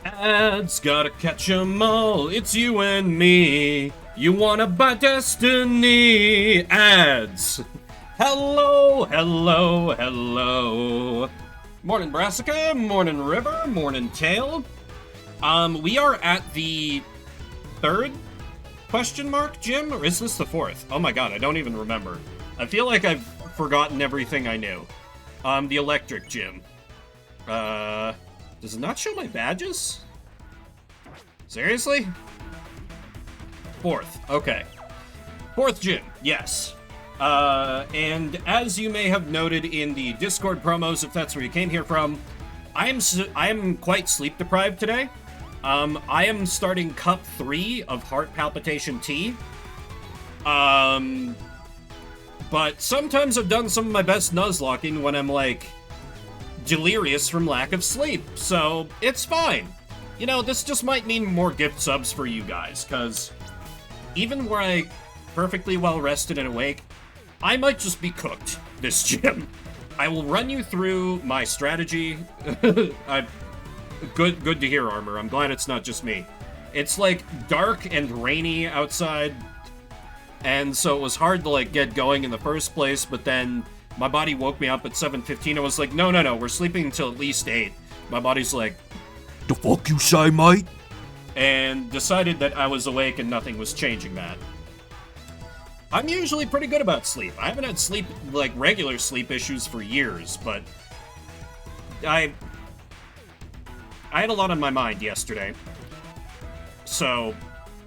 Ads, gotta catch 'em all, it's you and me. You wanna buy Destiny? Ads. Hello, hello, hello. Morning, Brassica, morning, River, morning, Tail. We are at the third question mark, Jim? Or is this the fourth? Oh my god, I don't even remember. I feel like I've forgotten everything I knew. The electric gym. Does it not show my badges? Seriously? Fourth, okay. Fourth gym, yes. And as you may have noted in the Discord promos, if that's where you came here from, I am quite sleep deprived today. I am starting Cup 3 of Heart Palpitation Tea. But sometimes I've done some of my best Nuzlocking when I'm, like, delirious from lack of sleep, so it's fine. You know, this just might mean more gift subs for you guys, because even were I perfectly well rested and awake, I might just be cooked this gym. I will run you through my strategy. Good to hear, Armor. I'm glad it's not just me. It's, like, dark and rainy outside, and so it was hard to, like, get going in the first place, but then my body woke me up at 7:15. I was like, no, we're sleeping until at least 8. My body's like, the fuck you say, mate? And decided that I was awake and nothing was changing that. I'm usually pretty good about sleep. I haven't had sleep, like, regular sleep issues for years, but I had a lot on my mind yesterday. So,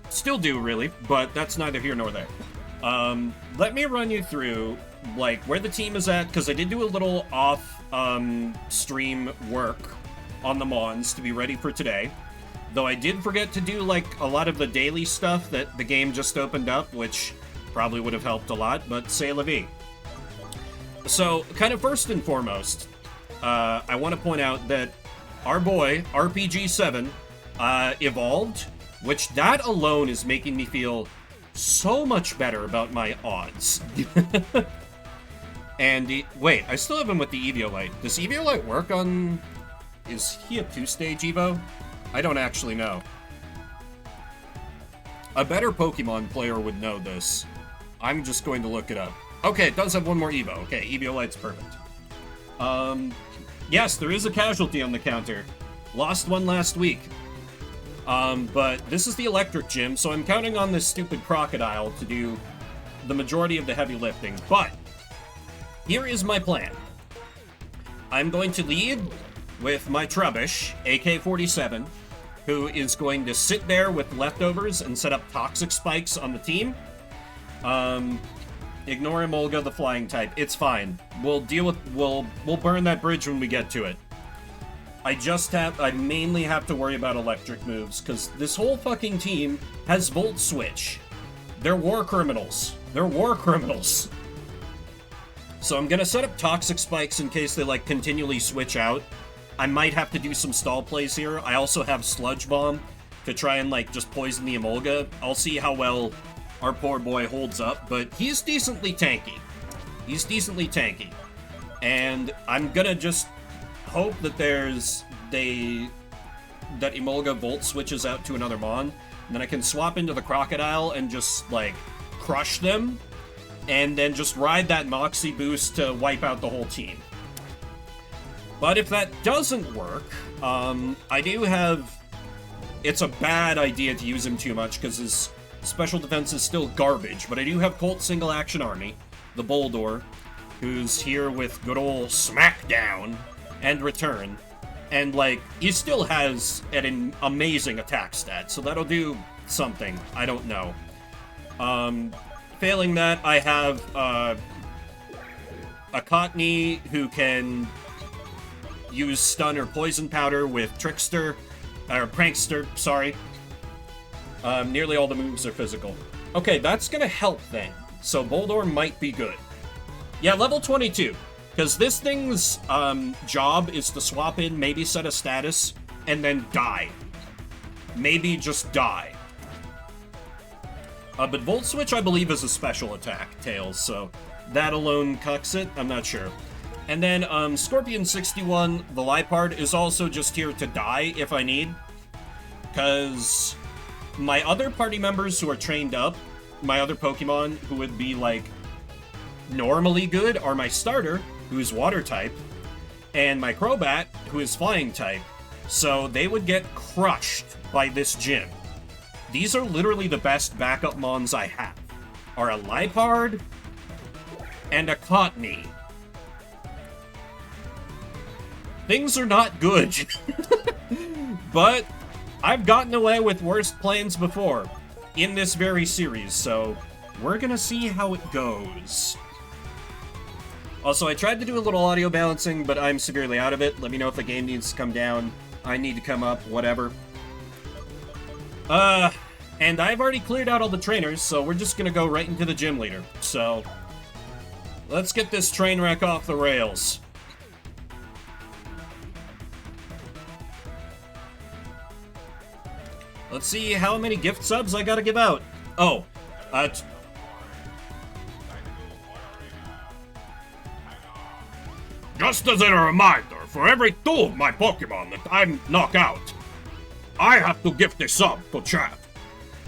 still do, really, but that's neither here nor there. Let me run you through, like, where the team is at, because I did do a little off-stream work on the Mons to be ready for today. Though I did forget to do, like, a lot of the daily stuff that the game just opened up, which probably would have helped a lot, but c'est la vie. So, kind of first and foremost, I want to point out that our boy, RPG7, evolved, which that alone is making me feel so much better about my odds. And, wait, I still have him with the Eviolite. Does Eviolite work on... Is he a 2-stage Evo? I don't actually know. A better Pokemon player would know this. I'm just going to look it up. Okay, it does have one more Evo. Okay, Eviolite's perfect. Yes, there is a casualty on the counter. Lost one last week. But this is the electric gym, so I'm counting on this stupid crocodile to do the majority of the heavy lifting. But here is my plan. I'm going to lead with my Trubbish, AK-47, who is going to sit there with leftovers and set up toxic spikes on the team. Ignore Emolga, the flying type. It's fine. We'll burn that bridge when we get to it. I mainly have to worry about electric moves, because this whole fucking team has Volt Switch. They're war criminals. They're war criminals. So I'm gonna set up toxic spikes in case they, like, continually switch out. I might have to do some stall plays here. I also have Sludge Bomb to try and, like, just poison the Emolga. I'll see how well our poor boy holds up, but he's decently tanky. He's decently tanky. And I'm gonna just hope that that Emolga Volt switches out to another Mon, and then I can swap into the Crocodile and just, like, crush them, and then just ride that Moxie boost to wipe out the whole team. But if that doesn't work, I do have... It's a bad idea to use him too much, because his special defense is still garbage, but I do have Colt Single Action Army, the Boldor, who's here with good ol' Smackdown and Return, and, like, he still has an amazing attack stat, so that'll do something. I don't know. Failing that, I have a Cockney who can use Stun or Poison Powder with Trickster, or Prankster, sorry. Nearly all the moves are physical. Okay, that's gonna help then. So Boldor might be good. Yeah, level 22. Because this thing's job is to swap in, maybe set a status, and then die. Maybe just die. But Volt Switch, I believe, is a special attack, Tails, so that alone cucks it? I'm not sure. And then Scorpion 61, the Lipard, is also just here to die if I need. because my other party members who are trained up, my other Pokemon who would be, like, normally good are my starter, who's water type, and my Crobat, who is flying type. So they would get crushed by this gym. These are literally the best backup mons I have. Are a Liepard and a Cottony. Things are not good. But I've gotten away with worse plans before in this very series, so we're gonna see how it goes. Also, I tried to do a little audio balancing, but I'm severely out of it. Let me know if the game needs to come down. I need to come up, whatever. And I've already cleared out all the trainers, so we're just gonna go right into the gym leader. So, let's get this train wreck off the rails. Let's see how many gift subs I gotta give out. Oh, just as a reminder, for every 2 of my Pokemon that I knock out, I have to gift a sub to chat.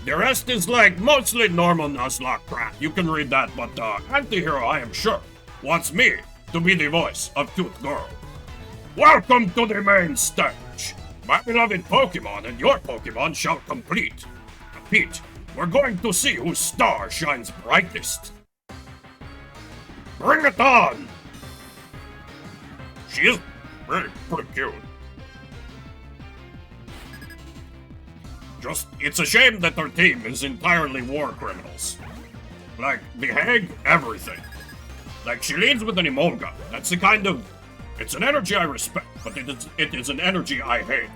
The rest is like mostly normal Nuzlocke crap. You can read that, but Antihero, I am sure, wants me to be the voice of cute girl. Welcome to the main stage. My beloved Pokemon and your Pokemon shall compete. We're going to see whose star shines brightest. Bring it on! She is really pretty cute. It's a shame that our team is entirely war criminals. Like, the Hag, everything. Like, she leads with an Emolga. That's the kind of... It's an energy I respect, but it is an energy I hate.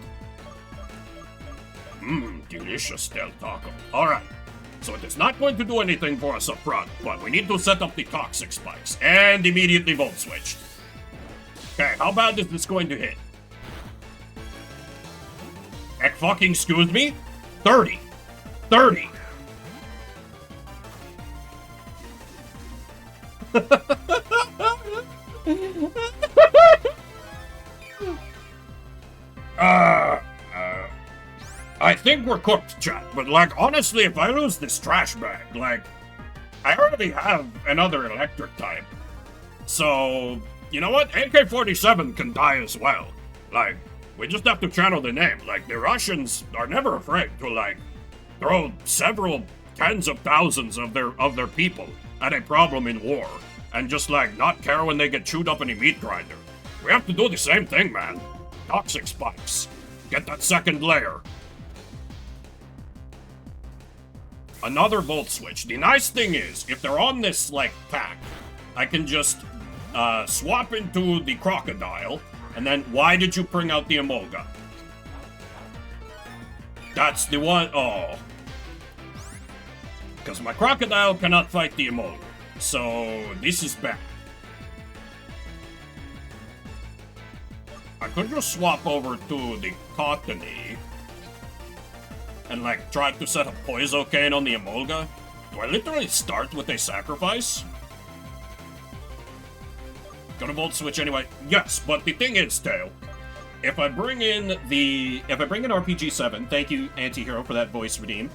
Delicious Del Taco. Alright, so it is not going to do anything for us up front, but we need to set up the toxic spikes, and immediately Volt Switch. Okay, how bad is this going to hit? Fucking excuse me? 30. 30. I think we're cooked, chat, but, like, honestly, if I lose this trash bag, like, I already have another electric type. So, you know what? AK-47 can die as well. Like, we just have to channel the name. Like, the Russians are never afraid to, like, throw several tens of thousands of their people at a problem in war, and just, like, not care when they get chewed up in a meat grinder. We have to do the same thing, man. Toxic spikes. Get that second layer. Another Volt Switch. The nice thing is, if they're on this, like, pack, I can just swap into the Crocodile, and then why did you bring out the Emolga? That's the one. Oh. Because my Crocodile cannot fight the Emolga. So, this is bad. I could just swap over to the Cottony and, like, try to set a Poisocane on the Emolga. Do I literally start with a sacrifice? Gonna Volt Switch anyway. Yes, but the thing is, Tail, if I bring in RPG-7, thank you, Antihero, for that voice redeem.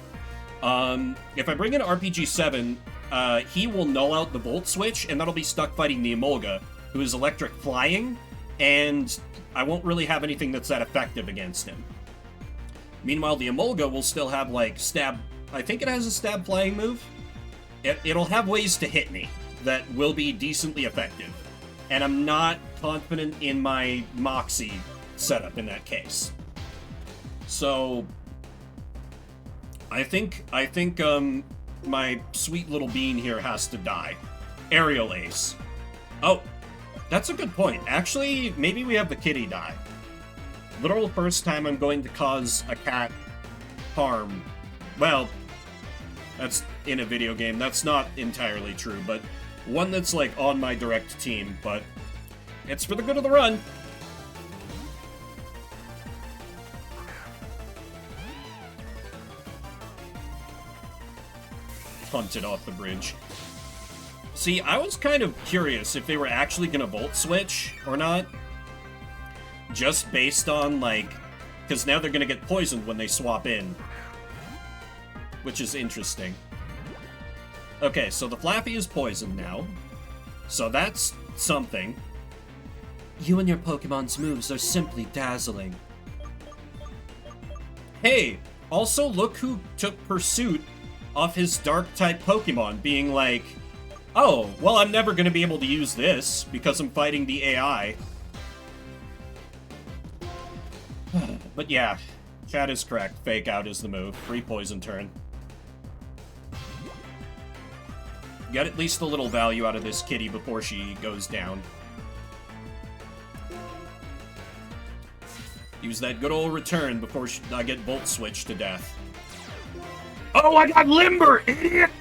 If I bring in RPG-7, he will null out the Volt Switch, and that'll be stuck fighting the Emolga, who is electric flying, and I won't really have anything that's that effective against him. Meanwhile, the Emolga will still have, like, stab... I think it has a stab flying move. It'll have ways to hit me that will be decently effective. And I'm not confident in my Moxie setup in that case. So... I think my sweet little bean here has to die. Aerial Ace. Oh, that's a good point. Actually, maybe we have the kitty die. Literal first time I'm going to cause a cat harm. Well, that's in a video game. That's not entirely true, but one that's, like, on my direct team, but it's for the good of the run. Punted off the bridge. See, I was kind of curious if they were actually gonna Volt Switch or not. Just based on, like, Because now they're going to get poisoned when they swap in. Which is interesting. Okay, so the Flaffy is poisoned now. So that's something. You and your Pokemon's moves are simply dazzling. Hey, also look who took Pursuit off his Dark-type Pokemon, being like, oh, well, I'm never going to be able to use this because I'm fighting the AI. But yeah, Chad is correct. Fake Out is the move. Free Poison turn. Get at least a little value out of this kitty before she goes down. Use that good old return before I get Volt Switch to death. Oh, I got Limber, idiot!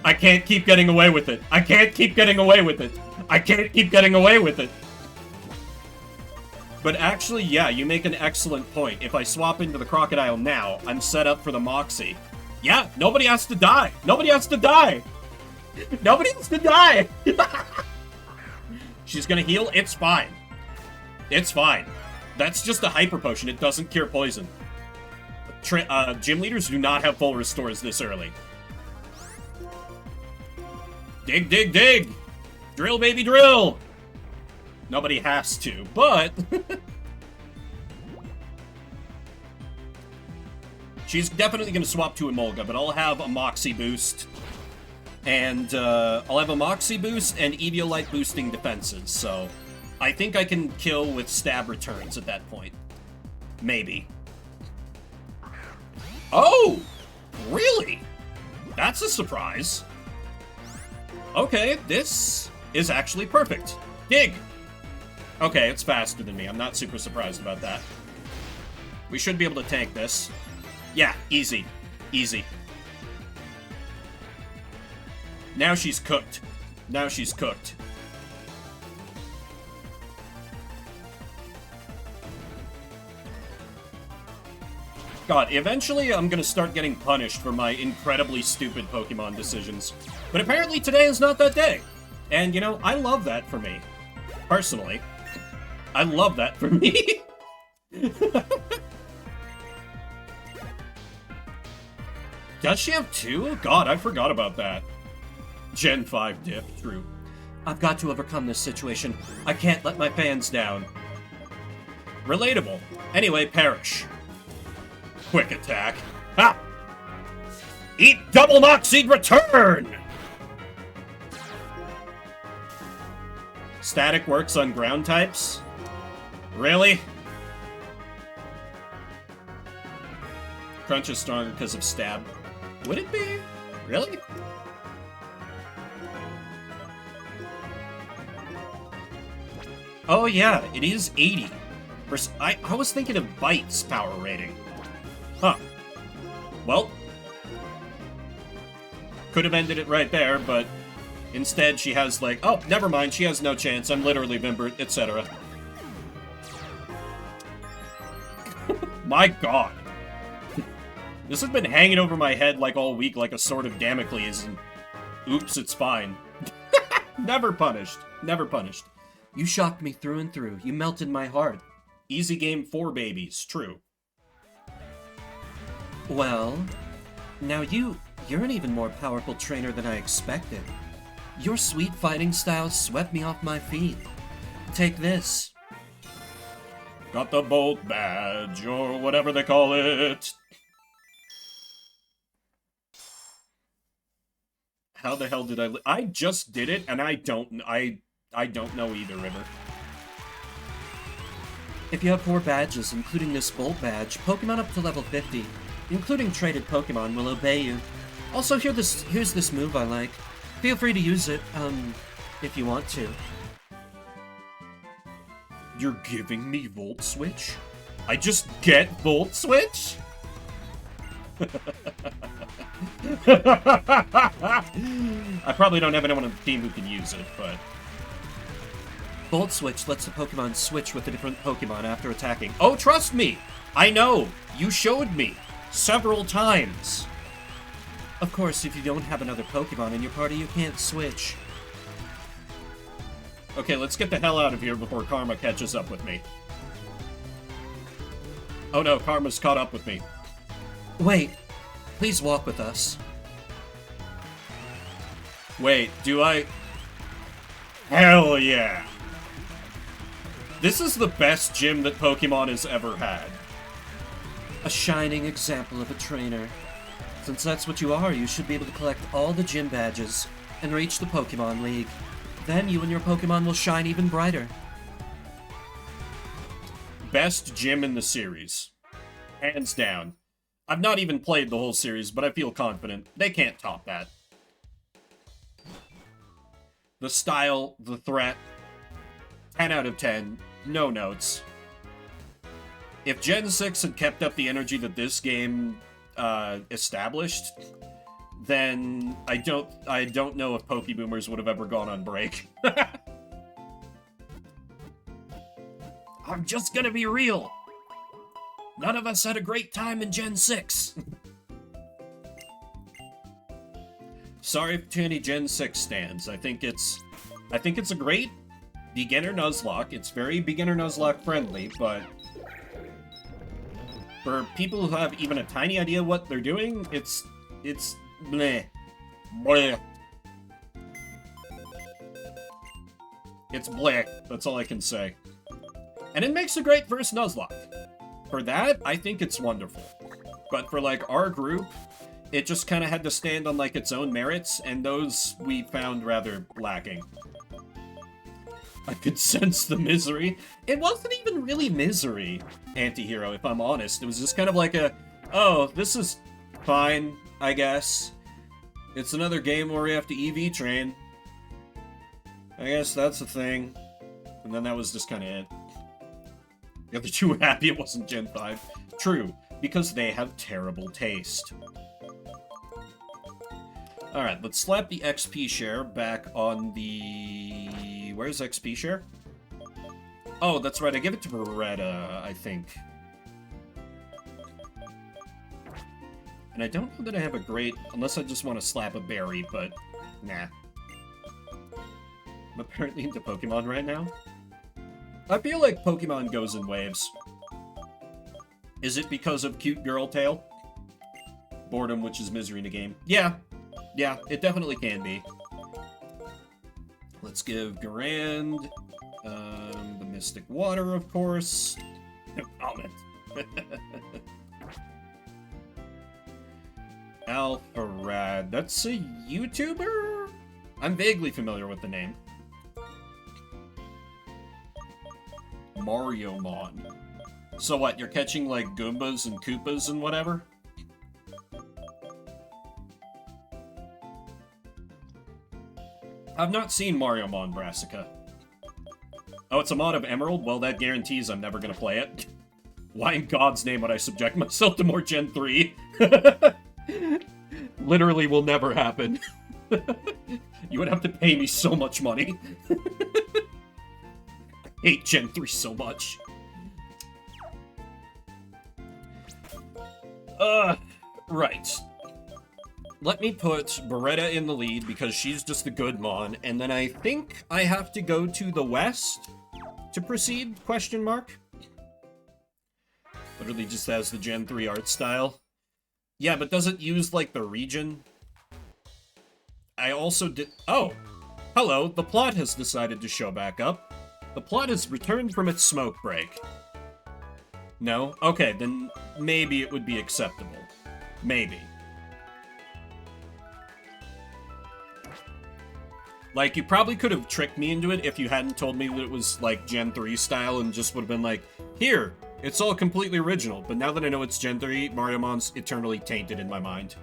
I can't keep getting away with it. I can't keep getting away with it. I can't keep getting away with it. But actually, yeah, you make an excellent point. If I swap into the Crocodile now, I'm set up for the Moxie. Yeah, nobody has to die. Nobody has to die. Nobody has to die. She's gonna heal. It's fine. It's fine. That's just a Hyper Potion. It doesn't cure poison. Gym leaders do not have full restores this early. Dig, dig, dig! Drill, baby, drill! Nobody has to, but... She's definitely going to swap to Emolga, but I'll have a Moxie boost. And, I'll have a Moxie boost and Eviolite boosting defenses, so... I think I can kill with stab returns at that point. Maybe. Oh! Really? That's a surprise. Okay, this is actually perfect. Dig! Okay, it's faster than me. I'm not super surprised about that. We should be able to tank this. Yeah, easy. Easy. Now she's cooked. Now she's cooked. God, eventually I'm gonna start getting punished for my incredibly stupid Pokemon decisions. But apparently today is not that day. And, you know, I love that for me. Personally. I love that for me. Does she have two? God, I forgot about that. Gen 5 diff, true. I've got to overcome this situation. I can't let my fans down. Relatable. Anyway, Perish. Quick attack. Ha! Eat double Moxie return! Static works on ground types? Really? Crunch is stronger because of stab. Would it be? Really? Oh yeah, it is 80. I was thinking of Bite's power rating. Huh. Well. Could have ended it right there, but instead she has like, oh, never mind, she has no chance, I'm literally Vimbert, etc. My god. This has been hanging over my head like all week like a sword of Damocles, and oops, it's fine. Never punished. Never punished. You shocked me through and through. You melted my heart. Easy game for babies. True. Well, now you're an even more powerful trainer than I expected. Your sweet fighting style swept me off my feet. Take this. Got the Bolt badge, or whatever they call it. How the hell did I just did it, and I don't know either, River. If you have 4 badges, including this Bolt badge, Pokemon up to level 50, including traded Pokemon, will obey you. Also, here's this move I like. Feel free to use it, if you want to. You're giving me Volt Switch? I just get Volt Switch? I probably don't have anyone on the team who can use it, but... Volt Switch lets the Pokemon switch with a different Pokemon after attacking. Oh, trust me! I know! You showed me! Several times! Of course, if you don't have another Pokemon in your party, you can't switch. Okay, let's get the hell out of here before Karma catches up with me. Oh no, Karma's caught up with me. Wait, please walk with us. Wait, do I? Hell yeah! This is the best gym that Pokemon has ever had. A shining example of a trainer. Since that's what you are, you should be able to collect all the gym badges and reach the Pokemon League. Then you and your Pokemon will shine even brighter. Best gym in the series. Hands down. I've not even played the whole series, but I feel confident. They can't top that. The style, the threat, 10 out of 10, no notes. If Gen 6 had kept up the energy that this game established, then I don't know if Pokeboomers would have ever gone on break. I'm just gonna be real. None of us had a great time in Gen 6. Sorry to any Gen 6 stands. I think it's a great beginner Nuzlocke. It's very beginner Nuzlocke friendly, but for people who have even a tiny idea what they're doing, it's bleh. Bleh. It's bleh. That's all I can say. And it makes a great first Nuzlocke. For that, I think it's wonderful. But for, like, our group, it just kind of had to stand on, like, its own merits, and those we found rather lacking. I could sense the misery. It wasn't even really misery, Antihero, if I'm honest. It was just kind of like a, oh, this is fine, I guess. It's another game where we have to EV train. I guess that's a thing. And then that was just kind of it. The other two were happy it wasn't Gen 5. True, because they have terrible taste. Alright, let's slap the XP share back on the... Where's XP share? Oh, that's right, I give it to Beretta, I think. And I don't know that I have a great... Unless I just want to slap a berry, but... Nah. I'm apparently into Pokemon right now. I feel like Pokemon goes in waves. Is it because of cute girl tail? Boredom, which is misery in a game. Yeah, it definitely can be. Let's give Garand the Mystic Water, of course. No comment. Alpharad. That's a YouTuber? I'm vaguely familiar with the name. Mariomon. So what, you're catching, like, Goombas and Koopas and whatever? I've not seen Mariomon Brassica. Oh, it's a mod of Emerald? Well, that guarantees I'm never gonna play it. Why in God's name would I subject myself to more Gen 3? Literally will never happen. You would have to pay me so much money. I hate Gen 3 so much. Right. Let me put Beretta in the lead because she's just a good mon, and then I think I have to go to the west to proceed, question mark? Literally just has the Gen 3 art style. Yeah, but does it use, like, the region? I also did... Oh! Hello, the plot has decided to show back up. The plot has returned from its smoke break. No? Okay, then maybe it would be acceptable. Maybe. Like, you probably could have tricked me into it if you hadn't told me that it was, like, Gen 3 style and just would have been like, here, it's all completely original. But now that I know it's Gen 3, Mariomon's eternally tainted in my mind.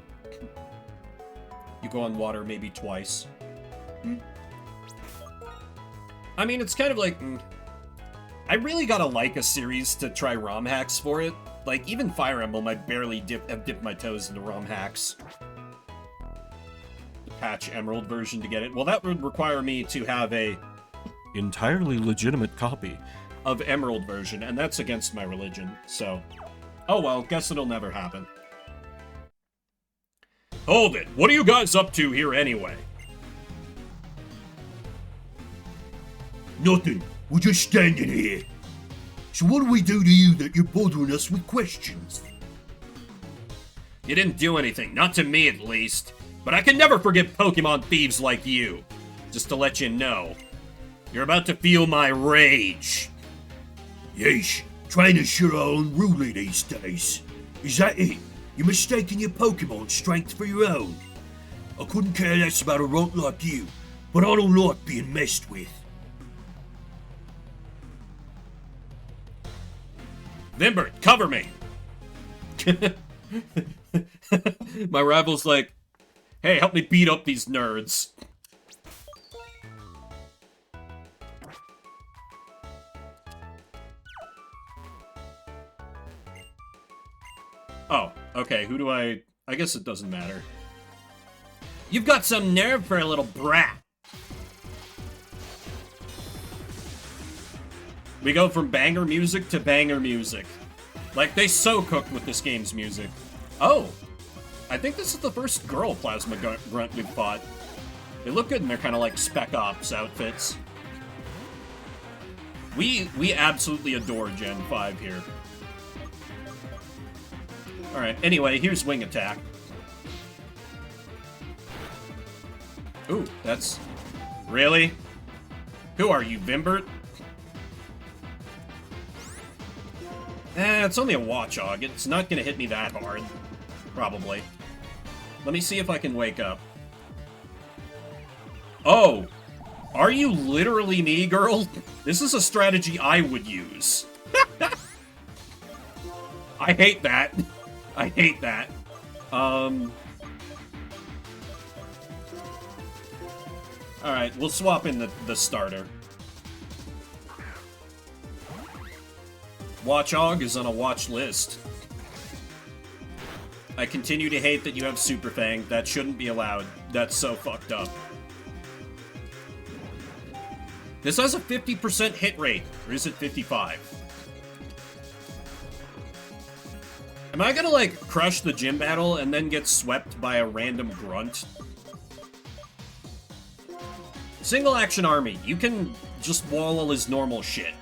You go on water maybe twice. I mean, it's kind of like... I really gotta like a series to try ROM hacks for it. Like, even Fire Emblem, I barely have dipped my toes into ROM hacks. The patch Emerald version to get it. Well, that would require me to have a entirely legitimate copy of Emerald version, and that's against my religion, so... Oh well, guess it'll never happen. Hold it! What are you guys up to here anyway? Nothing. We're just standing here. So what do we do to you that you're bothering us with questions? You didn't do anything, not to me at least. But I can never forgive Pokemon thieves like you. Just to let you know. You're about to feel my rage. Yeesh, trainers sure are unruly these days. Is that it? You're mistaking your Pokemon strength for your own? I couldn't care less about a runt like you, but I don't like being messed with. Vimbert, cover me! My rival's like, hey, help me beat up these nerds. Oh, okay, who do I guess it doesn't matter. You've got some nerve for a little brat. We go from banger music to banger music. Like, they so cooked with this game's music. Oh, I think this is the first girl Plasma Grunt we've fought. They look good in their kind of like Spec Ops outfits. We absolutely adore Gen 5 here. Alright, anyway, here's Wing Attack. Ooh, that's... Really? Who are you, Vimbert? It's only a Watchog. It's not gonna hit me that hard. Probably. Let me see if I can wake up. Oh! Are you literally me, girl? This is a strategy I would use. I hate that. I hate that. Alright, we'll swap in the starter. Watchog is on a watch list. I continue to hate that you have Super Fang. That shouldn't be allowed. That's so fucked up. This has a 50% hit rate, or is it 55? Am I gonna, like, crush the gym battle and then get swept by a random grunt? Single action army. You can just wall all his normal shit.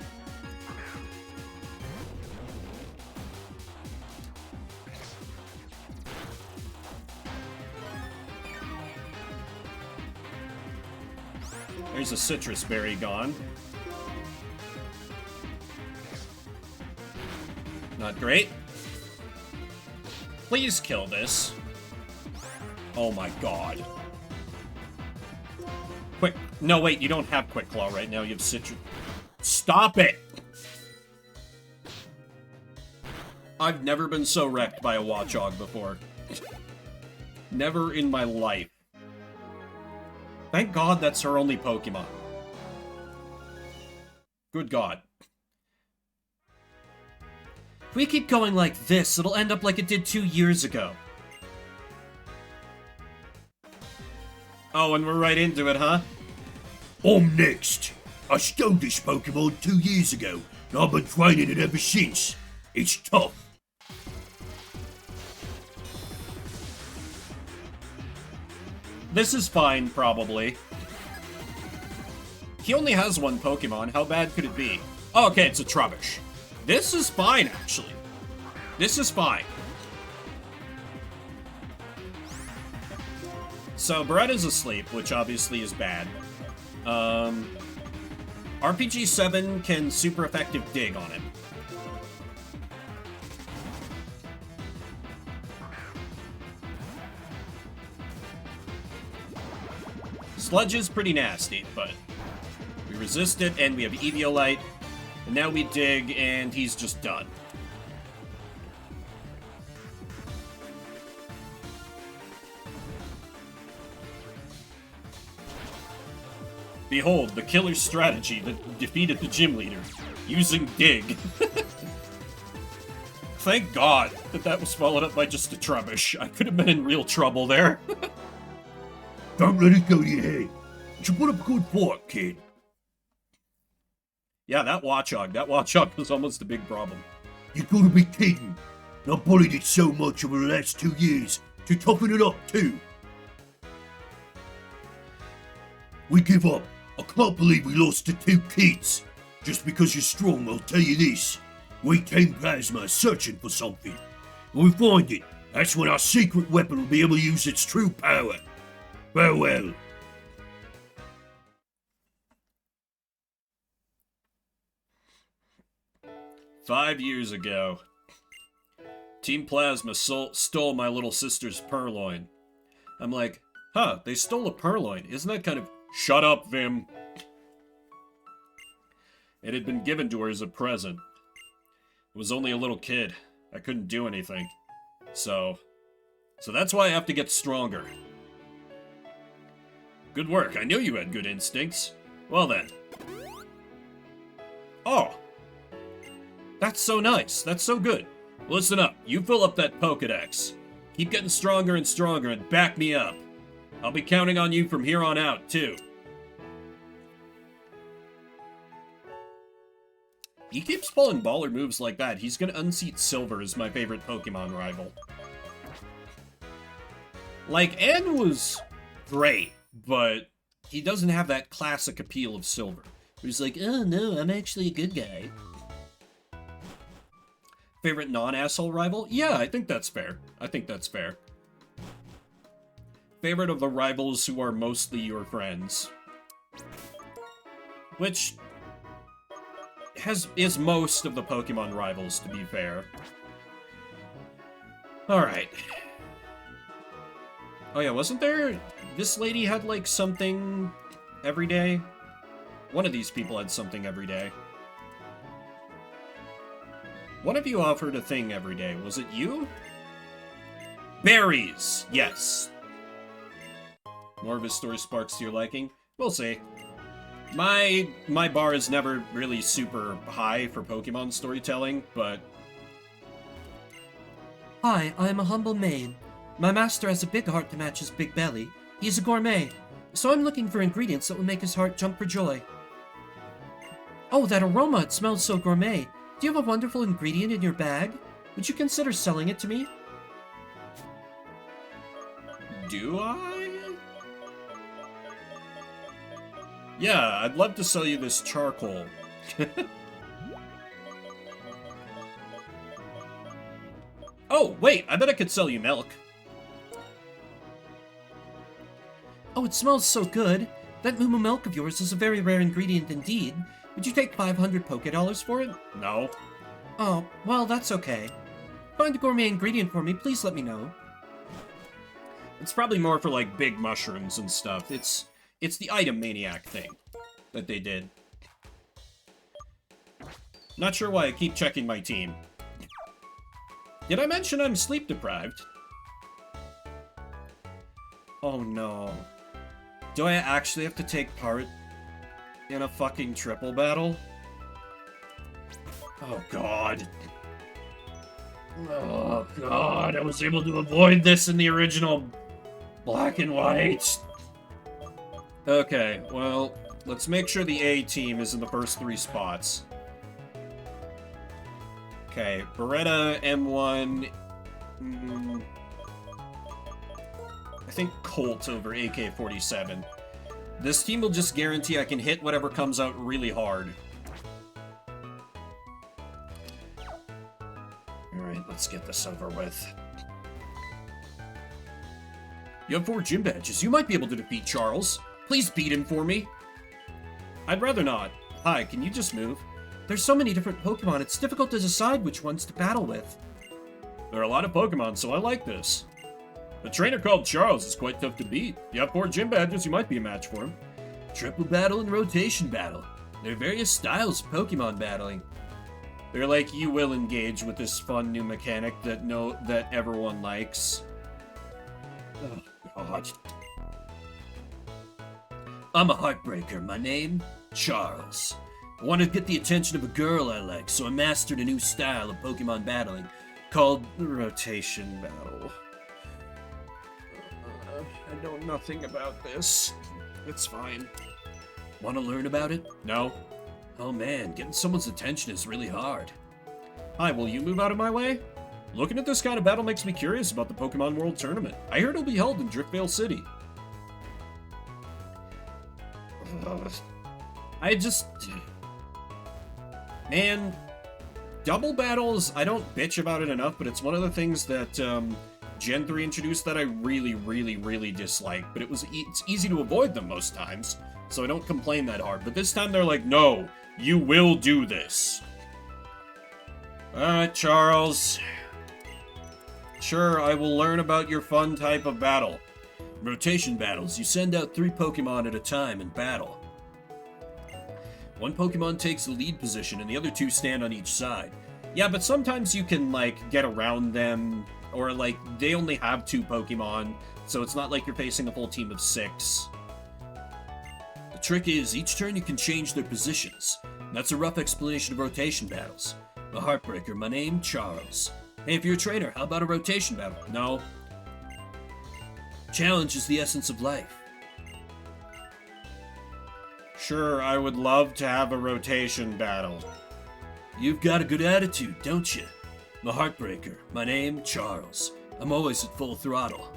There's a citrus berry gone. Not great. Please kill this. Oh my god. Quick. No, wait, you don't have Quick Claw right now. You have citrus. Stop it! I've never been so wrecked by a Watchog before. Never in my life. Thank God that's her only Pokemon. Good God. If we keep going like this, it'll end up like it did 2 years ago. Oh, and we're right into it, huh? I'm next. I stole this Pokemon 2 years ago, and I've been training it ever since. It's tough. This is fine, probably. He only has one Pokemon. How bad could it be? Oh, okay, it's a Trubbish. This is fine, actually. This is fine. So, Beretta's asleep, which obviously is bad. RPG-7 can super effective dig on him. Sludge is pretty nasty, but we resist it, and we have Eviolite, and now we dig, and he's just done. Behold, the killer strategy that defeated the gym leader, using dig. Thank God that was followed up by just a Trubbish. I could have been in real trouble there. Don't let it go to your head. You put up a good fight, kid. Yeah, that Watchog was almost a big problem. You gotta be kidding. And I bullied it so much over the last 2 years to toughen it up too. We give up. I can't believe we lost to 2 kids. Just because you're strong, I'll tell you this. We Team Plasma are searching for something. When we find it, that's when our secret weapon will be able to use its true power. Farewell. "5 years ago, Team Plasma stole my little sister's purloin." I'm like, huh, they stole a purloin. Isn't that kind of... Shut up, Vim. It had been given to her as a present. I was only a little kid. I couldn't do anything. So that's why I have to get stronger. Good work. I knew you had good instincts. Well then. Oh. That's so nice. That's so good. Listen up. You fill up that Pokedex. Keep getting stronger and stronger and back me up. I'll be counting on you from here on out, too. He keeps pulling baller moves like that. He's gonna unseat Silver as my favorite Pokemon rival. Like, N was great, but he doesn't have that classic appeal of Silver. He's like, oh no, I'm actually a good guy. Favorite non-asshole rival? Yeah, I think that's fair. I think that's fair. Favorite of the rivals who are mostly your friends. Which is most of the Pokemon rivals, to be fair. Alright. Oh yeah, wasn't there... This lady had, like, something every day? One of these people had something every day. One of you offered a thing every day. Was it you? Berries! Yes. More of his story sparks to your liking? We'll see. My bar is never really super high for Pokemon storytelling, but... Hi, I am a humble maid. My master has a big heart to match his big belly. He is a gourmet, so I'm looking for ingredients that will make his heart jump for joy. Oh, that aroma! It smells so gourmet. Do you have a wonderful ingredient in your bag? Would you consider selling it to me? Do I? Yeah, I'd love to sell you this charcoal. Oh, wait, I bet I could sell you milk. Oh, it smells so good. That moo milk of yours is a very rare ingredient indeed. Would you take 500 Pokédollars for it? No. Oh, well, that's okay. Find a gourmet ingredient for me, please let me know. It's probably more for, like, big mushrooms and stuff. It's the item maniac thing that they did. Not sure why I keep checking my team. Did I mention I'm sleep deprived? Oh no. Do I actually have to take part in a fucking triple battle? Oh god. Oh god, I was able to avoid this in the original Black and White. Okay, well, let's make sure the A team is in the first 3 spots. Okay, Beretta, M1... I think Colt over AK-47. This team will just guarantee I can hit whatever comes out really hard. Alright, let's get this over with. You have 4 gym badges. You might be able to defeat Charles. Please beat him for me. I'd rather not. Hi, can you just move? There's so many different Pokemon, it's difficult to decide which ones to battle with. There are a lot of Pokemon, so I like this. A trainer called Charles is quite tough to beat. You have 4 gym badges, you might be a match for him. Triple battle and rotation battle. There are various styles of Pokemon battling. They're like, you will engage with this fun new mechanic that everyone likes. Oh, God. I'm a heartbreaker. My name? Charles. I wanted to get the attention of a girl I like, so I mastered a new style of Pokemon battling called the rotation battle. I know nothing about this. It's fine. Want to learn about it? No. Oh man, getting someone's attention is really hard. Hi, will you move out of my way? Looking at this kind of battle makes me curious about the Pokemon World Tournament. I heard it'll be held in Driftveil City. I just... Man, Double battles, I don't bitch about it enough, but it's one of the things that Gen 3 introduced that I really dislike. But it's easy to avoid them most times, so I don't complain that hard. But this time they're like, no, you will do this. Alright, Charles. Sure, I will learn about your fun type of battle. Rotation battles. You send out 3 Pokemon at a time in battle. One Pokemon takes the lead position, and the other 2 stand on each side. Yeah, but sometimes you can, like, get around them, or, like, they only have 2 Pokemon, so it's not like you're facing a full team of 6. The trick is, each turn you can change their positions. That's a rough explanation of rotation battles. A heartbreaker, my name, Charles. Hey, if you're a trainer, how about a rotation battle? No. Challenge is the essence of life. Sure, I would love to have a rotation battle. You've got a good attitude, don't you? I'm a heartbreaker. My name, Charles. I'm always at full throttle.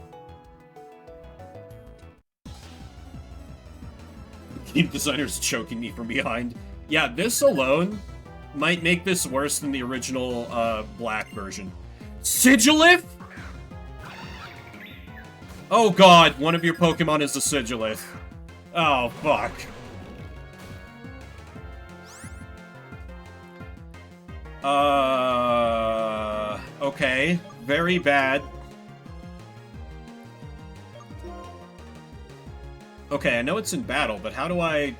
Game designer's choking me from behind. Yeah, this alone might make this worse than the original black version. Sigilith? Oh god, one of your Pokemon is a Sigilith. Oh, fuck. Okay. Very bad. Okay, I know it's in battle, but how do I...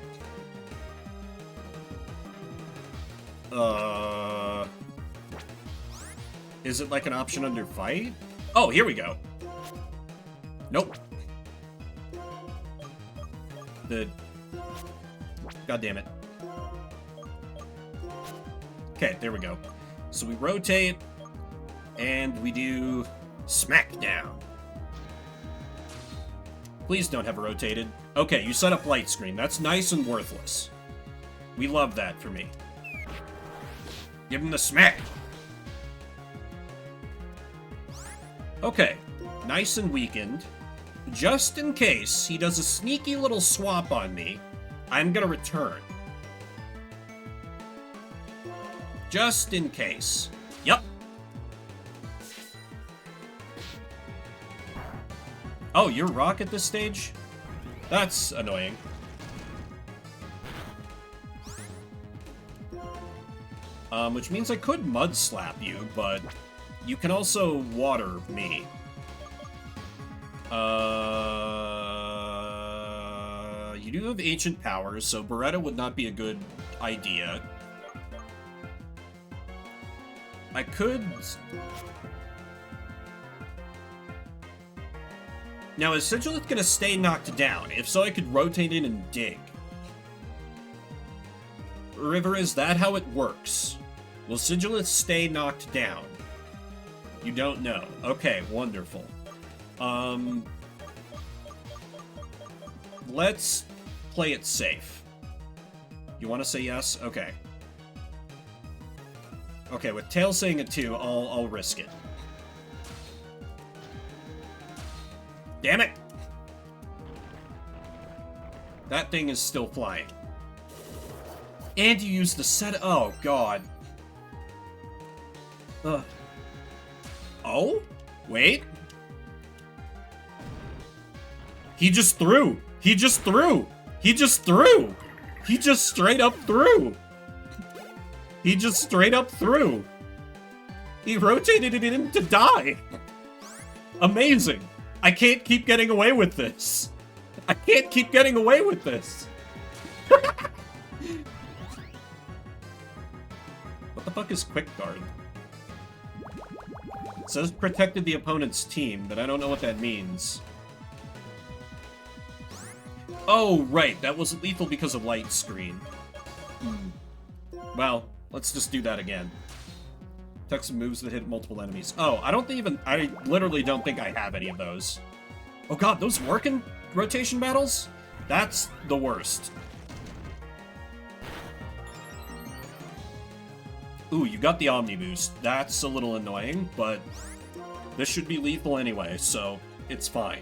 Is it like an option under fight? Oh, here we go. Nope. God damn it. Okay, there we go. So we rotate, and we do Smackdown. Please don't have it rotated. Okay, you set up light screen. That's nice and worthless. We love that for me. Give him the smack. Okay, nice and weakened. Just in case he does a sneaky little swap on me, I'm gonna return. Just in case. Yup. Oh, you're rock at this stage? That's annoying. Which means I could mud slap you, but you can also water me. You do have ancient powers, so Beretta would not be a good idea. I could... Now, is Sigilith gonna stay knocked down? If so, I could rotate in and dig. River, is that how it works? Will Sigilith stay knocked down? You don't know. Okay, wonderful. Let's play it safe. You want to say yes? Okay. Okay, with Tail saying it too, I'll risk it. Damn it! That thing is still flying. And you use the set... Oh, God. Ugh. Oh? Wait. He just threw. He just threw. He just threw. He just straight up threw. He just straight up threw. He rotated it in to die. Amazing. I can't keep getting away with this. I can't keep getting away with this. What the fuck is Quick Guard? It says protected the opponent's team, but I don't know what that means. Oh, right. That wasn't lethal because of light screen. Well, let's just do that again. Text moves that hit multiple enemies. Oh, I literally don't think I have any of those. Oh god, those work in rotation battles? That's the worst. Ooh, you got the Omni Boost. That's a little annoying, but this should be lethal anyway, so it's fine.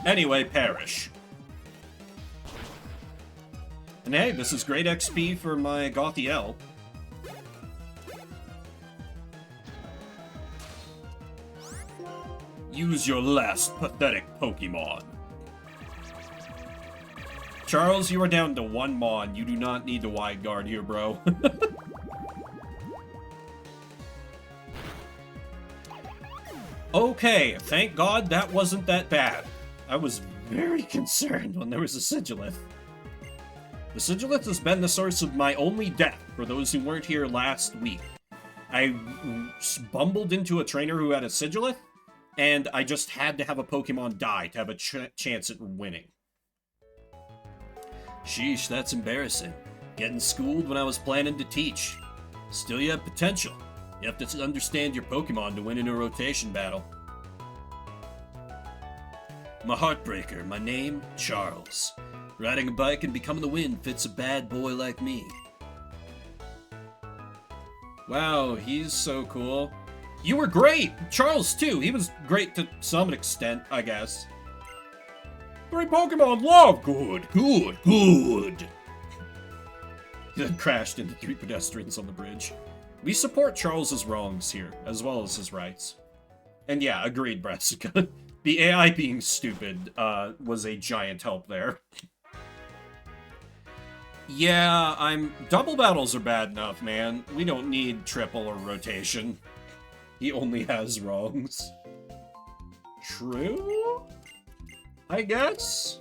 Anyway, perish. And hey, this is great XP for my Gothiel. Use your last pathetic Pokemon. Charles, you are down to 1 Mon. You do not need to wide guard here, bro. Okay, thank God that wasn't that bad. I was very concerned when there was a Sigilith. The Sigilith has been the source of my only death, for those who weren't here last week. I bumbled into a trainer who had a Sigilith, and I just had to have a Pokemon die to have a chance at winning. Sheesh, that's embarrassing. Getting schooled when I was planning to teach. Still, you have potential. You have to understand your Pokemon to win in a rotation battle. My heartbreaker, my name, Charles. Riding a bike and becoming the wind fits a bad boy like me. Wow, he's so cool. You were great! Charles, too. He was great to some extent, I guess. 3 Pokemon love! Good, good, good! He then crashed into 3 pedestrians on the bridge. We support Charles's wrongs here, as well as his rights. And yeah, agreed, Brassica. The AI being stupid was a giant help there. Yeah, double battles are bad enough, man. We don't need triple or rotation. He only has wrongs. True? I guess?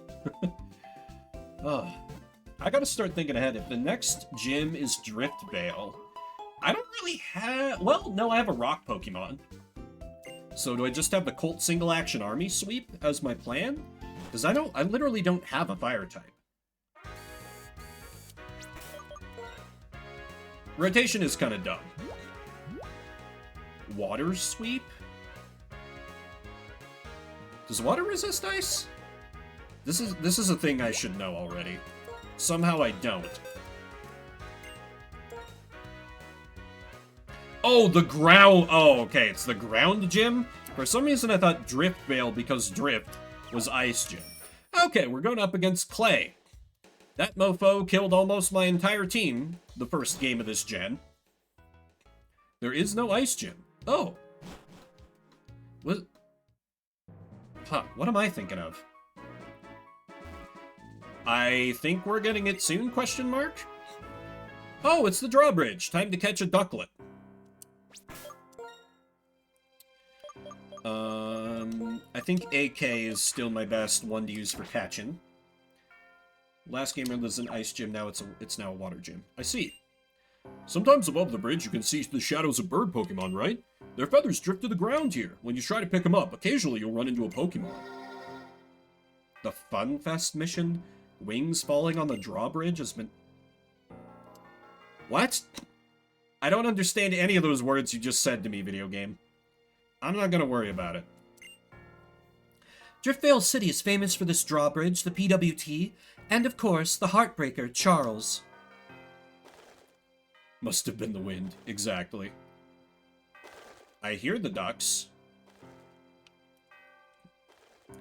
I gotta start thinking ahead. If the next gym is Drift Veil, I don't really have... Well, no, I have a rock Pokemon. So do I just have the Colt single action army sweep as my plan? Because I literally don't have a fire type. Rotation is kind of dumb. Water sweep? Does water resist ice? This is a thing I should know already. Somehow I don't. Oh, the ground... Oh, okay, it's the ground gym? For some reason I thought Drift Veil because Drift was Ice Gym. Okay, we're going up against Clay. That mofo killed almost my entire team the first game of this gen. There is no Ice Gym. Oh. What? Huh, what am I thinking of? I think we're getting it soon, question mark? Oh, it's the drawbridge. Time to catch a ducklet. I think AK is still my best one to use for catching. Last game it was an ice gym, now it's now a water gym. I see. Sometimes above the bridge you can see the shadows of bird Pokemon, right? Their feathers drift to the ground here. When you try to pick them up, occasionally you'll run into a Pokemon. The Fun Fest mission? Wings falling on the drawbridge has been... What? I don't understand any of those words you just said to me, video game. I'm not gonna worry about it. Driftvale City is famous for this drawbridge, the PWT, and of course, the Heartbreaker, Charles. Must have been the wind, exactly. I hear the ducks.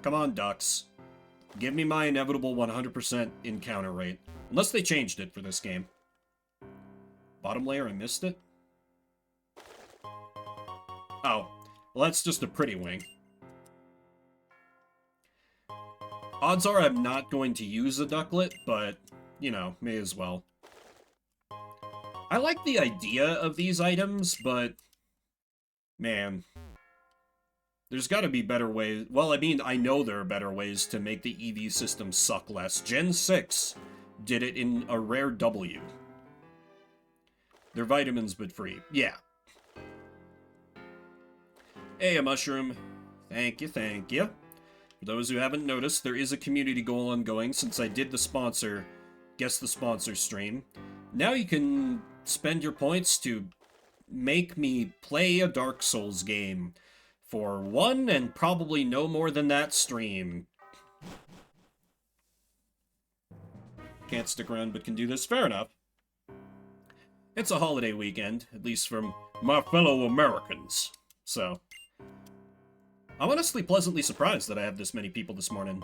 Come on, ducks. Give me my inevitable 100% encounter rate. Unless they changed it for this game. Bottom layer, I missed it. Oh, well that's just a pretty wing. Odds are I'm not going to use a ducklet, but, you know, may as well. I like the idea of these items, but... Man. There's gotta be better ways... Well, I mean, I know there are better ways to make the EV system suck less. Gen 6 did it in a rare W. They're vitamins, but free. Yeah. Hey, a mushroom. Thank you, thank you. For those who haven't noticed, there is a community goal ongoing since I did the sponsor, guess the sponsor stream. Now you can spend your points to make me play a Dark Souls game for one and probably no more than that stream. Can't stick around but can do this, fair enough. It's a holiday weekend, at least from my fellow Americans, so... I'm honestly pleasantly surprised that I have this many people this morning.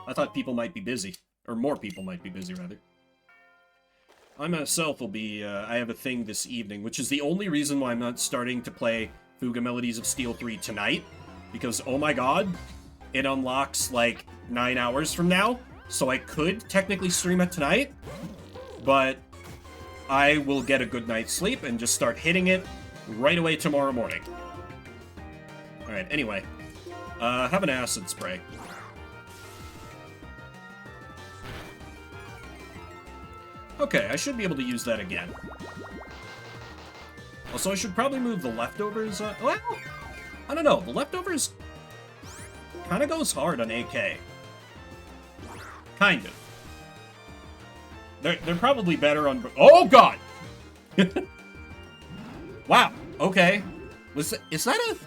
I thought people might be busy. Or more people might be busy, rather. I myself will be, I have a thing this evening, which is the only reason why I'm not starting to play Fuga Melodies of Steel 3 tonight, because, oh my god, it unlocks, like, 9 hours from now, so I could technically stream it tonight, but I will get a good night's sleep and just start hitting it right away tomorrow morning. Alright, anyway, have an acid spray. Okay, I should be able to use that again. Also, I should probably move the leftovers. Well, I don't know. The leftovers kind of goes hard on AK. Kind of. They're probably better on... Oh, God! Wow. Okay. Is that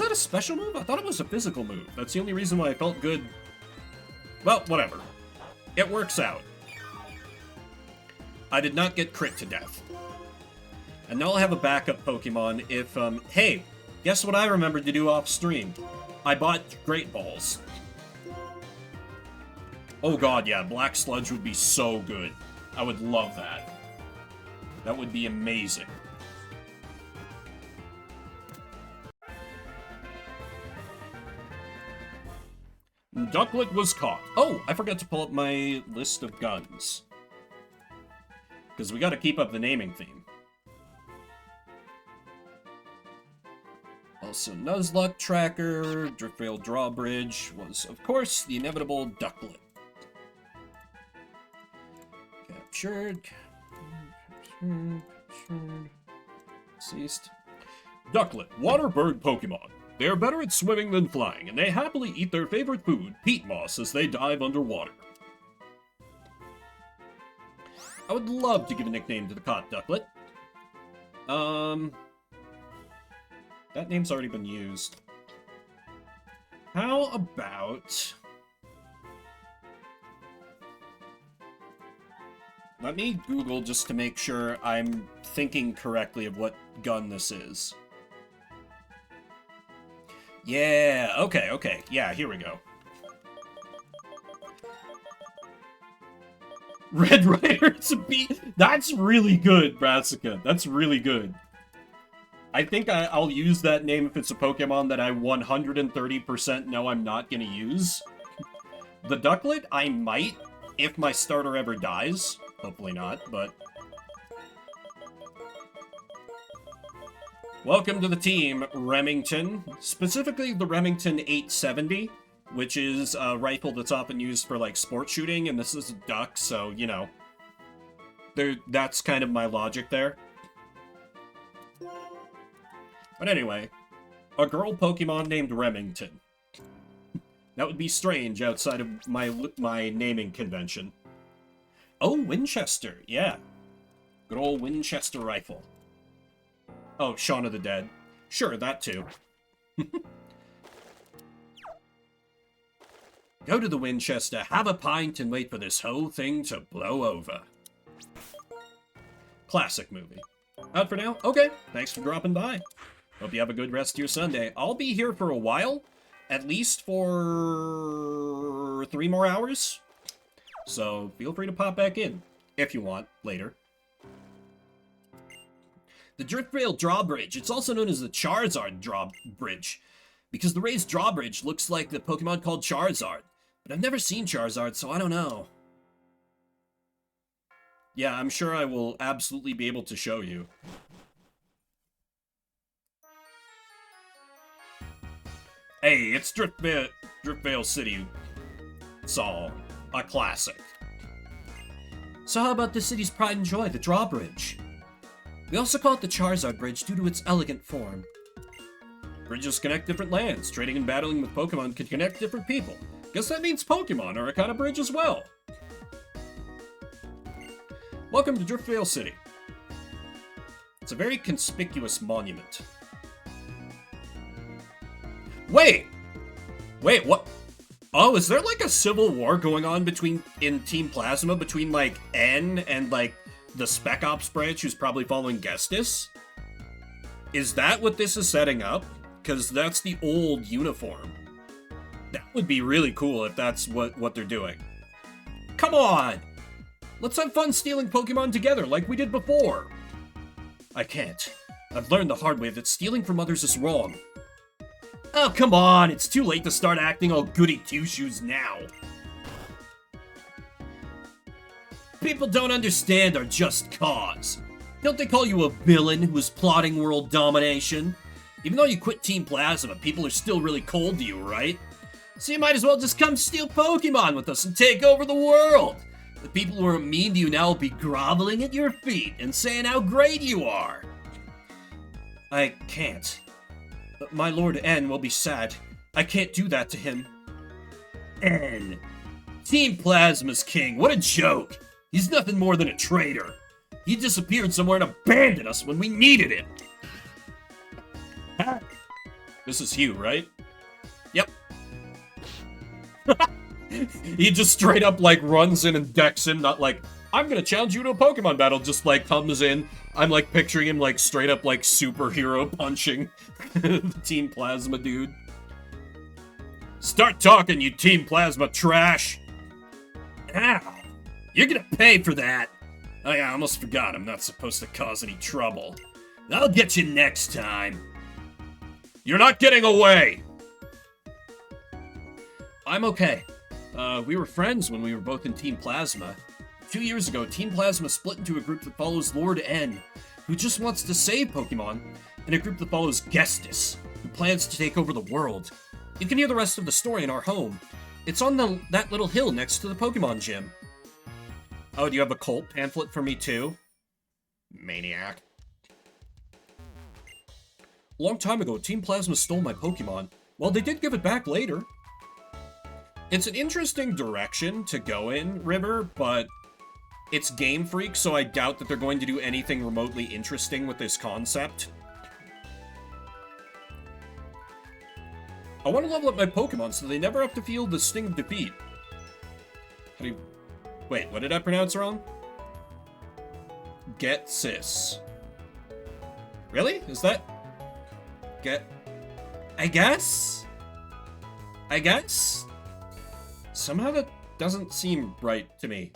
a special move? I thought it was a physical move. That's the only reason why I felt good. Well, whatever. It works out. I did not get crit to death. And now I'll have a backup Pokemon if, hey, guess what I remembered to do off stream? I bought Great Balls. Oh god, yeah, Black Sludge would be so good. I would love that. That would be amazing. Ducklet was caught. Oh, I forgot to pull up my list of guns. Because we gotta keep up the naming theme. Also, Nuzlocke Tracker, Driftrail Drawbridge was, of course, the inevitable Ducklet. Captured. Ceased. Ducklet, water bird Pokemon. They are better at swimming than flying, and they happily eat their favorite food, peat moss, as they dive underwater. I would love to give a nickname to the caught Ducklet. That name's already been used. How about... Let me Google just to make sure I'm thinking correctly of what gun this is. Yeah, okay. Yeah, here we go. Red Rider, it's a beat. That's really good, Brassica. That's really good. I think I'll use that name if it's a Pokemon that I 130% know I'm not going to use. The Ducklet, I might, if my starter ever dies. Hopefully not, but... Welcome to the team, Remington. Specifically, the Remington 870, which is a rifle that's often used for, like, sport shooting, and this is a duck, so, you know. That's kind of my logic there. But anyway, a girl Pokemon named Remington. That would be strange outside of my naming convention. Oh, Winchester, yeah. Good old Winchester rifle. Oh, Shaun of the Dead. Sure, that too. Go to the Winchester, have a pint, and wait for this whole thing to blow over. Classic movie. Out for now? Okay, thanks for dropping by. Hope you have a good rest of your Sunday. I'll be here for a while, at least for 3 more hours. So feel free to pop back in, if you want, later. The Driftrail Drawbridge, it's also known as the Charizard Drawbridge, because the raised drawbridge looks like the Pokemon called Charizard. But I've never seen Charizard, so I don't know. Yeah, I'm sure I will absolutely be able to show you. Hey, it's Driftvale City. It's all a classic. So how about the city's pride and joy, the Drawbridge? We also call it the Charizard Bridge due to its elegant form. Bridges connect different lands. Trading and battling with Pokemon can connect different people. Guess that means Pokemon are a kind of bridge as well. Welcome to Driftvale City. It's a very conspicuous monument. Wait, what? Oh, is there like a civil war going on in Team Plasma between like N and like the Spec Ops branch who's probably following Gestus? Is that what this is setting up? Because that's the old uniform. That would be really cool if that's what they're doing. Come on! Let's have fun stealing Pokemon together like we did before. I can't. I've learned the hard way that stealing from others is wrong. Oh, come on. It's too late to start acting all goody two-shoes now. People don't understand our just cause. Don't they call you a villain who is plotting world domination? Even though you quit Team Plasma, people are still really cold to you, right? So you might as well just come steal Pokemon with us and take over the world. The people who are mean to you now will be groveling at your feet and saying how great you are. I can't. My Lord N will be sad. I can't do that to him. N. Team Plasma's king. What a joke. He's nothing more than a traitor. He disappeared somewhere and abandoned us when we needed him. This is Hugh, right? Yep. He just straight up, like, runs in and decks him, not like, I'm gonna challenge you to a Pokemon battle, just, like, comes in. I'm, like, picturing him, like, straight up, like, superhero punching the Team Plasma dude. Start talking, you Team Plasma trash! Ow! You're gonna pay for that! Oh yeah, I almost forgot, I'm not supposed to cause any trouble. I'll get you next time. You're not getting away! I'm okay. We were friends when we were both in Team Plasma. 2 years ago, Team Plasma split into a group that follows Lord N, who just wants to save Pokemon, and a group that follows Gestus, who plans to take over the world. You can hear the rest of the story in our home. It's on that little hill next to the Pokemon gym. Oh, do you have a cult pamphlet for me too? Maniac. A long time ago, Team Plasma stole my Pokemon. Well, they did give it back later. It's an interesting direction to go in, River, but it's Game Freak, so I doubt that they're going to do anything remotely interesting with this concept. I want to level up my Pokemon so they never have to feel the sting of defeat. How do you... Wait, what did I pronounce wrong? Get sis. Really? Is that... Get... I guess? Somehow that doesn't seem right to me.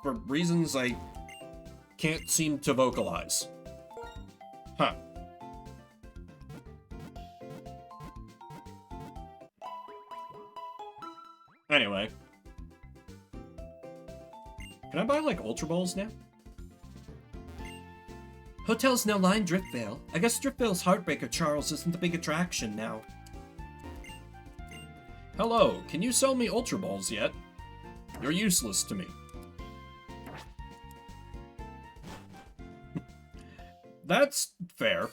For reasons I can't seem to vocalize. Huh. Anyway. Can I buy, like, Ultra Balls now? Hotels now line Driftvale. I guess Driftvale's Heartbreaker Charles isn't the big attraction now. Hello, can you sell me Ultra Balls yet? You're useless to me. That's fair.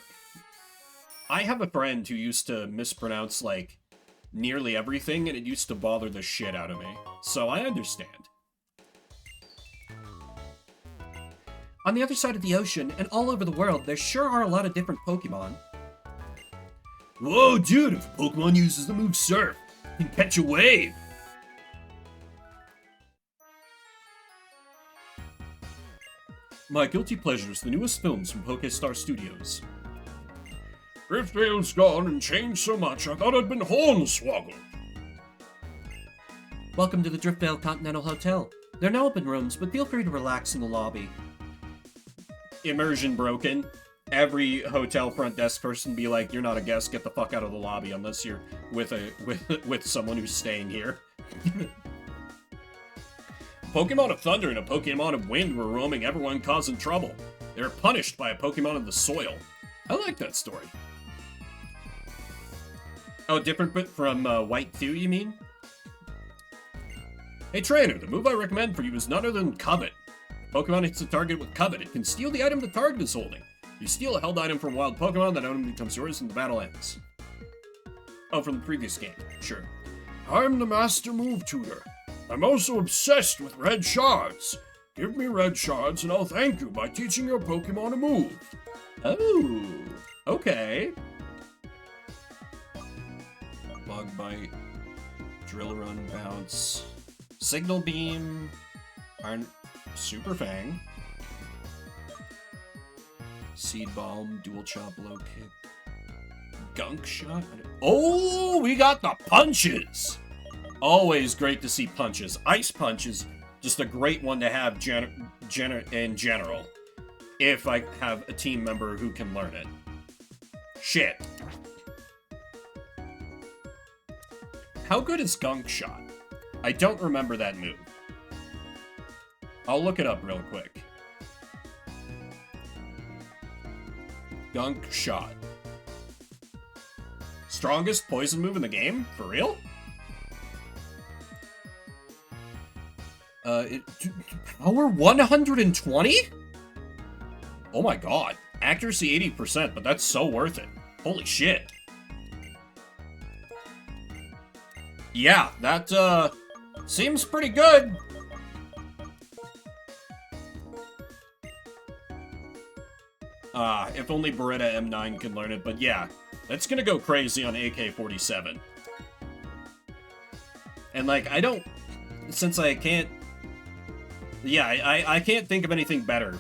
I have a friend who used to mispronounce, like, nearly everything, and it used to bother the shit out of me. So I understand. On the other side of the ocean, and all over the world, there sure are a lot of different Pokemon. Whoa, dude, if a Pokemon uses the move Surf, it can catch a wave. My Guilty Pleasures, the newest films from PokeStar Studios. Driftvale's gone and changed so much, I thought I'd been hornswoggled. Welcome to the Driftvale Continental Hotel. There are no open rooms, but feel free to relax in the lobby. Immersion broken. Every hotel front desk person be like, you're not a guest, get the fuck out of the lobby unless you're with someone who's staying here. Pokemon of Thunder and a Pokemon of Wind were roaming everyone causing trouble. They were punished by a Pokemon of the soil. I like that story. Oh, different but from White 2, you mean? Hey trainer, the move I recommend for you is none other than Covet. If Pokemon hits the target with Covet, it can steal the item the target is holding. If you steal a held item from wild Pokemon, that item becomes yours and the battle ends. Oh, from the previous game. Sure. I'm the Master Move Tutor. I'm also obsessed with red shards. Give me red shards and I'll thank you by teaching your Pokemon a move. Oh, okay. Bug Bite, Drill Run, Bounce, Signal Beam, Iron, Super Fang, Seed Bomb, Dual Chop, Low Kick, Gunk Shot. Oh, we got the punches! Always great to see punches. Ice Punch is Just a great one to have in general. If I have a team member who can learn it. Shit. How good is Gunk Shot? I don't remember that move. I'll look it up real quick. Gunk Shot. Strongest poison move in the game? For real? Power 120? Oh my god. Accuracy 80%, but that's so worth it. Holy shit. Yeah, that, seems pretty good. If only Beretta M9 could learn it, but yeah. That's gonna go crazy on AK-47. And, like, I don't... Since I can't... Yeah, I can't think of anything better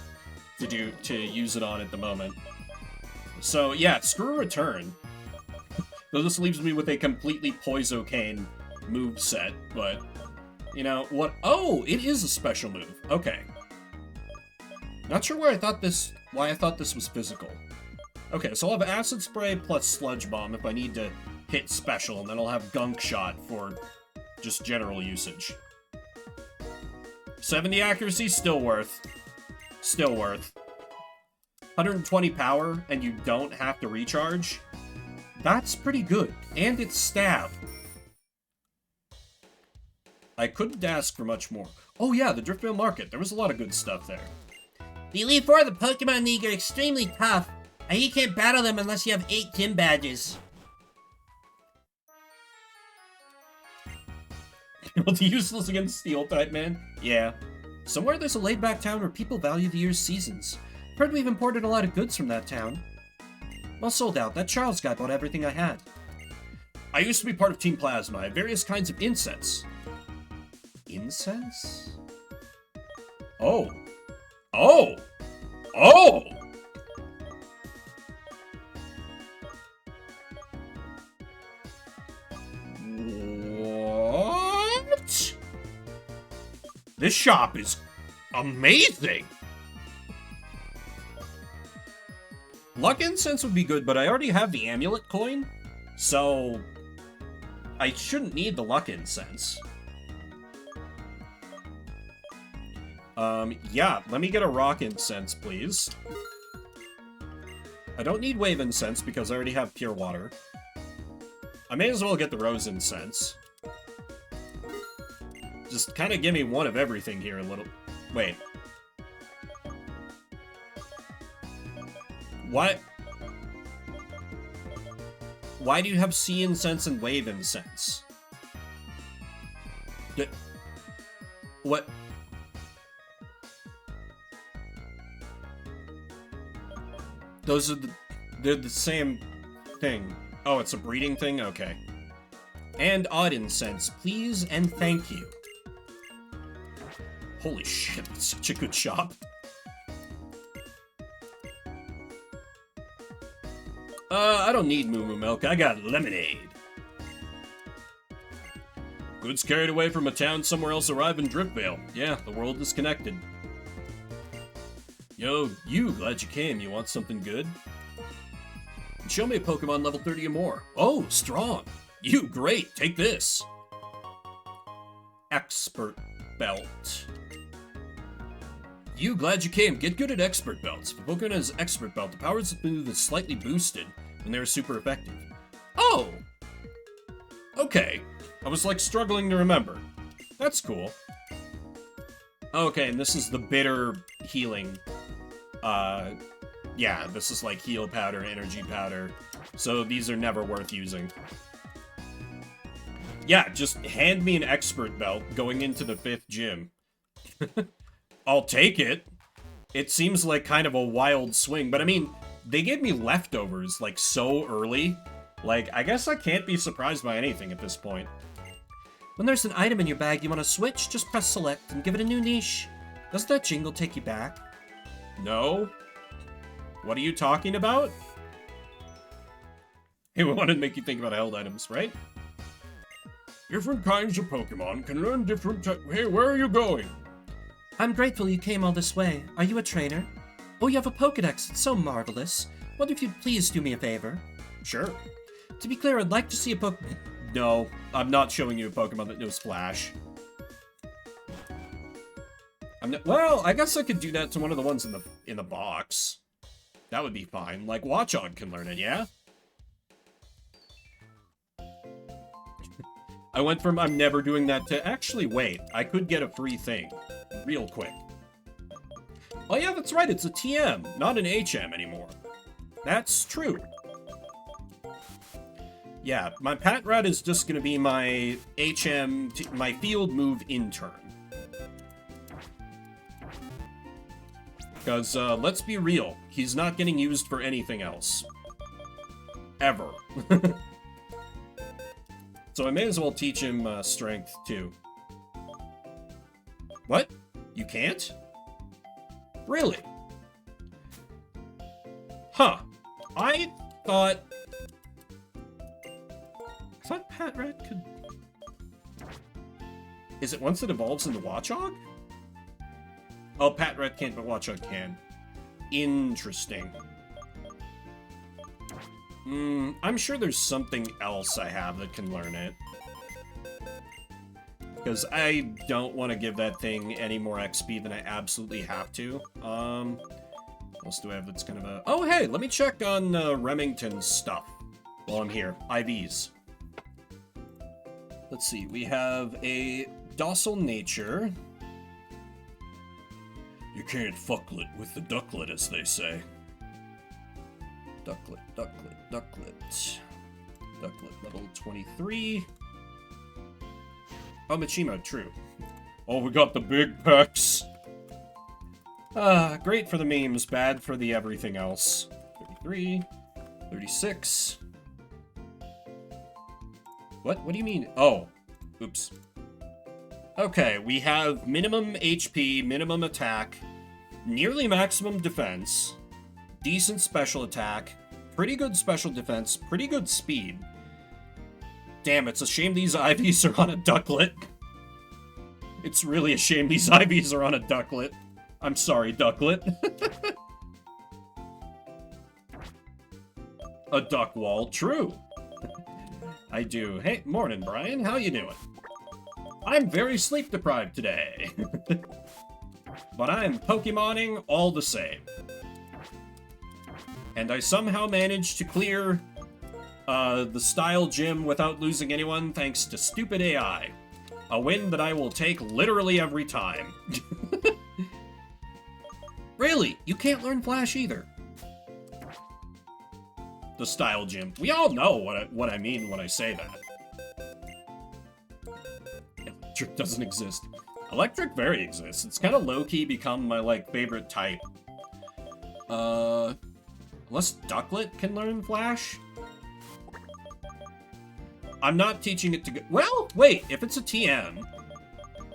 to use it on at the moment. So, yeah, screw Return. Though this leaves me with a completely Poisocane moveset, but... You know, what... Oh, it is a special move. Okay. Not sure why I thought this was physical. Okay, so I'll have Acid Spray plus Sludge Bomb if I need to hit special, and then I'll have Gunk Shot for just general usage. 70 accuracy, still worth. Still worth. 120 power, and you don't have to recharge? That's pretty good. And it's stab. I couldn't ask for much more. Oh yeah, the Driftvale Market. There was a lot of good stuff there. The Elite Four of the Pokemon League are extremely tough, and you can't battle them unless you have 8 gym badges. Well, useless against Steel-type, man. Yeah. Somewhere there's a laid-back town where people value the year's seasons. Heard we've imported a lot of goods from that town. Well, sold out. That Charles guy bought everything I had. I used to be part of Team Plasma. I have various kinds of incense. Incense? Oh. Oh! Oh! What? This shop is amazing! Luck Incense would be good, but I already have the Amulet coin, so I shouldn't need the Luck Incense. Yeah, let me get a Rock Incense, please. I don't need Wave Incense because I already have Pure Water. I may as well get the Rose Incense. Just kind of give me one of everything here a little... Wait. What? Why do you have Sea Incense and Wave Incense? What? Those are they're the same thing. Oh, it's a breeding thing? Okay. And Odd Incense, please and thank you. Holy shit, that's such a good shop. I don't need Moo Moo Milk, I got lemonade. Goods carried away from a town somewhere else arrive in Driftvale. Yeah, the world is connected. Yo, you, glad you came. You want something good? Show me a Pokemon level 30 or more. Oh, strong. You, great. Take this. Expert Belt. You, glad you came. Get good at Expert Belts. If a Pokemon has Expert Belt, the power of the move is slightly boosted when they're super effective. Oh! Okay. I was, like, struggling to remember. That's cool. Okay, and this is the bitter healing. Yeah, this is like heal powder, energy powder. So these are never worth using. Yeah, just hand me an expert belt going into the 5th gym. I'll take it. It seems like kind of a wild swing, but I mean, they gave me leftovers, like, so early. Like, I guess I can't be surprised by anything at this point. When there's an item in your bag you want to switch, just press select and give it a new niche. Doesn't that jingle take you back? No. What are you talking about? Hey, we wanted to make you think about held items, right? Different kinds of Pokemon can learn different Hey, where are you going? I'm grateful you came all this way. Are you a trainer? Oh, you have a Pokedex. It's so marvelous. Wonder if you'd please do me a favor. Sure. To be clear, I'd like to see a No, I'm not showing you a Pokemon that knows Flash. Well, I guess I could do that to one of the ones in the box. That would be fine. Like, Watchog can learn it, yeah? I went from I'm never doing that to actually, wait, I could get a free thing. Real quick. Oh yeah, that's right, it's a TM, not an HM anymore. That's true. Yeah, my Patrat is just gonna be my HM, my field move intern. Because, let's be real, he's not getting used for anything else. Ever. So I may as well teach him, strength, too. What? You can't? Really? Huh. I thought Patrat could... Is it once it evolves into Watchog? Oh, Patrat can't, but Watchog can. Interesting. I'm sure there's something else I have that can learn it. Because I don't want to give that thing any more XP than I absolutely have to. What else do I have that's kind of a... Oh, hey, let me check on Remington's stuff while I'm here. IVs. Let's see, we have a docile nature. You can't fucklet with the ducklet, as they say. Ducklet, ducklet, ducklet. Ducklet level 23. Oh, Machimo, true. Oh, we got the big pecs. Great for the memes, bad for the everything else. 33, 36. What? What do you mean? Oh, oops. Okay, we have minimum HP, minimum attack, nearly maximum defense, decent special attack, pretty good special defense, pretty good speed. Damn, it's a shame these IVs are on a ducklet. It's really a shame these IVs are on a ducklet. I'm sorry, ducklet. A duck wall, true. I do. Hey, morning, Brian. How you doing? I'm very sleep deprived today. But I'm Pokemoning all the same. And I somehow managed to clear the style gym without losing anyone thanks to stupid AI. A win that I will take literally every time. Really? You can't learn Flash either. The style gym. We all know what I mean when I say that. Electric doesn't exist. Electric very exists. It's kind of low-key become my, like, favorite type. Unless Ducklet can learn Flash? I'm not teaching it to go- Well, wait, if it's a TM,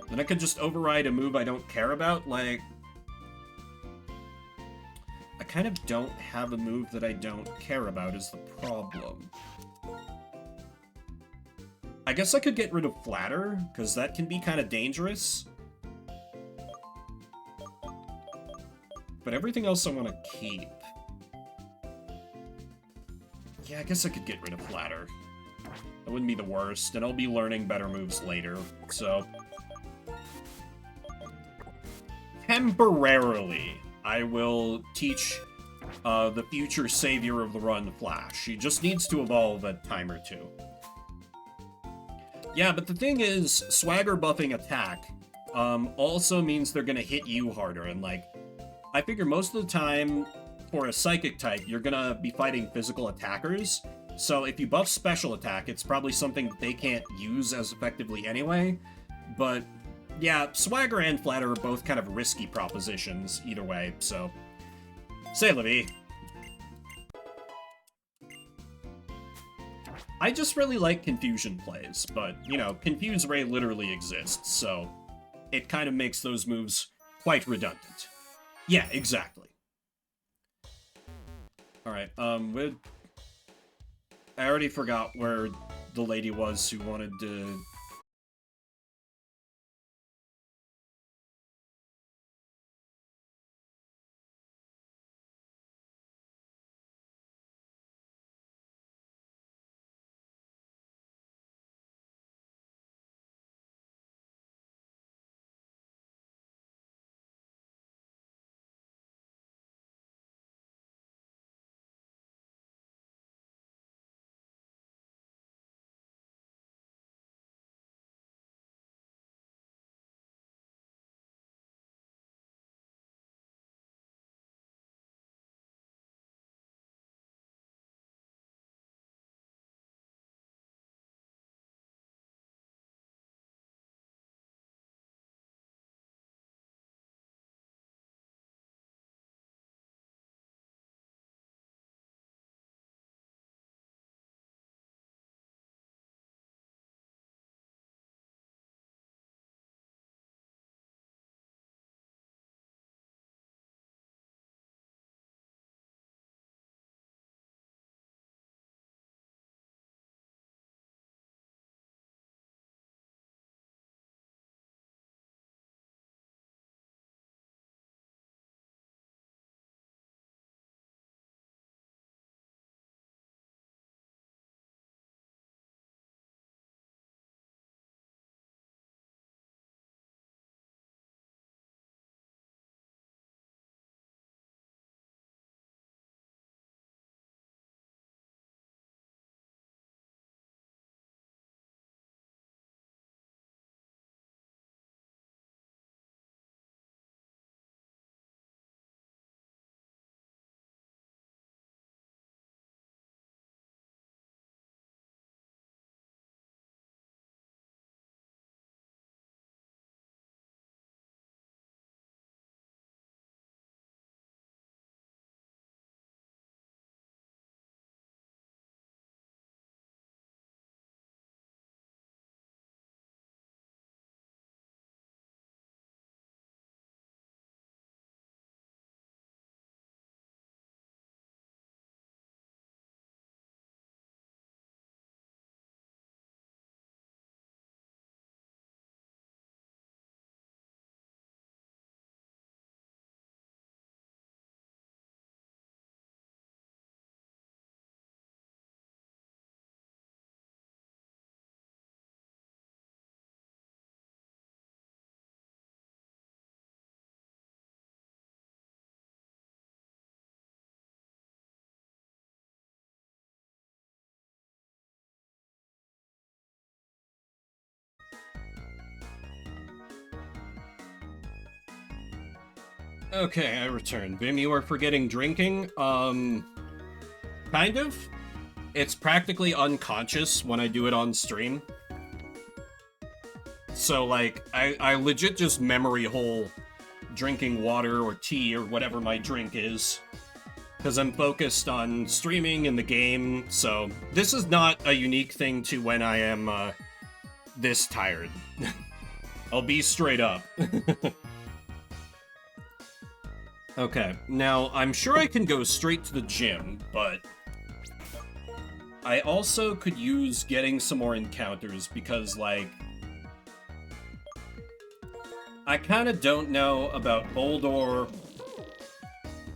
then I could just override a move I don't care about, like... I kind of don't have a move that I don't care about is the problem. I guess I could get rid of Flatter, because that can be kind of dangerous. But everything else I want to keep. Yeah, I guess I could get rid of Flatter. That wouldn't be the worst, and I'll be learning better moves later, so... Temporarily, I will teach the future savior of the run Flash. He just needs to evolve a time or two. Yeah, but the thing is, swagger buffing attack also means they're gonna hit you harder, and like, I figure most of the time, for a psychic type, you're gonna be fighting physical attackers, so if you buff special attack, it's probably something they can't use as effectively anyway, but yeah, swagger and flatter are both kind of risky propositions either way, so... Say, Livy. I just really like confusion plays, but, you know, Confuse Ray literally exists, so it kind of makes those moves quite redundant. Yeah, exactly. Alright, I already forgot where the lady was who wanted to Okay, I return. Bim, you are forgetting drinking? Kind of. It's practically unconscious when I do it on stream. So, like, I legit just memory hole drinking water or tea or whatever my drink is. Because I'm focused on streaming and the game, so this is not a unique thing to when I am, this tired. I'll be straight up. Okay, now, I'm sure I can go straight to the gym, but I also could use getting some more encounters, because, like, I kind of don't know about Boldor.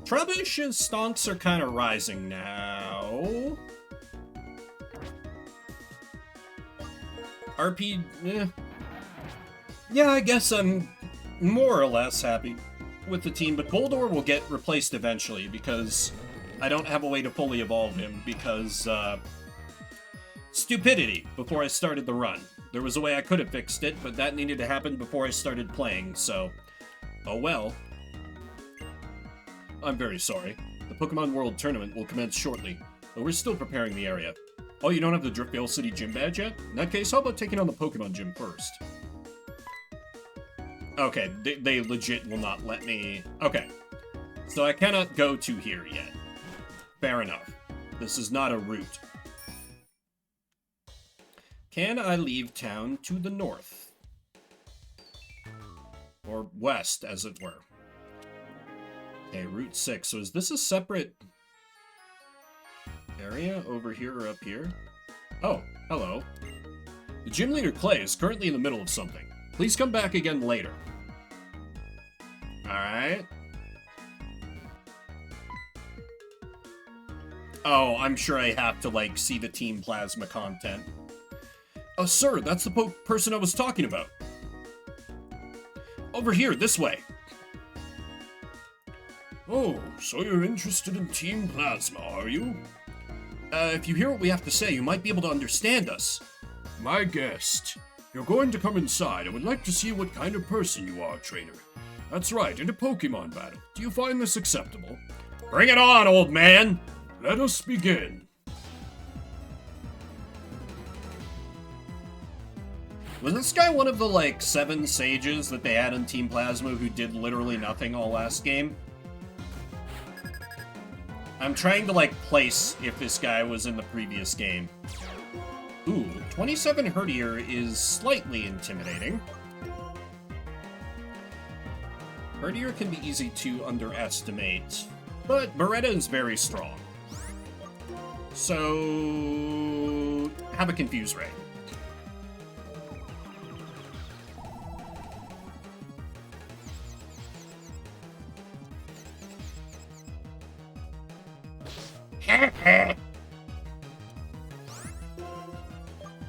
Trebuch's stonks are kind of rising now. RP, yeah, I guess I'm more or less happy with the team, but Boldor will get replaced eventually, because I don't have a way to fully evolve him, because, stupidity before I started the run. There was a way I could have fixed it, but that needed to happen before I started playing, so, oh well. I'm very sorry. The Pokemon World Tournament will commence shortly, but we're still preparing the area. Oh, you don't have the Driftvale City Gym badge yet? In that case, how about taking on the Pokemon Gym first? Okay, they legit will not let me... Okay, so I cannot go to here yet. Fair enough. This is not a route. Can I leave town to the north? Or west, as it were. Okay, Route 6. So is this a separate area over here or up here? Oh, hello. The gym leader, Clay, is currently in the middle of something. Please come back again later. Alright. Oh, I'm sure I have to, like, see the Team Plasma content. Oh, sir, that's the person I was talking about. Over here, this way. Oh, so you're interested in Team Plasma, are you? If you hear what we have to say, you might be able to understand us. My guest, you're going to come inside. I would like to see what kind of person you are, trainer. That's right, in a Pokemon battle. Do you find this acceptable? Bring it on, old man! Let us begin. Was this guy one of the, like, 7 sages that they had in Team Plasma who did literally nothing all last game? I'm trying to, like, place if this guy was in the previous game. Ooh, 27 Herdier is slightly intimidating. Herdier can be easy to underestimate, but Beretta is very strong. So... have a Confuse Ray.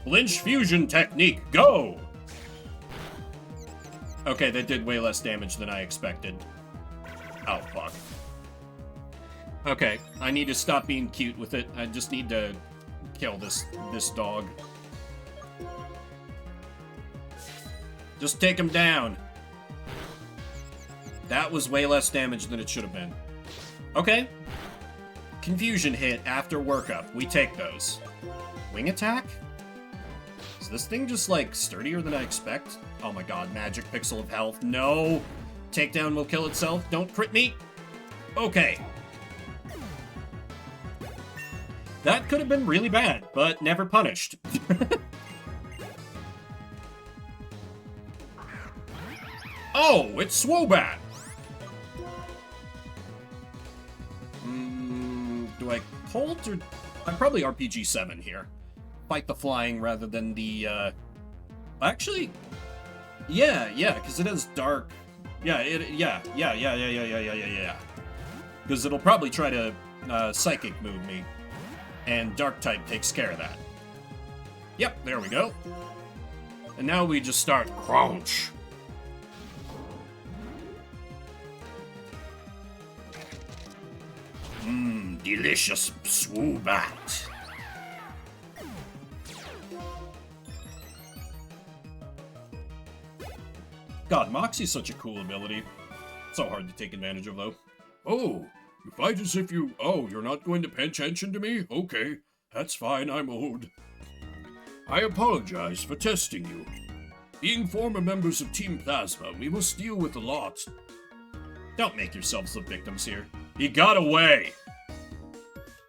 Lynch Fusion Technique, go! Okay, that did way less damage than I expected. Oh, fuck. Okay, I need to stop being cute with it. I just need to kill this dog. Just take him down. That was way less damage than it should have been. Okay. Confusion hit after workup. We take those. Wing attack? Is this thing just, like, sturdier than I expect? Oh my god, magic pixel of health. No! Takedown will kill itself. Don't crit me! Okay. That could have been really bad, but never punished. Oh, it's Swobat! Do I Colt or... I'm probably RPG 7 here. Fight the flying rather than the, Actually... Yeah, because it has dark... Yeah. Because it'll probably try to, Psychic move me. And Dark type takes care of that. Yep, there we go. And now we just start crunch. Delicious Swoobat. God, Moxie's such a cool ability. so hard to take advantage of, though. Oh, you fight as if you... Oh, you're not going to pay attention to me? Okay, that's fine, I'm old. I apologize for testing you. Being former members of Team Plasma, we must deal with a lot. Don't make yourselves the victims here. He got away!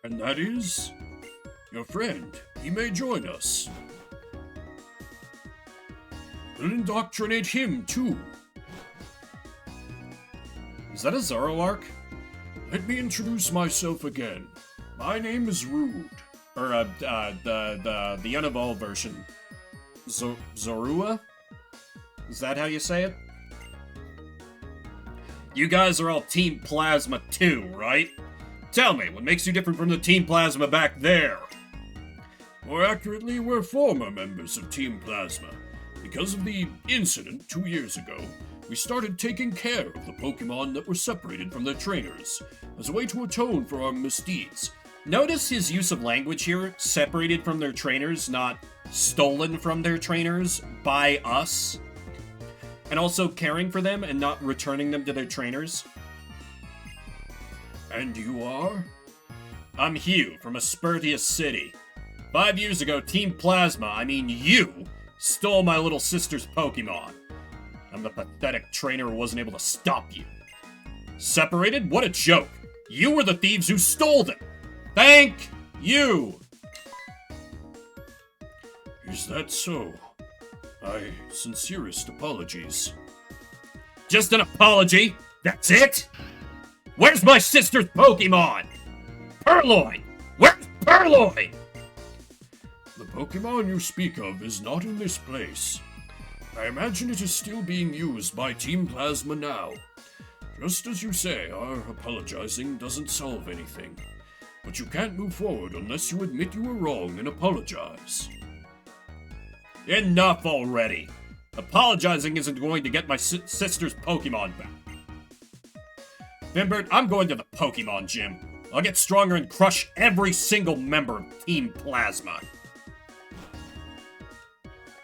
And that is... your friend. He may join us. We'll indoctrinate him, too. Is that a Zoroark? Let me introduce myself again. My name is Rude. Or, the unevolved version. Zorua? Is that how you say it? You guys are all Team Plasma too, right? Tell me, what makes you different from the Team Plasma back there? More accurately, we're former members of Team Plasma. Because of the incident 2 years ago, we started taking care of the Pokemon that were separated from their trainers, as a way to atone for our misdeeds. Notice his use of language here, separated from their trainers, not stolen from their trainers by us. And also caring for them and not returning them to their trainers. And you are? I'm Hugh from Aspertius City. 5 years ago, Team Plasma, I mean you, stole my little sister's Pokemon. I'm the pathetic trainer who wasn't able to stop you. Separated? What a joke! You were the thieves who stole them! Thank you! Is that so? My sincerest apologies. Just an apology? That's it? Where's my sister's Pokemon? Purloin! Where's Purloin? The Pokemon you speak of is not in this place. I imagine it is still being used by Team Plasma now. Just as you say, our apologizing doesn't solve anything. But you can't move forward unless you admit you were wrong and apologize. Enough already! Apologizing isn't going to get my sister's Pokemon back. Fimbert, I'm going to the Pokemon gym. I'll get stronger and crush every single member of Team Plasma.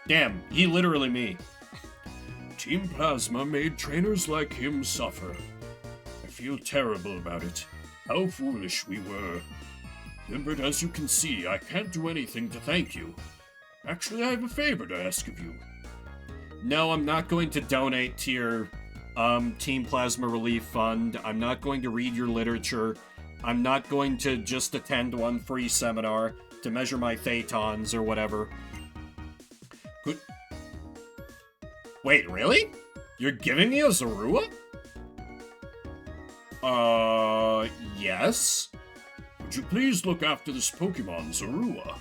Damn, he literally me. Team Plasma made trainers like him suffer. I feel terrible about it. How foolish we were. Fimbert, as you can see, I can't do anything to thank you. Actually, I have a favor to ask of you. No, I'm not going to donate to your, Team Plasma Relief Fund. I'm not going to read your literature. I'm not going to just attend one free seminar to measure my Phaetons or whatever. Good. Wait, really? You're giving me a Zorua? Yes? Would you please look after this Pokemon, Zorua?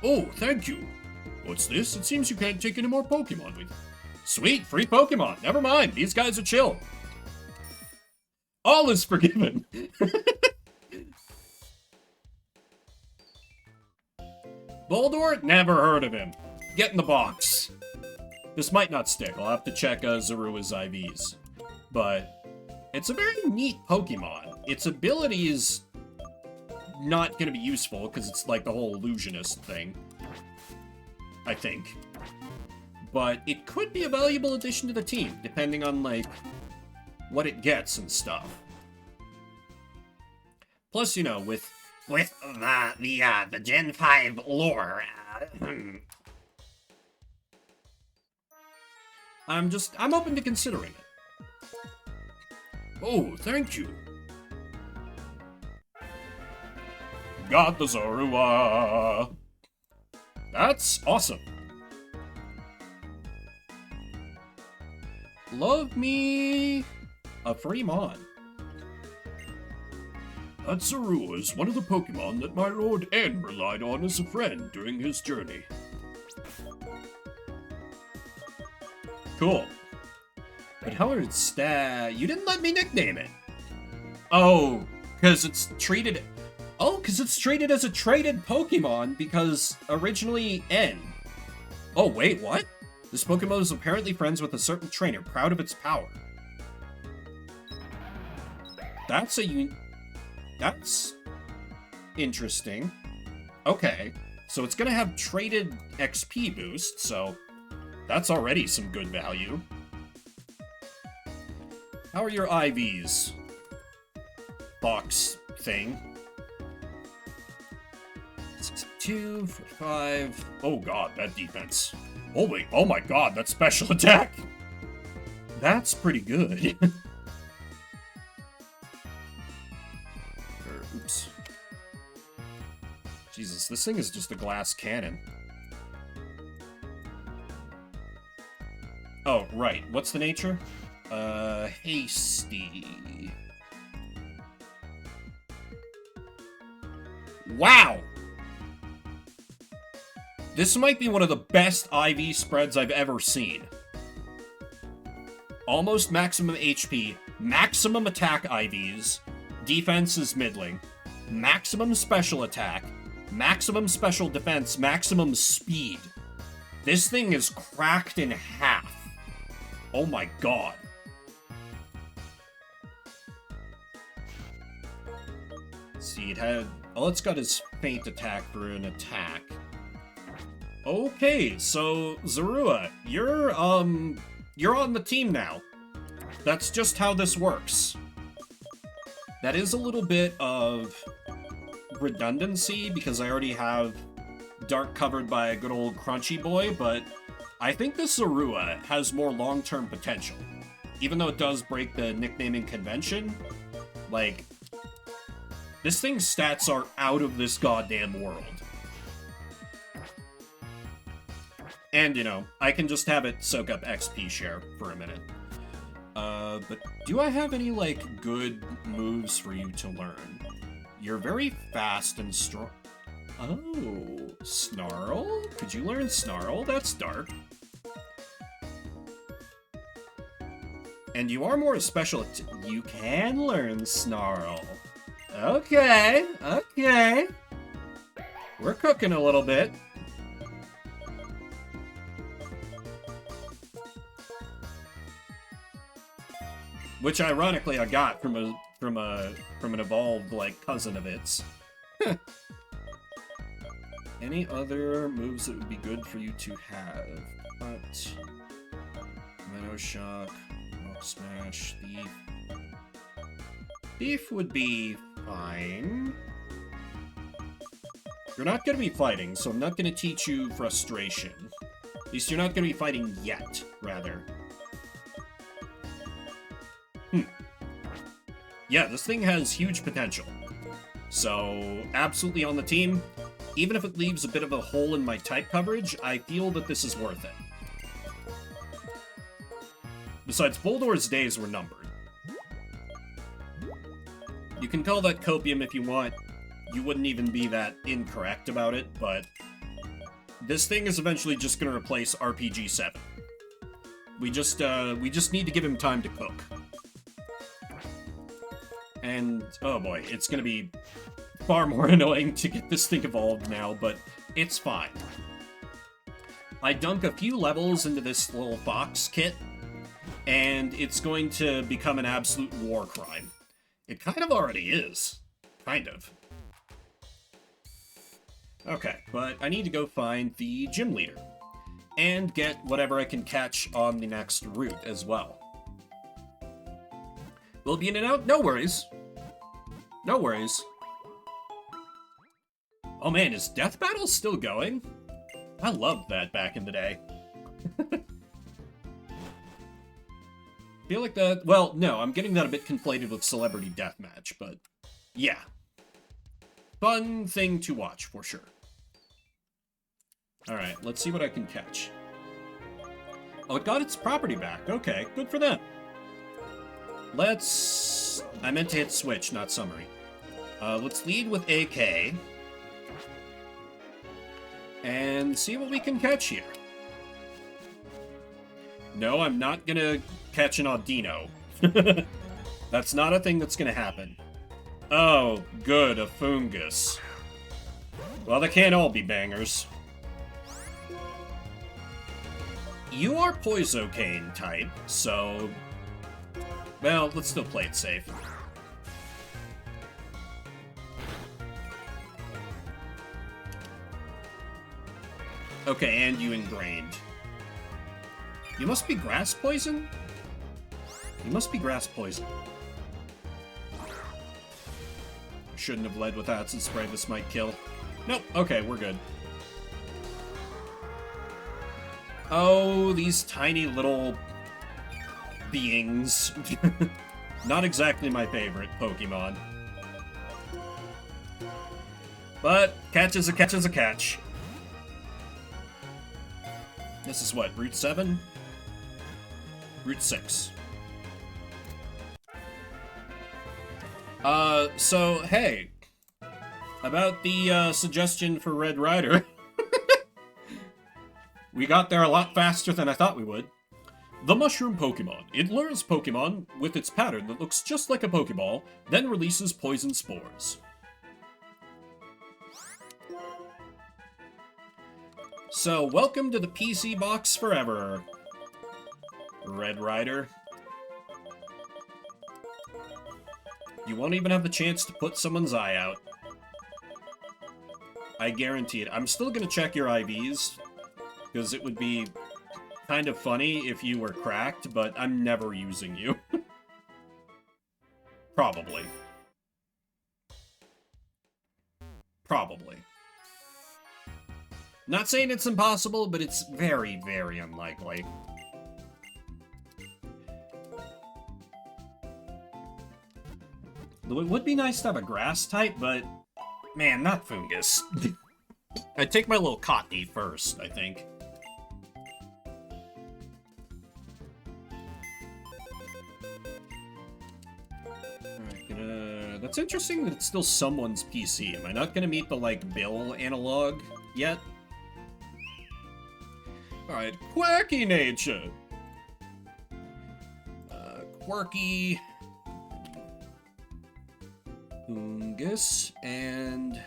Oh, thank you. What's this? It seems you can't take any more Pokemon with you. Sweet, free Pokemon. Never mind, these guys are chill. All is forgiven. Boldor? Never heard of him. Get in the box. This might not stick. I'll have to check Zorua's IVs. But it's a very neat Pokemon. Its ability is not going to be useful because it's like the whole illusionist thing. I think. But it could be a valuable addition to the team, depending on, like, what it gets and stuff. Plus, you know, with the Gen 5 lore, I'm open to considering it. Oh, thank you. Got the Zorua. That's awesome. Love me a free Mon. That Zorua is one of the Pokemon that my Lord N relied on as a friend during his journey. Cool. But how are its stats? You didn't let me nickname it. Oh, because it's treated... Oh, because it's treated as a traded Pokemon because originally N. Oh, wait, what? This Pokemon is apparently friends with a certain trainer, proud of its power. That's interesting. Okay, so it's gonna have traded XP boost, so that's already some good value. How are your IVs? Box thing. 62, 45. Oh god, that defense. Holy, oh my god, that special attack. That's pretty good. Oops. Jesus, this thing is just a glass cannon. Oh, right. What's the nature? Hasty. Wow! This might be one of the best IV spreads I've ever seen. Almost maximum HP, maximum attack IVs, defense is middling, maximum special attack, maximum special defense, maximum speed. This thing is cracked in half. Oh my god. See, it had... Oh, it's got his feint attack for an attack. Okay, so, Zorua, you're on the team now. That's just how this works. That is a little bit of redundancy, because I already have Dark covered by a good old Crunchy Boy, but I think this Zorua has more long-term potential. Even though it does break the nicknaming convention, like, this thing's stats are out of this goddamn world. And, you know, I can just have it soak up XP share for a minute. But do I have any, like, good moves for you to learn? You're very fast and strong. Oh, Snarl? Could you learn Snarl? That's dark. And you are more special. You can learn Snarl. Okay, okay. We're cooking a little bit. Which, ironically, I got from an evolved, like, cousin of its. Any other moves that would be good for you to have? Minnow Shock, Rock Smash, Thief. Thief would be fine. You're not going to be fighting, so I'm not going to teach you Frustration. At least you're not going to be fighting yet, rather. Yeah, this thing has huge potential. So, absolutely on the team. Even if it leaves a bit of a hole in my type coverage, I feel that this is worth it. Besides, Boldor's days were numbered. You can call that copium if you want. You wouldn't even be that incorrect about it, but this thing is eventually just going to replace RPG 7. We just need to give him time to cook. And, oh boy, it's going to be far more annoying to get this thing evolved now, but it's fine. I dunk a few levels into this little fox kit, and it's going to become an absolute war crime. It kind of already is. Kind of. Okay, but I need to go find the gym leader, and get whatever I can catch on the next route as well. Will be in and out? No worries. No worries. Oh man, is Death Battle still going? I loved that back in the day. Feel like that... Well, no, I'm getting that a bit conflated with Celebrity Deathmatch, but yeah. Fun thing to watch, for sure. Alright, let's see what I can catch. Oh, it got its property back. Okay, good for them. Let's... I meant to hit switch, not summary. Let's lead with AK. And see what we can catch here. No, I'm not gonna catch an Audino. That's not a thing that's gonna happen. Oh, good, a Fungus. Well, they can't all be bangers. You are Poisocane type, so... Well, let's still play it safe. Okay, and you ingrained. You must be grass poison? He must be grass poison. Shouldn't have led with acid spray, this might kill. Nope, okay, we're good. Oh, these tiny little beings. Not exactly my favorite Pokemon. But catch is a catch is a catch. This is what, Route 7? Route 6. So, hey. About the, suggestion for Red Rider. We got there a lot faster than I thought we would. The Mushroom Pokemon. It lures Pokemon with its pattern that looks just like a Pokeball, then releases poison spores. So, welcome to the PC box forever, Red Rider. You won't even have the chance to put someone's eye out. I guarantee it. I'm still gonna check your IVs, because it would be kind of funny if you were cracked, but I'm never using you. Probably. Probably. Not saying it's impossible, but it's very, very unlikely. Though it would be nice to have a grass type, but man, not fungus. I'd take my little Cottony first, I think. Alright, that's interesting that it's still someone's PC. Am I not gonna meet the, like, Bill analog yet? Alright, quirky nature. Quirky. Fungus, and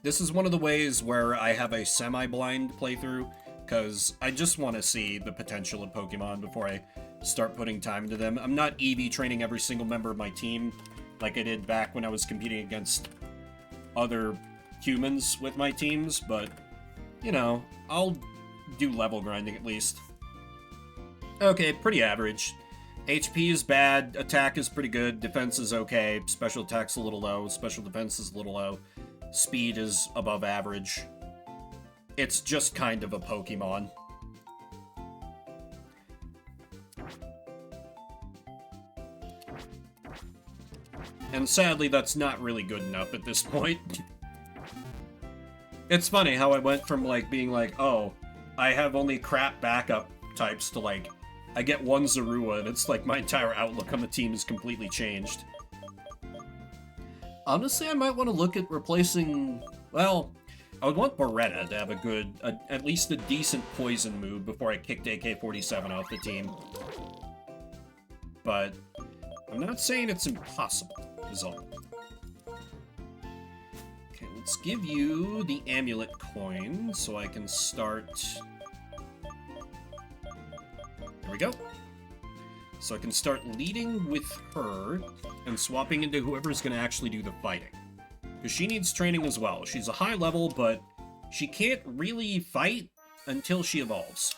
this is one of the ways where I have a semi-blind playthrough, because I just want to see the potential of Pokemon before I start putting time into them. I'm not EV training every single member of my team like I did back when I was competing against other humans with my teams, but, you know, I'll do level grinding at least. Okay, pretty average. HP is bad, attack is pretty good, defense is okay, special attack's a little low, special defense is a little low, speed is above average. It's just kind of a Pokemon. And sadly, that's not really good enough at this point. It's funny how I went from, like, being like, oh, I have only crap backup types to, like, I get one Zorua, and it's like my entire outlook on the team is completely changed. Honestly, I might want to look at replacing... Well, I would want Beretta to have a good, at least a decent poison move before I kicked AK-47 off the team. But I'm not saying it's impossible, is all. Okay, let's give you the amulet coin so I can start... There we go. So I can start leading with her and swapping into whoever's going to actually do the fighting. Because she needs training as well. She's a high level, but she can't really fight until she evolves.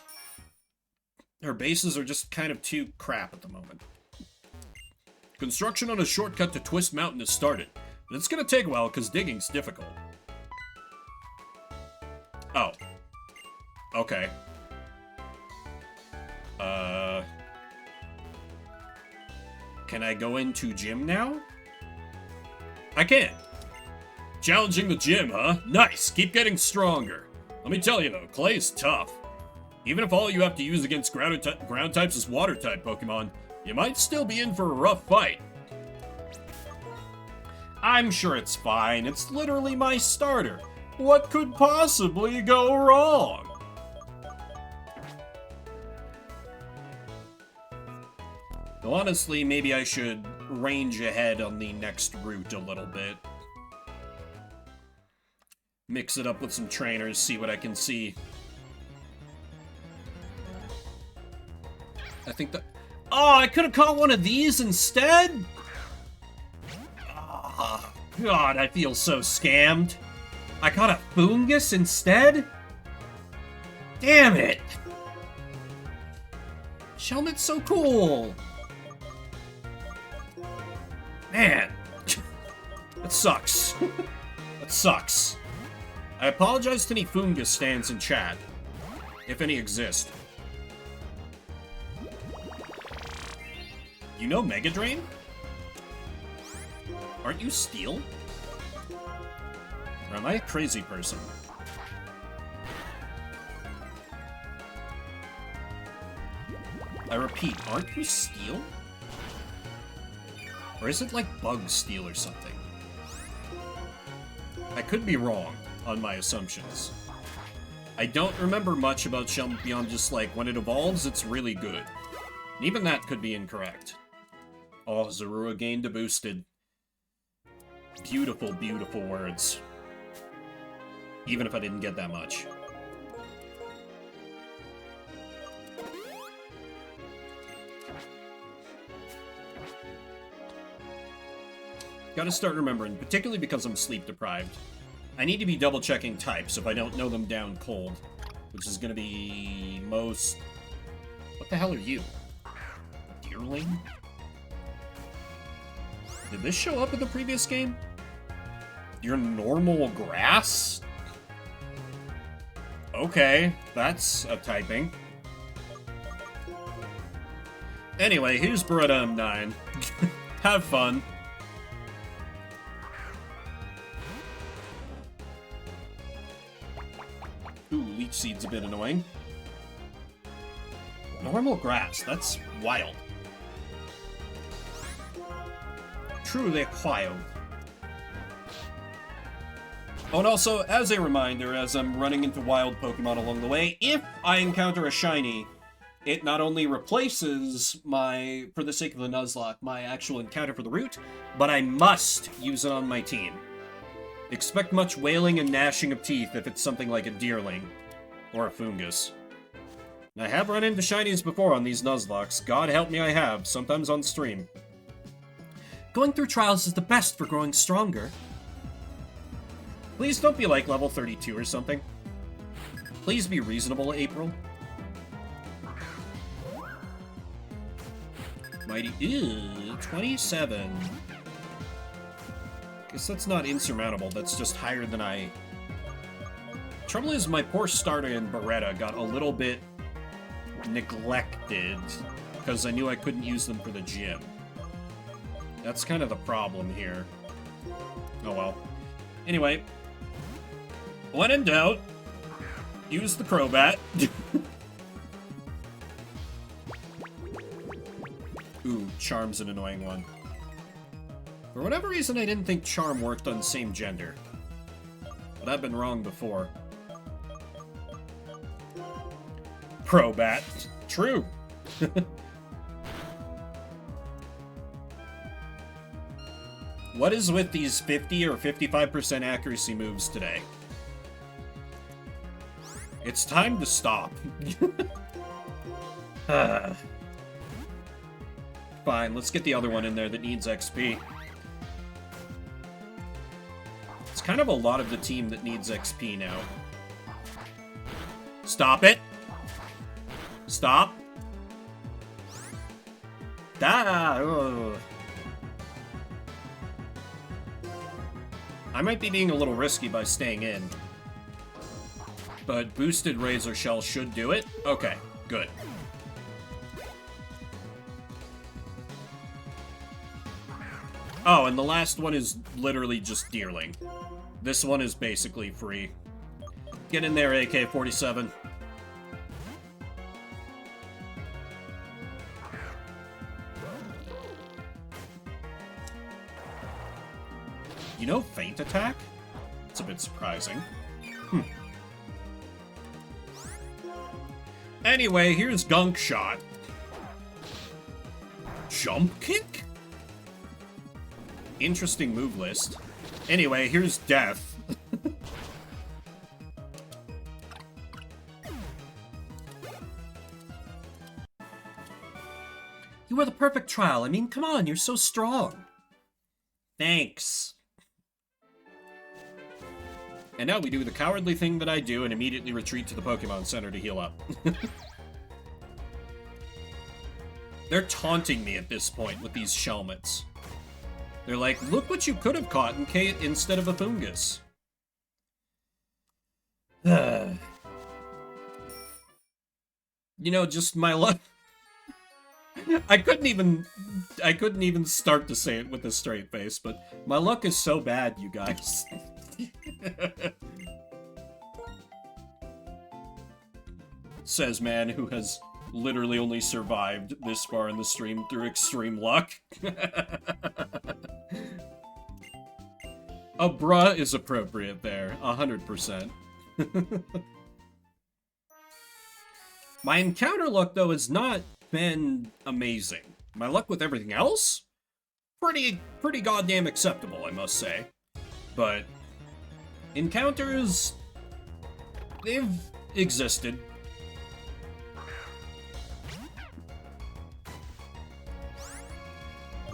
Her bases are just kind of too crap at the moment. Construction on a shortcut to Twist Mountain has started, but it's going to take a while because digging's difficult. Oh. Okay. Can I go into gym now? I can. Challenging the gym, huh? Nice, keep getting stronger. Let me tell you though, Clay's tough. Even if all you have to use against ground types is water type Pokemon, you might still be in for a rough fight. I'm sure it's fine, it's literally my starter. What could possibly go wrong? Though honestly, maybe I should range ahead on the next route a little bit. Mix it up with some trainers, see what I can see. I think that... Oh, I could have caught one of these instead? Oh, God, I feel so scammed. I caught a Fungus instead? Damn it! Shelmet's so cool! Man! That sucks. That sucks. I apologize to any Fungus stands in chat, if any exist. You know Mega Drain? Aren't you Steel? Or am I a crazy person? I repeat, aren't you Steel? Or is it like Bug Steel or something? I could be wrong on my assumptions. I don't remember much about Shelmet beyond just like, when it evolves, it's really good. And even that could be incorrect. Oh, Zorua gained a boosted. Beautiful, beautiful words. Even if I didn't get that much. Gotta start remembering, particularly because I'm sleep deprived. I need to be double checking types if I don't know them down cold. Which is gonna be most... What the hell are you? Deerling? Did this show up in the previous game? Your normal grass? Okay, that's a typing. Anyway, here's Beretta M9. Have fun. Ooh, Leech Seed's a bit annoying. Normal grass, that's wild. Truly wild. Oh, and also, as a reminder, as I'm running into wild Pokemon along the way, if I encounter a shiny, it not only replaces my, for the sake of the Nuzlocke, my actual encounter for the route, but I must use it on my team. Expect much wailing and gnashing of teeth if it's something like a Deerling, or a Fungus. I have run into shinies before on these Nuzlockes. God help me I have, sometimes on stream. Going through trials is the best for growing stronger. Please don't be like level 32 or something. Please be reasonable, April. Mighty... Ew, 27. Guess that's not insurmountable, that's just higher than I... Trouble is, my poor starter in Beretta got a little bit neglected, because I knew I couldn't use them for the gym. That's kind of the problem here. Oh well. Anyway. When in doubt, use the Crobat. Ooh, Charm's an annoying one. For whatever reason, I didn't think Charm worked on same gender. But I've been wrong before. Crobat. True. What is with these 50 or 55% accuracy moves today? It's time to stop. Fine, let's get the other one in there that needs XP. It's kind of a lot of the team that needs XP now. Stop it! Stop! Ah! Ugh. I might be being a little risky by staying in. But boosted Razor Shell should do it? Okay, good. Oh, and the last one is literally just Deerling. This one is basically free. Get in there, AK-47. You know Feint Attack? It's a bit surprising. Anyway, here's Gunk Shot. Jump Kick? Interesting move list. Anyway, here's Death. You were the perfect trial. I mean, come on, you're so strong. Thanks. And now we do the cowardly thing that I do and immediately retreat to the Pokemon Center to heal up. They're taunting me at this point with these Shelmets. They're like, look what you could have caught instead of a fungus. You know, just my luck. I couldn't even start to say it with a straight face, but my luck is so bad, you guys. Says man who has literally only survived this far in the stream through extreme luck. A bruh is appropriate there, 100%. My encounter luck, though, has not been amazing. My luck with everything else? Pretty goddamn acceptable, I must say. But encounters, they've existed.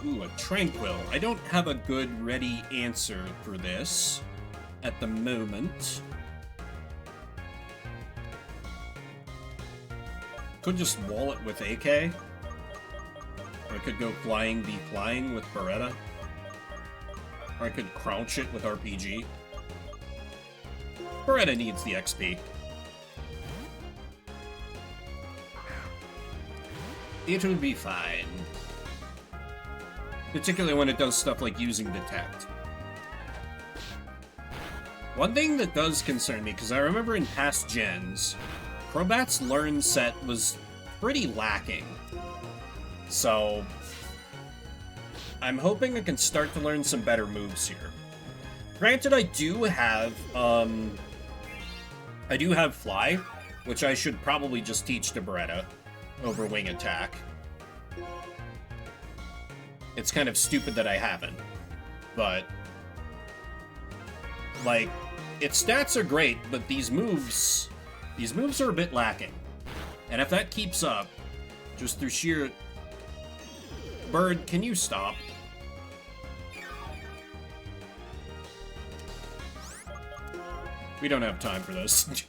Ooh, a Tranquil. I don't have a good ready answer for this at the moment. Could just wall it with AK. Or I could go flying, be flying with Beretta. Or I could crouch it with RPG. Beretta needs the XP. It will be fine. Particularly when it does stuff like using Detect. One thing that does concern me, because I remember in past gens, Crobat's Learn set was pretty lacking. So, I'm hoping I can start to learn some better moves here. Granted, I do have Fly, which I should probably just teach to Beretta over Wing Attack. It's kind of stupid that I haven't, but, like, its stats are great, but these moves are a bit lacking. And if that keeps up, just through sheer... Bird, can you stop? We don't have time for this.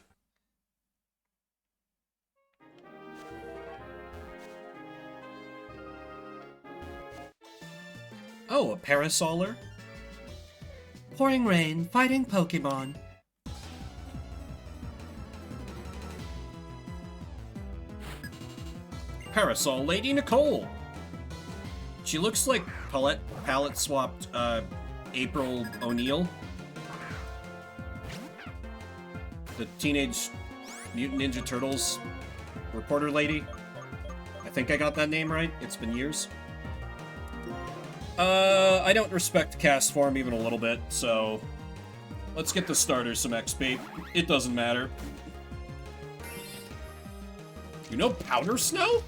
Oh, a Parasolar? Pouring rain, fighting Pokemon. Parasol Lady Nicole. She looks like palette swapped April O'Neil. The Teenage Mutant Ninja Turtles reporter lady. I think I got that name right. It's been years. I don't respect cast form even a little bit, so let's get the starters some XP. It doesn't matter. You know Powder Snow?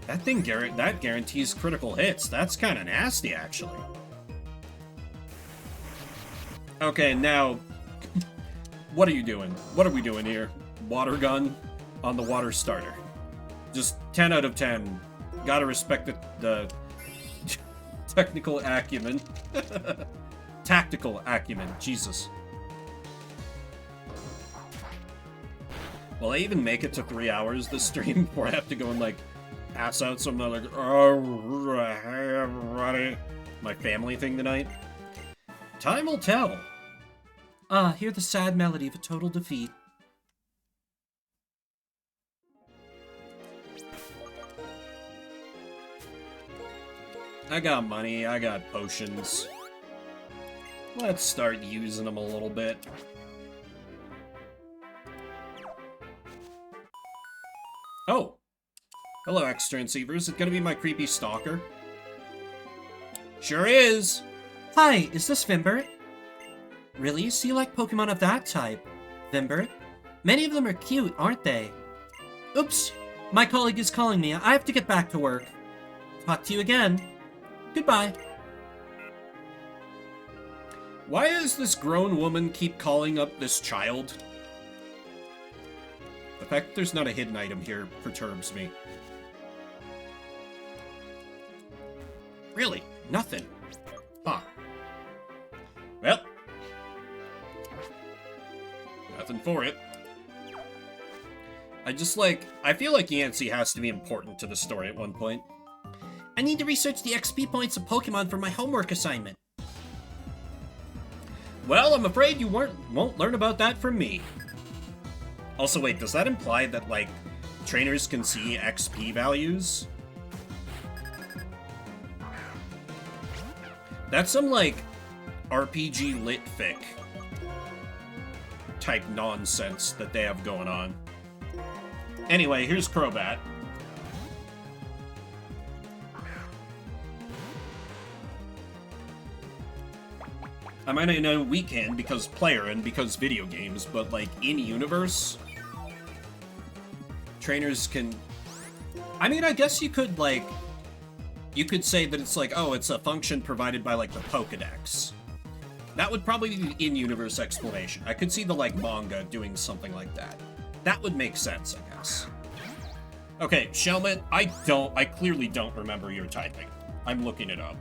That thing that guarantees critical hits. That's kind of nasty, actually. Okay, now, what are you doing? What are we doing here? Water gun on the water starter. Just 10 out of 10. Gotta respect the technical acumen. Tactical acumen. Jesus. Will I even make it to 3 hours this stream before I have to go and, like, pass out some, like, my family thing tonight? Time will tell. Ah, hear the sad melody of a total defeat. I got money, I got potions. Let's start using them a little bit. Oh! Hello, extra transceivers. Is it gonna be my creepy stalker? Sure is! Hi, is this Vimbert? Really? So you like Pokemon of that type? Vimbert? Many of them are cute, aren't they? Oops! My colleague is calling me. I have to get back to work. Talk to you again. Goodbye. Why does this grown woman keep calling up this child? The fact that there's not a hidden item here perturbs me. Really? Nothing? Huh. Well. Nothing for it. I feel like Yancey has to be important to the story at one point. I need to research the XP points of Pokemon for my homework assignment. Well, I'm afraid you won't learn about that from me. Also, wait, does that imply that, like, trainers can see XP values? That's some, like, RPG litfic type nonsense that they have going on. Anyway, here's Crobat. I might not know we can because player and because video games, but like in universe, trainers can. I mean, I guess you could like, you could say that it's like, oh, it's a function provided by like the Pokedex. That would probably be the in-universe explanation. I could see the like manga doing something like that. That would make sense, I guess. Okay, Shelmet, I clearly don't remember your typing. I'm looking it up.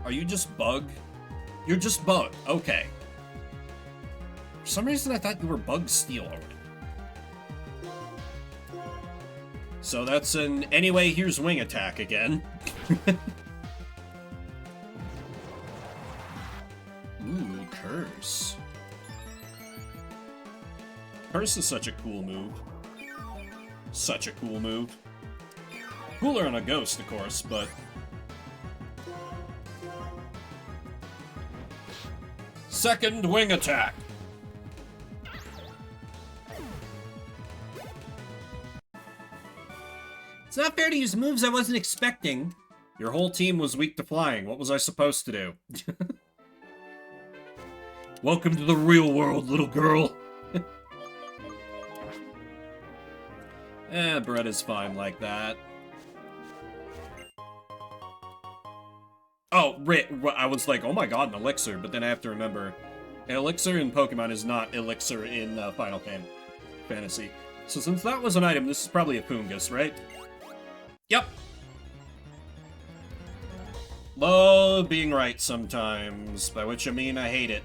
Are you just Bug? You're just Bug. Okay. For some reason, I thought you were Bug Steel already. So that's an... Anyway, here's Wing Attack again. Ooh, Curse. Curse is such a cool move. Such a cool move. Cooler on a Ghost, of course, but... Second Wing Attack! It's not fair to use moves I wasn't expecting. Your whole team was weak to flying. What was I supposed to do? Welcome to the real world, little girl. Brett is fine like that. Oh, I was like, oh my god, an elixir, but then I have to remember, an elixir in Pokemon is not elixir in Final Fantasy. So since that was an item, this is probably a Foongus, right? Yep. Love being right sometimes, by which I mean I hate it.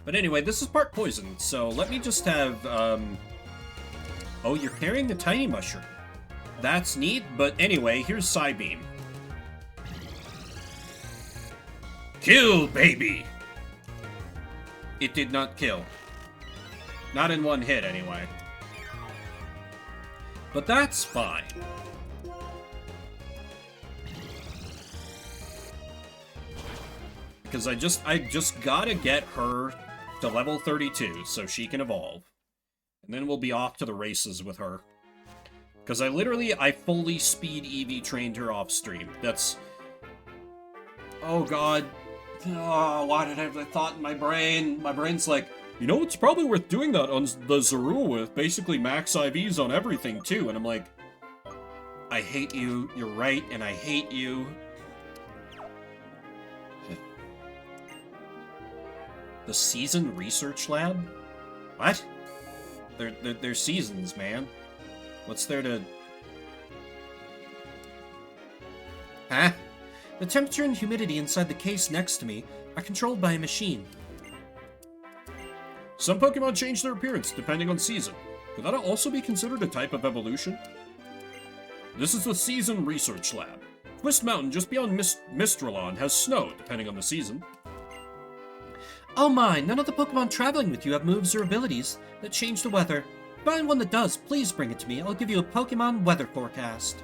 But anyway, this is part poison, so let me just have, Oh, you're carrying the tiny mushroom. That's neat, but anyway, here's Psybeam. Kill, baby! It did not kill. Not in one hit, anyway. But that's fine. Because I just gotta get her to level 32 so she can evolve. And then we'll be off to the races with her. Because I fully speed EV trained her off stream. That's... Oh god. Oh, why did I have that thought in my brain? My brain's like, you know, it's probably worth doing that on the Zorua with basically max IVs on everything, too. And I'm like, I hate you, you're right, and I hate you. The Season Research Lab? What? They're seasons, man. What's there to... Huh? The temperature and humidity inside the case next to me are controlled by a machine. Some Pokemon change their appearance depending on season. Could that also be considered a type of evolution? This is the Season Research Lab. Twist Mountain just beyond Mistralon has snow depending on the season. Oh my, none of the Pokemon traveling with you have moves or abilities that change the weather. Find one that does, please bring it to me. I'll give you a Pokemon weather forecast.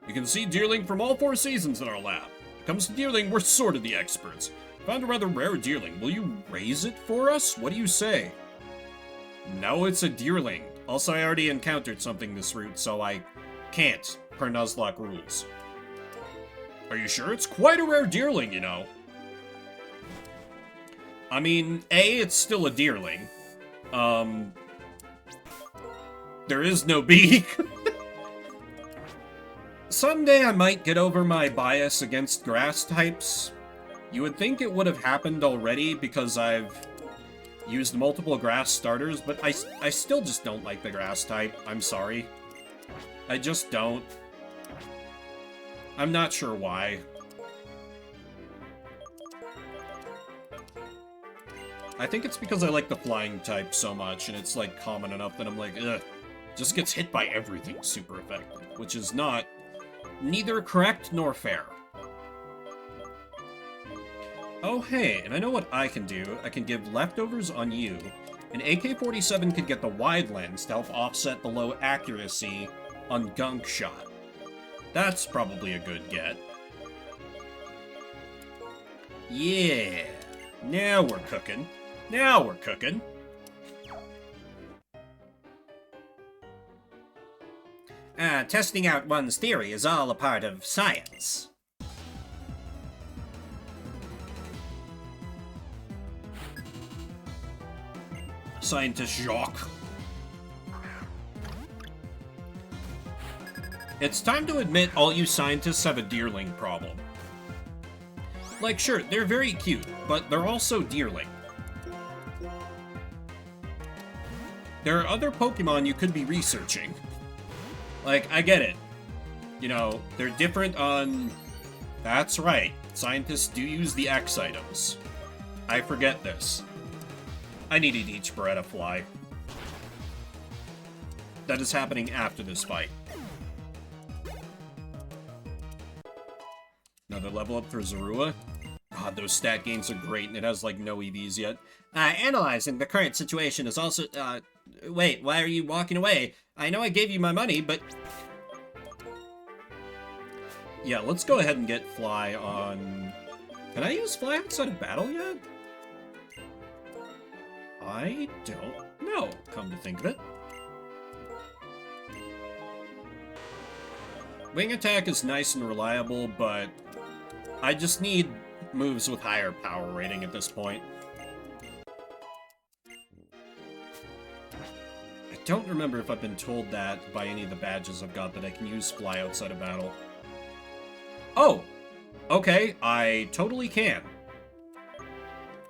You can see Deerling from all 4 seasons in our lab. When it comes to Deerling, we're sort of the experts. Found a rather rare Deerling. Will you raise it for us? What do you say? No, it's a Deerling. Also, I already encountered something this route, so I can't, per Nuzlocke rules. Are you sure? It's quite a rare Deerling, you know. I mean, A, it's still a Deerling. There is no B. Someday I might get over my bias against grass types. You would think it would have happened already because I've used multiple grass starters, but I still just don't like the grass type. I'm sorry. I just don't. I'm not sure why. I think it's because I like the flying type so much, and it's, like, common enough that I'm like, ugh. Just gets hit by everything super effective, which is neither correct nor fair. Oh, hey, and I know what I can do. I can give leftovers on you. An AK-47 could get the wide lens to help offset the low accuracy on Gunk Shot. That's probably a good get. Yeah, now we're cooking. Now we're cooking. Testing out one's theory is all a part of science. Scientist Jacques. It's time to admit all you scientists have a deerling problem. Like, sure, they're very cute, but they're also deerling. There are other Pokemon you could be researching. Like, I get it. You know, they're different on... That's right, scientists do use the X items. I forget this. I need to teach Beretta Fly. That is happening after this fight. Another level up for Zorua. God, those stat gains are great, and it has, like, no EVs yet. Analyzing the current situation is also, wait, why are you walking away? I know I gave you my money, but... Yeah, let's go ahead and get Fly on... Can I use Fly outside of battle yet? I don't know, come to think of it. Wing attack is nice and reliable, but I just need moves with higher power rating at this point. I don't remember if I've been told that by any of the badges I've got that I can use Fly outside of battle. Oh! Okay, I totally can.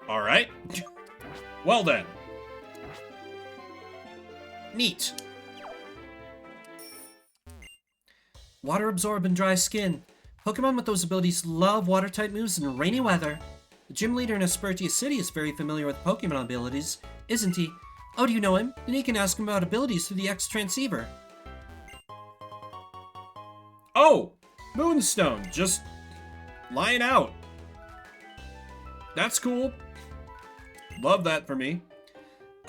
Alright. Well then. Neat. Water absorb and dry skin. Pokemon with those abilities love water-type moves in rainy weather. The gym leader in Aspertia City is very familiar with Pokemon abilities, isn't he? Oh, do you know him? Then you can ask him about abilities through the X Transceiver. Oh! Moonstone, just lying out. That's cool. Love that for me.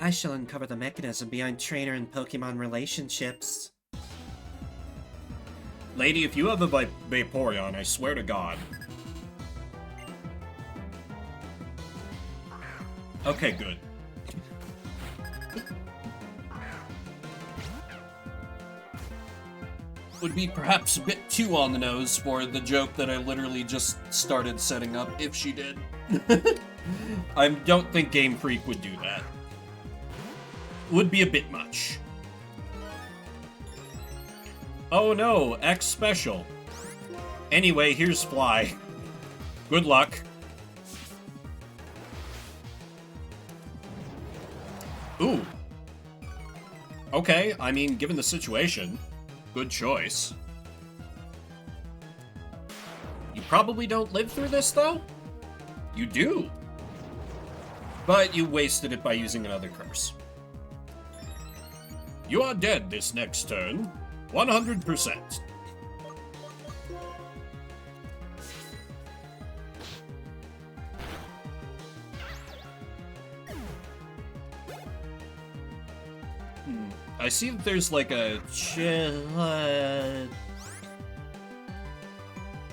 I shall uncover the mechanism behind trainer and Pokemon relationships. Lady, if you have a Vaporeon, I swear to God. Okay, good. Would be perhaps a bit too on the nose for the joke that I literally just started setting up, if she did. I don't think Game Freak would do that. Would be a bit much. Oh no, X Special. Anyway, here's Fly. Good luck. Ooh. Okay, I mean, given the situation, good choice. You probably don't live through this, though? You do. But you wasted it by using another curse. You are dead this next turn. 100%. I see that there's like a...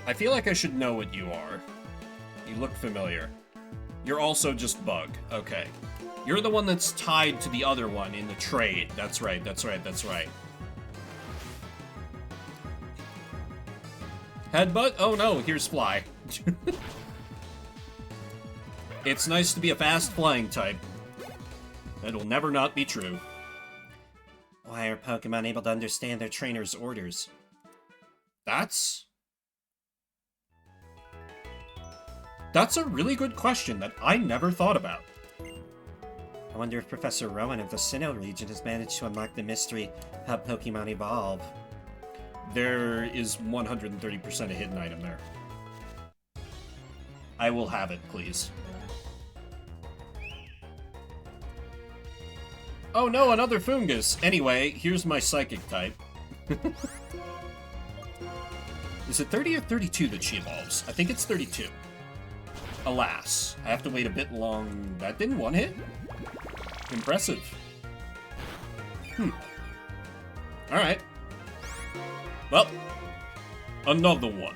I feel like I should know what you are. You look familiar. You're also just Bug. Okay. You're the one that's tied to the other one in the trade. That's right, that's right, that's right. Headbutt? Oh no, here's Fly. It's nice to be a fast-flying type. That'll never not be true. Why are Pokemon able to understand their trainer's orders? That's a really good question that I never thought about. I wonder if Professor Rowan of the Sinnoh region has managed to unlock the mystery of how Pokemon evolve. There is 130% a hidden item there. I will have it, please. Oh no, another fungus. Anyway, here's my psychic type. Is it 30 or 32 that she evolves? I think it's 32. Alas, I have to wait a bit long. That didn't one hit? Impressive. Alright. Well, another one.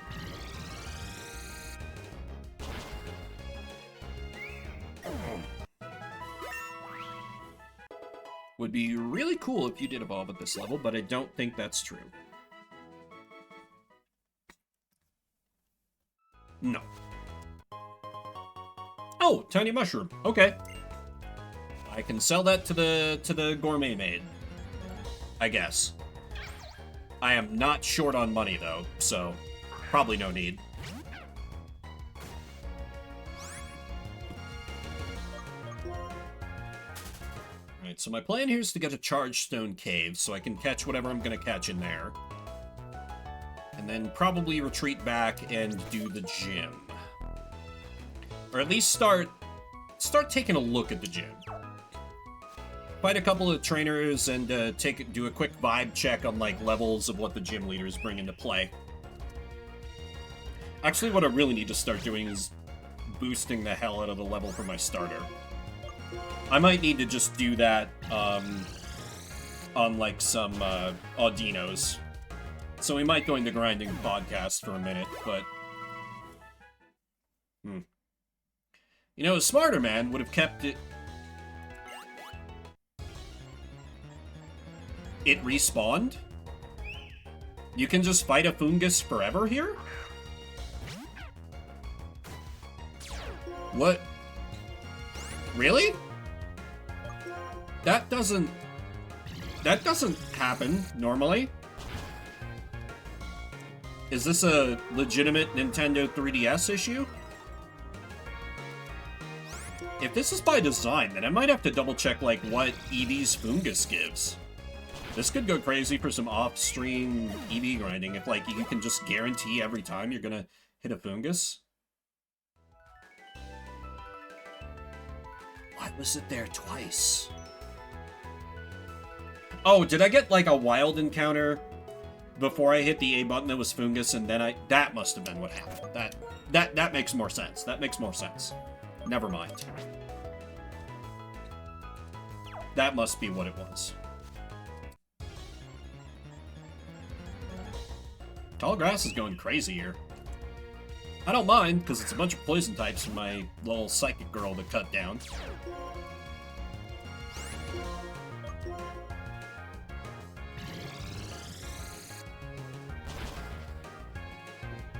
Would be really cool if you did evolve at this level, but I don't think that's true. No. Oh, tiny mushroom. Okay. I can sell that to the gourmet maid, I guess. I am not short on money though, so probably no need. Alright, so my plan here is to get a charged stone cave so I can catch whatever I'm gonna catch in there. And then probably retreat back and do the gym. Or at least start taking a look at the gym. Fight a couple of trainers and do a quick vibe check on like levels of what the gym leaders bring into play. Actually, what I really need to start doing is boosting the hell out of the level for my starter. I might need to just do that on like some Audinos. So we might go into grinding podcast for a minute, but you know, a smarter man would have kept it. It respawned? You can just fight a fungus forever here? What? Really? That doesn't happen normally. Is this a legitimate Nintendo 3DS issue? If this is by design, then I might have to double check like what Eevee's fungus gives. This could go crazy for some off-stream EV grinding if, like, you can just guarantee every time you're gonna hit a fungus. Why was it there twice? Oh, did I get, like, a wild encounter before I hit the A button that was fungus, and then that must have been what happened. That makes more sense. That makes more sense. Never mind. That must be what it was. Tall grass is going crazy here. I don't mind, because it's a bunch of poison types for my little psychic girl to cut down.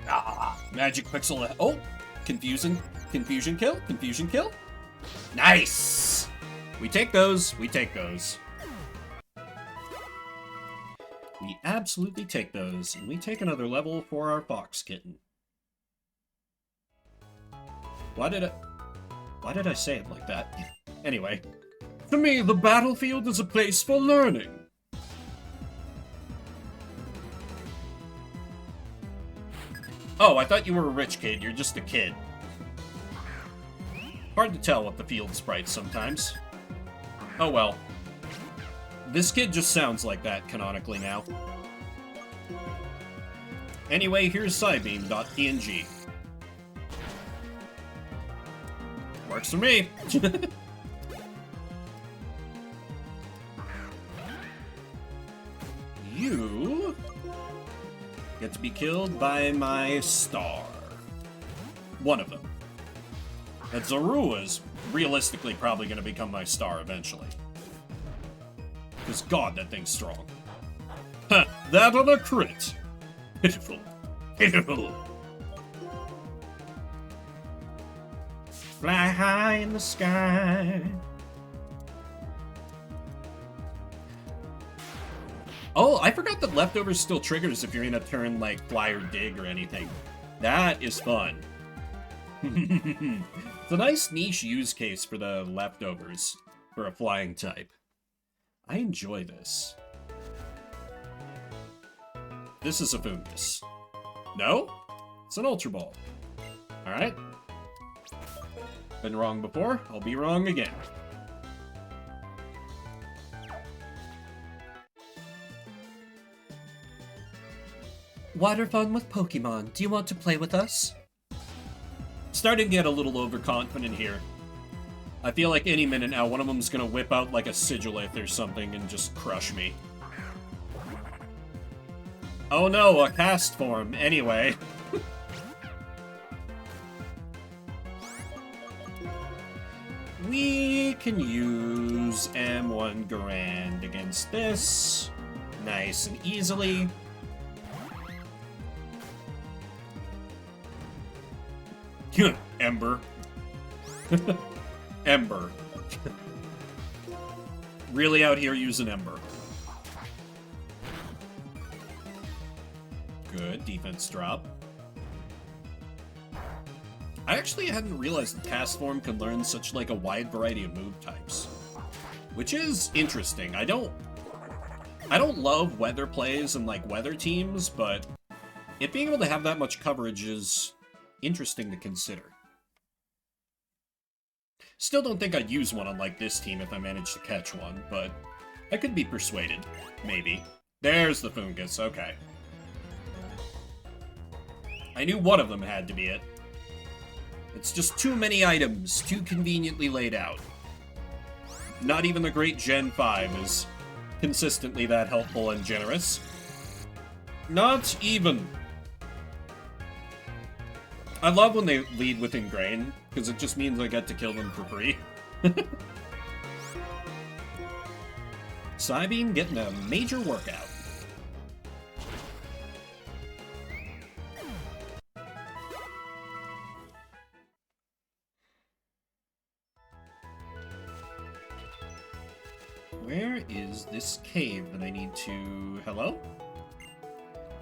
Ah, magic pixel. Oh, confusion kill. Nice! We take those, we take those. We absolutely take those, and we take another level for our fox kitten. Why did I say it like that? Anyway. To me, the battlefield is a place for learning. Oh, I thought you were a rich kid. You're just a kid. Hard to tell with the field sprites sometimes. Oh well. This kid just sounds like that canonically now. Anyway, here's Psybeam.png. Works for me. You get to be killed by my star. One of them. And Zorua is realistically probably going to become my star eventually. Because God, that thing's strong. Huh, that on a crit. Pitiful. Pitiful. Fly high in the sky. Oh, I forgot that leftovers still triggers if you're in a turn like fly or dig or anything. That is fun. It's a nice niche use case for the leftovers for a flying type. I enjoy this. This is a fungus. No? It's an Ultra Ball. Alright. Been wrong before, I'll be wrong again. Water fun with Pokemon. Do you want to play with us? Starting to get a little overconfident here. I feel like any minute now, one of them's gonna whip out like a Sigilith or something and just crush me. Oh no, a cast form. Anyway. We can use M1 Grand against this. Nice and easily. Ember. Ember. Really out here using Ember. Good, defense drop. I actually hadn't realized the cast form can learn such like a wide variety of move types. Which is interesting. I don't love weather plays and like weather teams, but it being able to have that much coverage is interesting to consider. Still don't think I'd use one on like this team if I managed to catch one, but I could be persuaded. Maybe. There's the Fungus, okay. I knew one of them had to be it. It's just too many items, too conveniently laid out. Not even the great Gen 5 is consistently that helpful and generous. Not even. I love when they lead with Ingrain, because it just means I get to kill them for free. Psybeam getting a major workout. Where is this cave that I need to... Hello?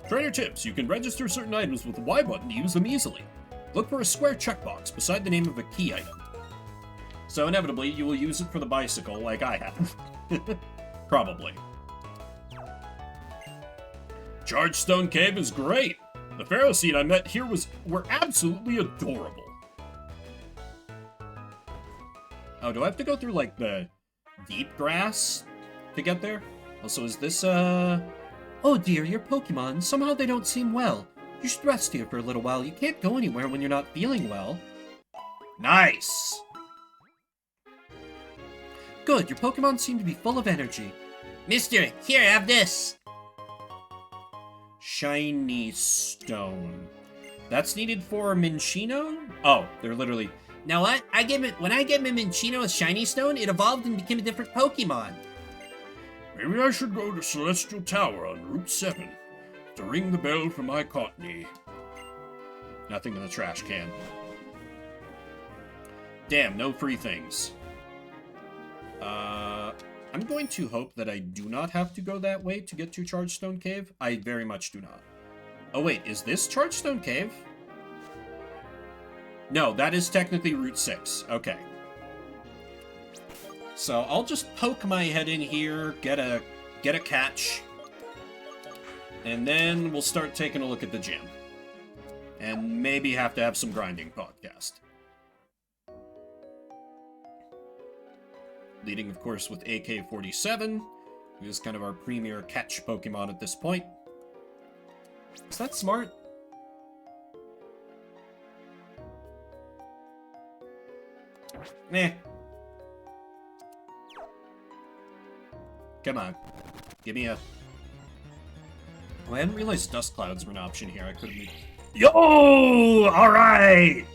Trainer tips. You can register certain items with the Y button to use them easily. Look for a square checkbox beside the name of a key item. So inevitably, you will use it for the bicycle like I have. Probably. Charge Stone Cave is great! The Pharaoh Seed I met here were absolutely adorable. Oh, do I have to go through, like, the deep grass to get there? Also, is this, Oh dear, your Pokemon. Somehow they don't seem well. You should rest here for a little while. You can't go anywhere when you're not feeling well. Nice! Good, your Pokemon seem to be full of energy. Mister, here, have this. Shiny Stone. That's needed for Minccino? Oh, they're literally... Now what? When I gave him Minccino a shiny stone, it evolved and became a different Pokemon. Maybe I should go to Celestial Tower on Route 7 to ring the bell for my Cottony. Nothing in the trash can. Damn, no free things. I'm going to hope that I do not have to go that way to get to Chargestone Cave. I very much do not. Oh wait, is this Chargestone Cave? No, that is technically Route 6. Okay. So I'll just poke my head in here, get a catch, and then we'll start taking a look at the gym. And maybe have to have some grinding podcast. Leading, of course, with AK-47, who is kind of our premier catch Pokemon at this point. Is that smart? Meh. Come on. Give me a... Oh, I hadn't realized dust clouds were an option here. I could have made... Yo! Alright!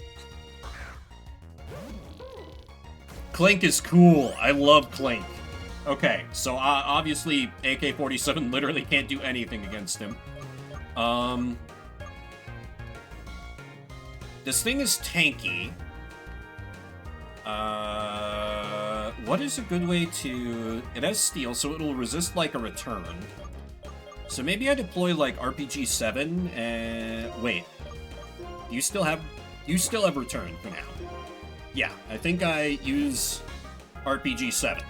Clink is cool. I love Clink. Okay, so obviously AK-47 literally can't do anything against him. This thing is tanky. What is a good way to... It has Steel, so it'll resist, like, a return. So maybe I deploy, like, RPG-7 and... Wait. You still have return for now. Yeah, I think I use RPG-7.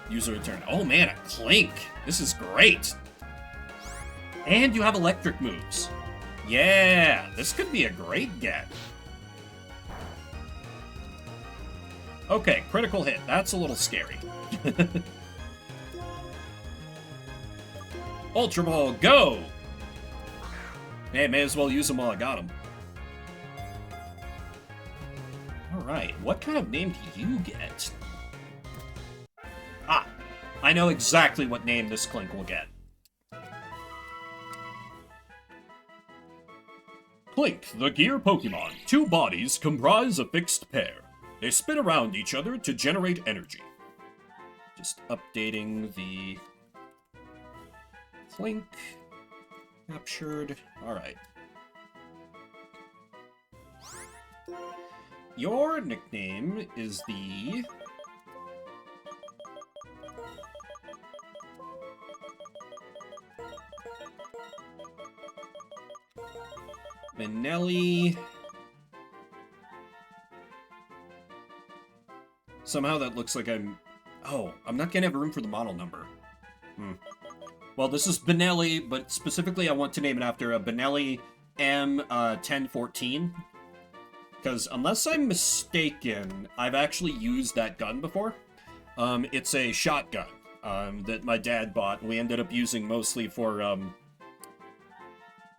Use a return. Oh, man, a Clink! This is great! And you have electric moves. Yeah, this could be a great get. Okay, critical hit. That's a little scary. Ultra Ball, go! Hey, may as well use them while I got them. Alright, what kind of name do you get? Ah, I know exactly what name this Clink will get. Clink, the gear Pokemon. 2 bodies comprise a fixed pair. They spin around each other to generate energy. Just updating the Clink. Captured. Alright. Your nickname is the... Benelli. Somehow that looks like I'm... Oh, I'm not gonna have room for the model number. Well, this is Benelli, but specifically I want to name it after a Benelli M1014. Because unless I'm mistaken, I've actually used that gun before. It's a shotgun that my dad bought, and we ended up using mostly for,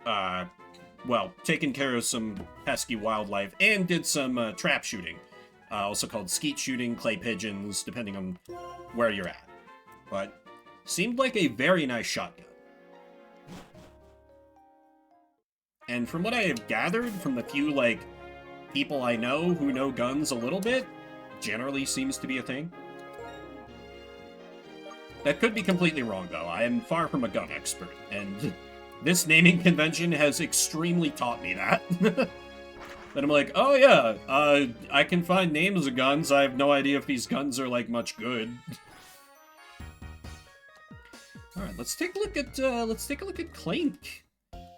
well, taking care of some pesky wildlife, and did some trap shooting. Also called skeet shooting, clay pigeons, depending on where you're at. But seemed like a very nice shotgun. And from what I have gathered from the few, like, people I know who know guns a little bit, generally seems to be a thing. That could be completely wrong, though. I am far from a gun expert, and this naming convention has extremely taught me that. Then I'm like, oh yeah, I can find names of guns. I have no idea if these guns are, like, much good. Alright, let's take a look at Clink.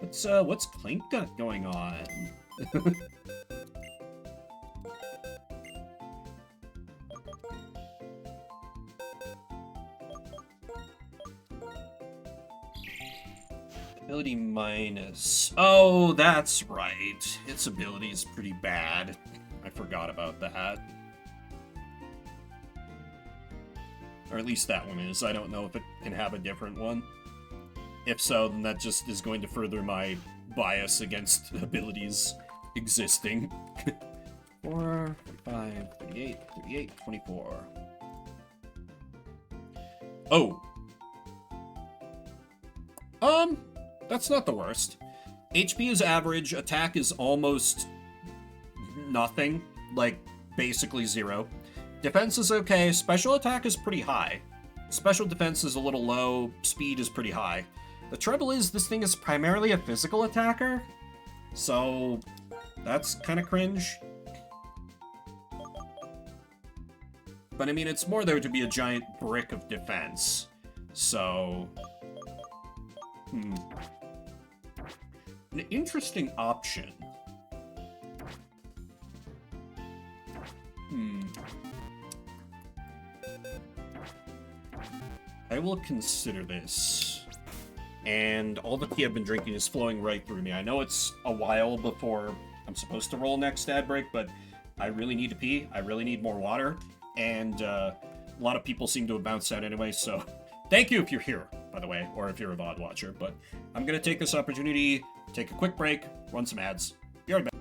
What's Clink got going on? Ability minus. Oh, that's right. Its ability is pretty bad. I forgot about that. Or at least that one is. I don't know if it can have a different one. If so, then that just is going to further my bias against abilities existing. 4, 5, 38, 38, 24. Oh. That's not the worst. HP is average, attack is almost nothing, like basically 0. Defense is okay, special attack is pretty high. Special defense is a little low, speed is pretty high. The trouble is, this thing is primarily a physical attacker, so that's kind of cringe. But I mean, it's more there to be a giant brick of defense, so... An interesting option. I will consider this. And all the tea I've been drinking is flowing right through me. I know it's a while before I'm supposed to roll next ad break, but I really need to pee. I really need more water. And a lot of people seem to have bounced out anyway, so thank you if you're here, by the way, or if you're a VOD watcher. But I'm going to take this opportunity, take a quick break, run some ads. Be right back.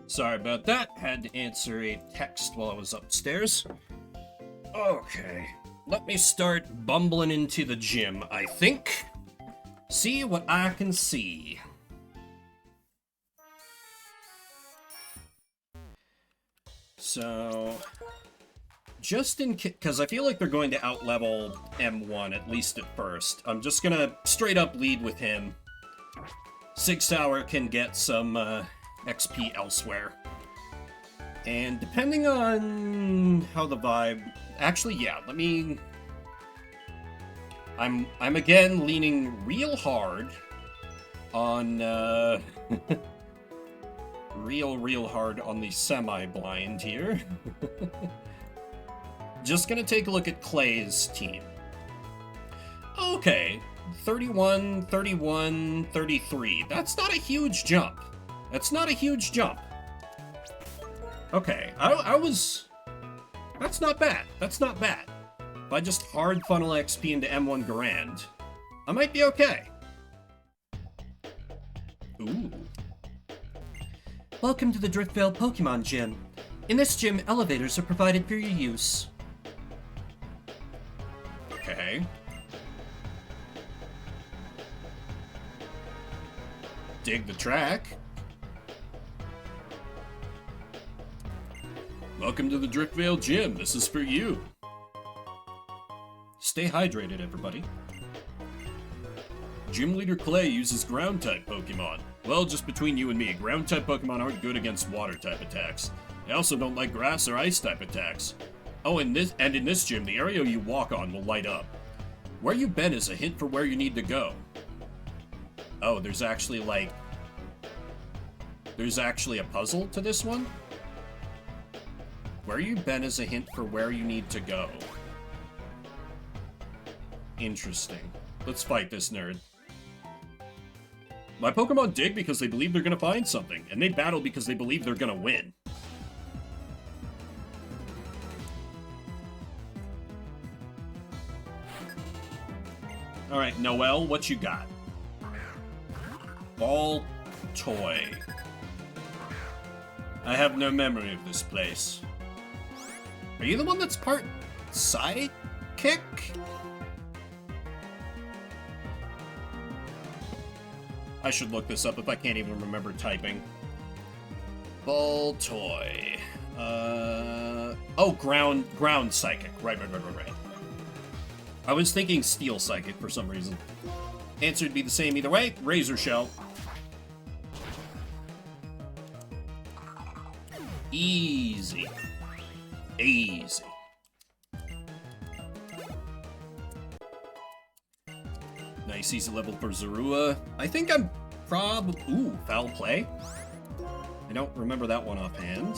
Sorry about that. Had to answer a text while I was upstairs. Okay. Let me start bumbling into the gym, I think. See what I can see. So, just in case, because I feel like they're going to outlevel M1, at least at first, I'm just gonna straight up lead with him. Sig Sauer can get some XP elsewhere. And depending on how the vibe... Actually, yeah, let me... I'm again leaning real hard on, real hard on the semi-blind here. Just gonna take a look at Clay's team. Okay, 31, 31, 33. That's not a huge jump. That's not a huge jump. Okay, I was... That's not bad. That's not bad. If I just hard funnel XP into M1 Grand, I might be okay. Ooh. Welcome to the Driftvale Pokemon Gym. In this gym, elevators are provided for your use. Okay. Dig the track. Welcome to the Driftvale Gym. This is for you. Stay hydrated, everybody. Gym Leader Clay uses Ground-type Pokemon. Well, just between you and me, Ground-type Pokemon aren't good against Water-type attacks. They also don't like Grass or Ice-type attacks. Oh, in this gym, the area you walk on will light up. Where you've been is a hint for where you need to go. Oh, there's actually, like... There's actually a puzzle to this one? Where you've been is a hint for where you need to go. Interesting. Let's fight this nerd. My Pokemon dig because they believe they're gonna find something, and they battle because they believe they're gonna win. Alright, Noelle, what you got? Ball toy. I have no memory of this place. Are you the one that's part sidekick? I should look this up if I can't even remember typing. Ball toy. Oh, ground psychic. Right. I was thinking steel psychic for some reason. Answer would be the same either way. Razor shell. Easy. Easy. Nice easy level for Zorua. I think I'm ooh, foul play. I don't remember that one offhand.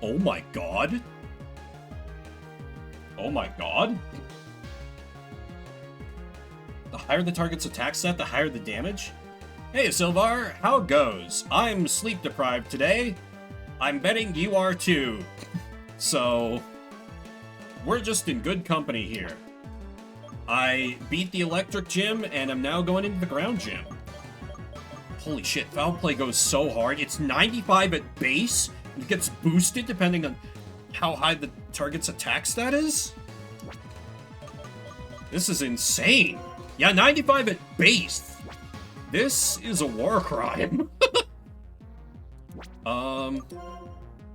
Oh my god. Oh my god. The higher the target's attack stat, the higher the damage? Hey, Silvar, how goes? I'm sleep deprived today. I'm betting you are too. So, we're just in good company here. I beat the electric gym, and I'm now going into the ground gym. Holy shit, foul play goes so hard. It's 95 at base, and it gets boosted depending on how high the target's attack stat is? This is insane. Yeah, 95 at base. This is a war crime.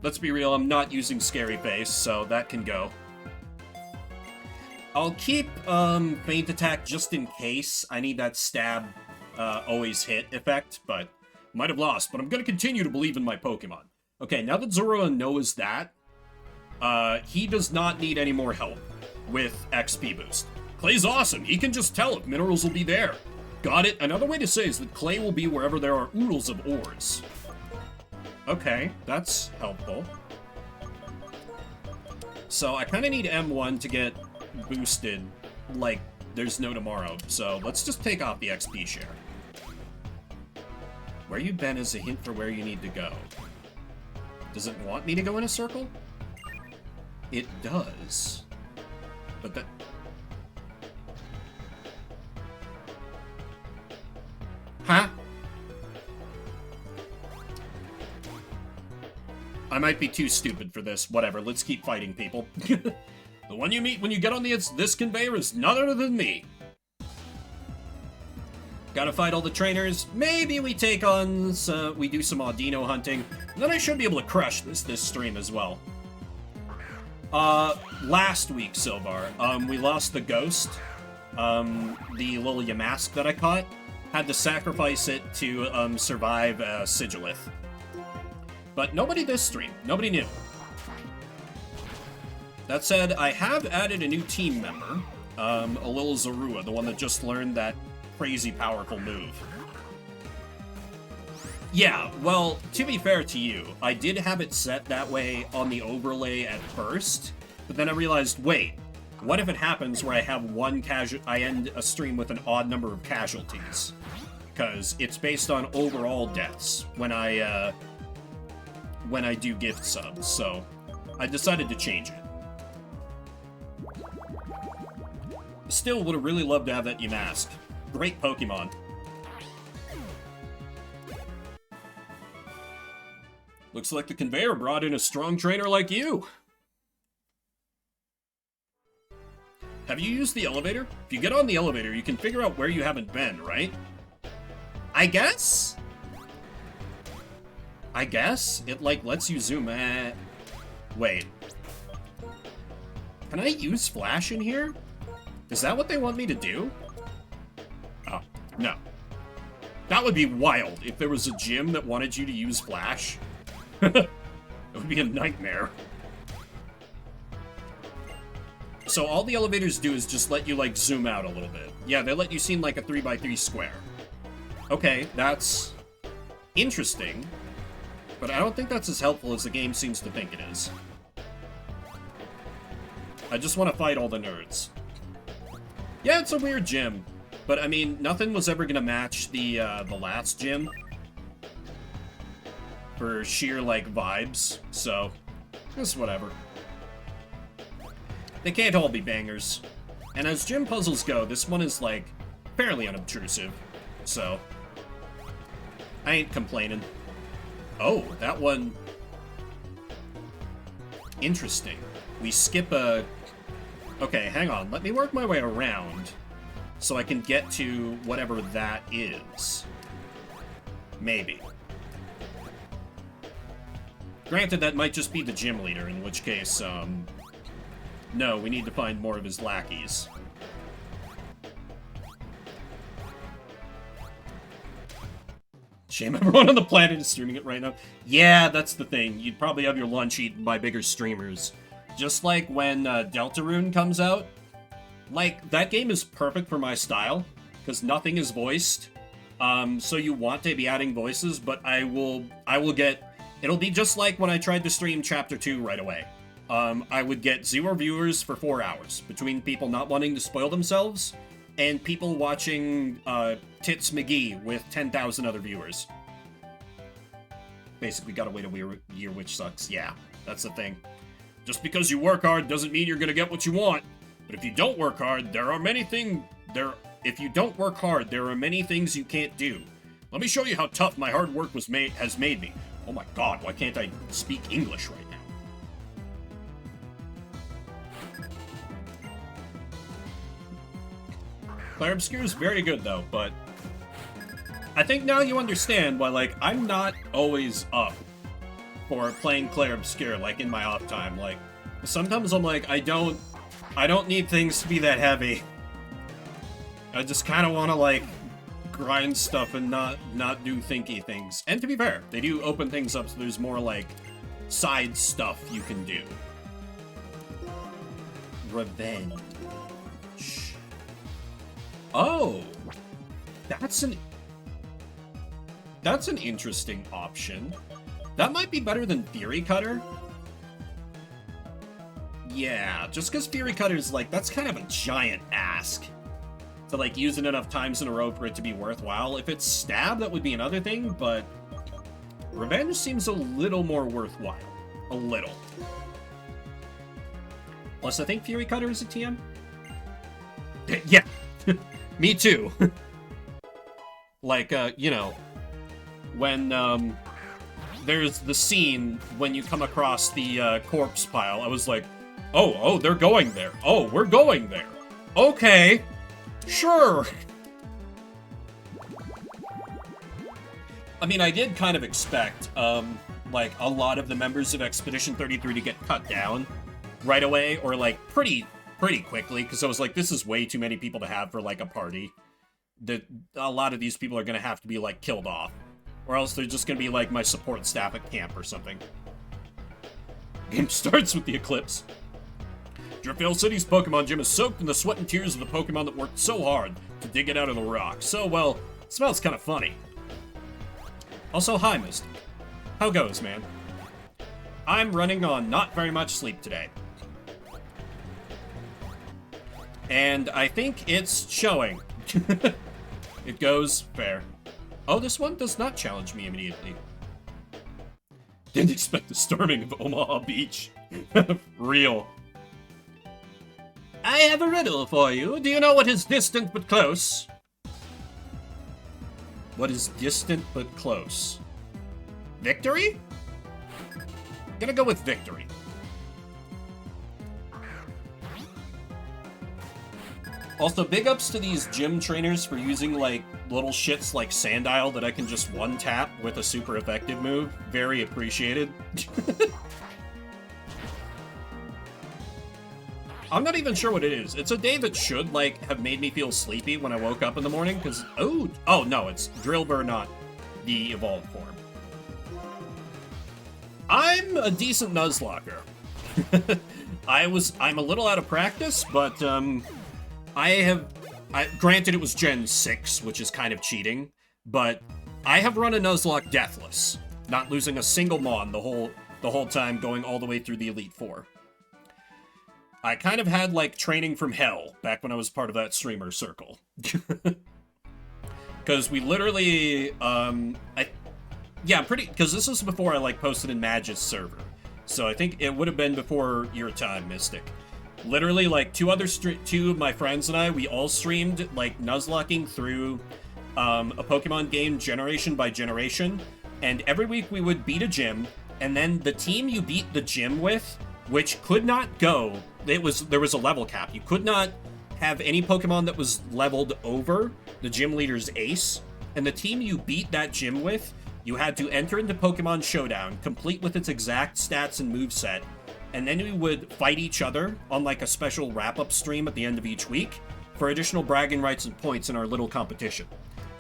Let's be real, I'm not using Scary Face, so that can go. I'll keep Feint Attack just in case. I need that stab always hit effect, but might have lost. But I'm going to continue to believe in my Pokemon. Okay, now that Zorua knows that, he does not need any more help with XP boost. Clay's awesome. He can just tell if minerals will be there. Got it. Another way to say is that Clay will be wherever there are oodles of ores. Okay, that's helpful. So I kind of need M1 to get boosted like there's no tomorrow. So let's just take off the XP share. Where you've been is a hint for where you need to go. Does it want me to go in a circle? It does. But that... I might be too stupid for this. Whatever, let's keep fighting people. The one you meet when you get on this conveyor is none other than me. Gotta fight all the trainers. Maybe we take on we do some Audino hunting. And then I should be able to crush this stream as well. Last week, Silvar, we lost the ghost. The little Yamask that I caught. Had to sacrifice it to survive Sigilith. But nobody this stream. Nobody knew. That said, I have added a new team member. A little Zorua, the one that just learned that crazy powerful move. Yeah, well, to be fair to you, I did have it set that way on the overlay at first, but then I realized, wait, what if it happens where I have I end a stream with an odd number of casualties? Because it's based on overall deaths when I do gift subs, so I decided to change it. Still would have really loved to have that Yamask. Great Pokemon. Looks like the conveyor brought in a strong trainer like you. Have you used the elevator? If you get on the elevator, you can figure out where you haven't been, right? I guess? It, like, lets you zoom at... Wait. Can I use Flash in here? Is that what they want me to do? Oh, no. That would be wild if there was a gym that wanted you to use Flash. It would be a nightmare. So all the elevators do is just let you, like, zoom out a little bit. Yeah, they let you see in, like, a 3x3 square. Okay, that's interesting. But I don't think that's as helpful as the game seems to think it is. I just want to fight all the nerds. Yeah, it's a weird gym. But, I mean, nothing was ever going to match the last gym. For sheer, like, vibes. So, just whatever. They can't all be bangers. And as gym puzzles go, this one is, like, fairly unobtrusive. So, I ain't complaining. Oh, that one... Interesting. We skip a... Okay, hang on. Let me work my way around so I can get to whatever that is. Maybe. Granted, that might just be the gym leader, in which case, no, we need to find more of his lackeys. Shame everyone on the planet is streaming it right now. Yeah, that's the thing. You'd probably have your lunch eaten by bigger streamers. Just like when Deltarune comes out. Like, that game is perfect for my style, because nothing is voiced. So you want to be adding voices, but I will get... It'll be just like when I tried to stream Chapter 2 right away. I would get 0 viewers for 4 hours, between people not wanting to spoil themselves, and people watching Tits McGee with 10,000 other viewers. Basically gotta wait a year, which sucks. Yeah, that's the thing. Just because you work hard doesn't mean you're gonna get what you want. But if you don't work hard, there are many things you can't do. Let me show you how tough my hard work has made me. Oh my god, why can't I speak English right now? Clair Obscure is very good though, but I think now you understand why, like, I'm not always up for playing Clair Obscure, like, in my off time. Like, sometimes I'm like, I don't need things to be that heavy. I just kind of want to, like, grind stuff and not do thinky things. And to be fair, they do open things up so there's more, like, side stuff you can do. Revenge. Oh! That's an interesting option. That might be better than Fury Cutter. Yeah, just because Fury Cutter is, like, that's kind of a giant ask. To, like, use it enough times in a row for it to be worthwhile. If it's Stab, that would be another thing, but Revenge seems a little more worthwhile. A little. Plus, I think Fury Cutter is a TM. Yeah. Me too. Like, you know, when there's the scene when you come across the corpse pile. I was like, oh, they're going there. Oh, we're going there. Okay, sure. I mean, I did kind of expect, like, a lot of the members of Expedition 33 to get cut down right away, or, like, pretty quickly, because I was like, this is way too many people to have for, like, a party. A lot of these people are going to have to be, like, killed off. Or else they're just going to be, like, my support staff at camp or something. Game starts with the eclipse. Driftveil City's Pokemon Gym is soaked in the sweat and tears of the Pokemon that worked so hard to dig it out of the rock. So, well, it smells kind of funny. Also, hi, Mystic. How goes, man? I'm running on not very much sleep today. And I think it's showing. It goes fair. Oh, this one does not challenge me immediately. Didn't expect the storming of Omaha Beach. Real. I have a riddle for you. Do you know what is distant but close? What is distant but close? Victory? I'm gonna go with victory. Also, big ups to these gym trainers for using, like, little shits like Sandile that I can just one-tap with a super effective move. Very appreciated. I'm not even sure what it is. It's a day that should, like, have made me feel sleepy when I woke up in the morning, because... Oh, no, it's Drillbur, not the evolved form. I'm a decent Nuzlocker. I'm a little out of practice, but, granted, it was Gen 6, which is kind of cheating, but I have run a Nuzlocke deathless, not losing a single Mon the whole time, going all the way through the Elite Four. I kind of had, like, training from hell back when I was part of that streamer circle. Because we literally, because this was before I, like, posted in Mag's server. So I think it would have been before your time, Mystic. Literally, like, two of my friends and I, we all streamed, like, Nuzlocking through a Pokemon game generation by generation, and every week we would beat a gym, and then the team you beat the gym with, which could not go, there was a level cap. You could not have any Pokemon that was leveled over the gym leader's ace, and the team you beat that gym with, you had to enter into Pokemon Showdown, complete with its exact stats and moveset, and then we would fight each other on, like, a special wrap-up stream at the end of each week for additional bragging rights and points in our little competition.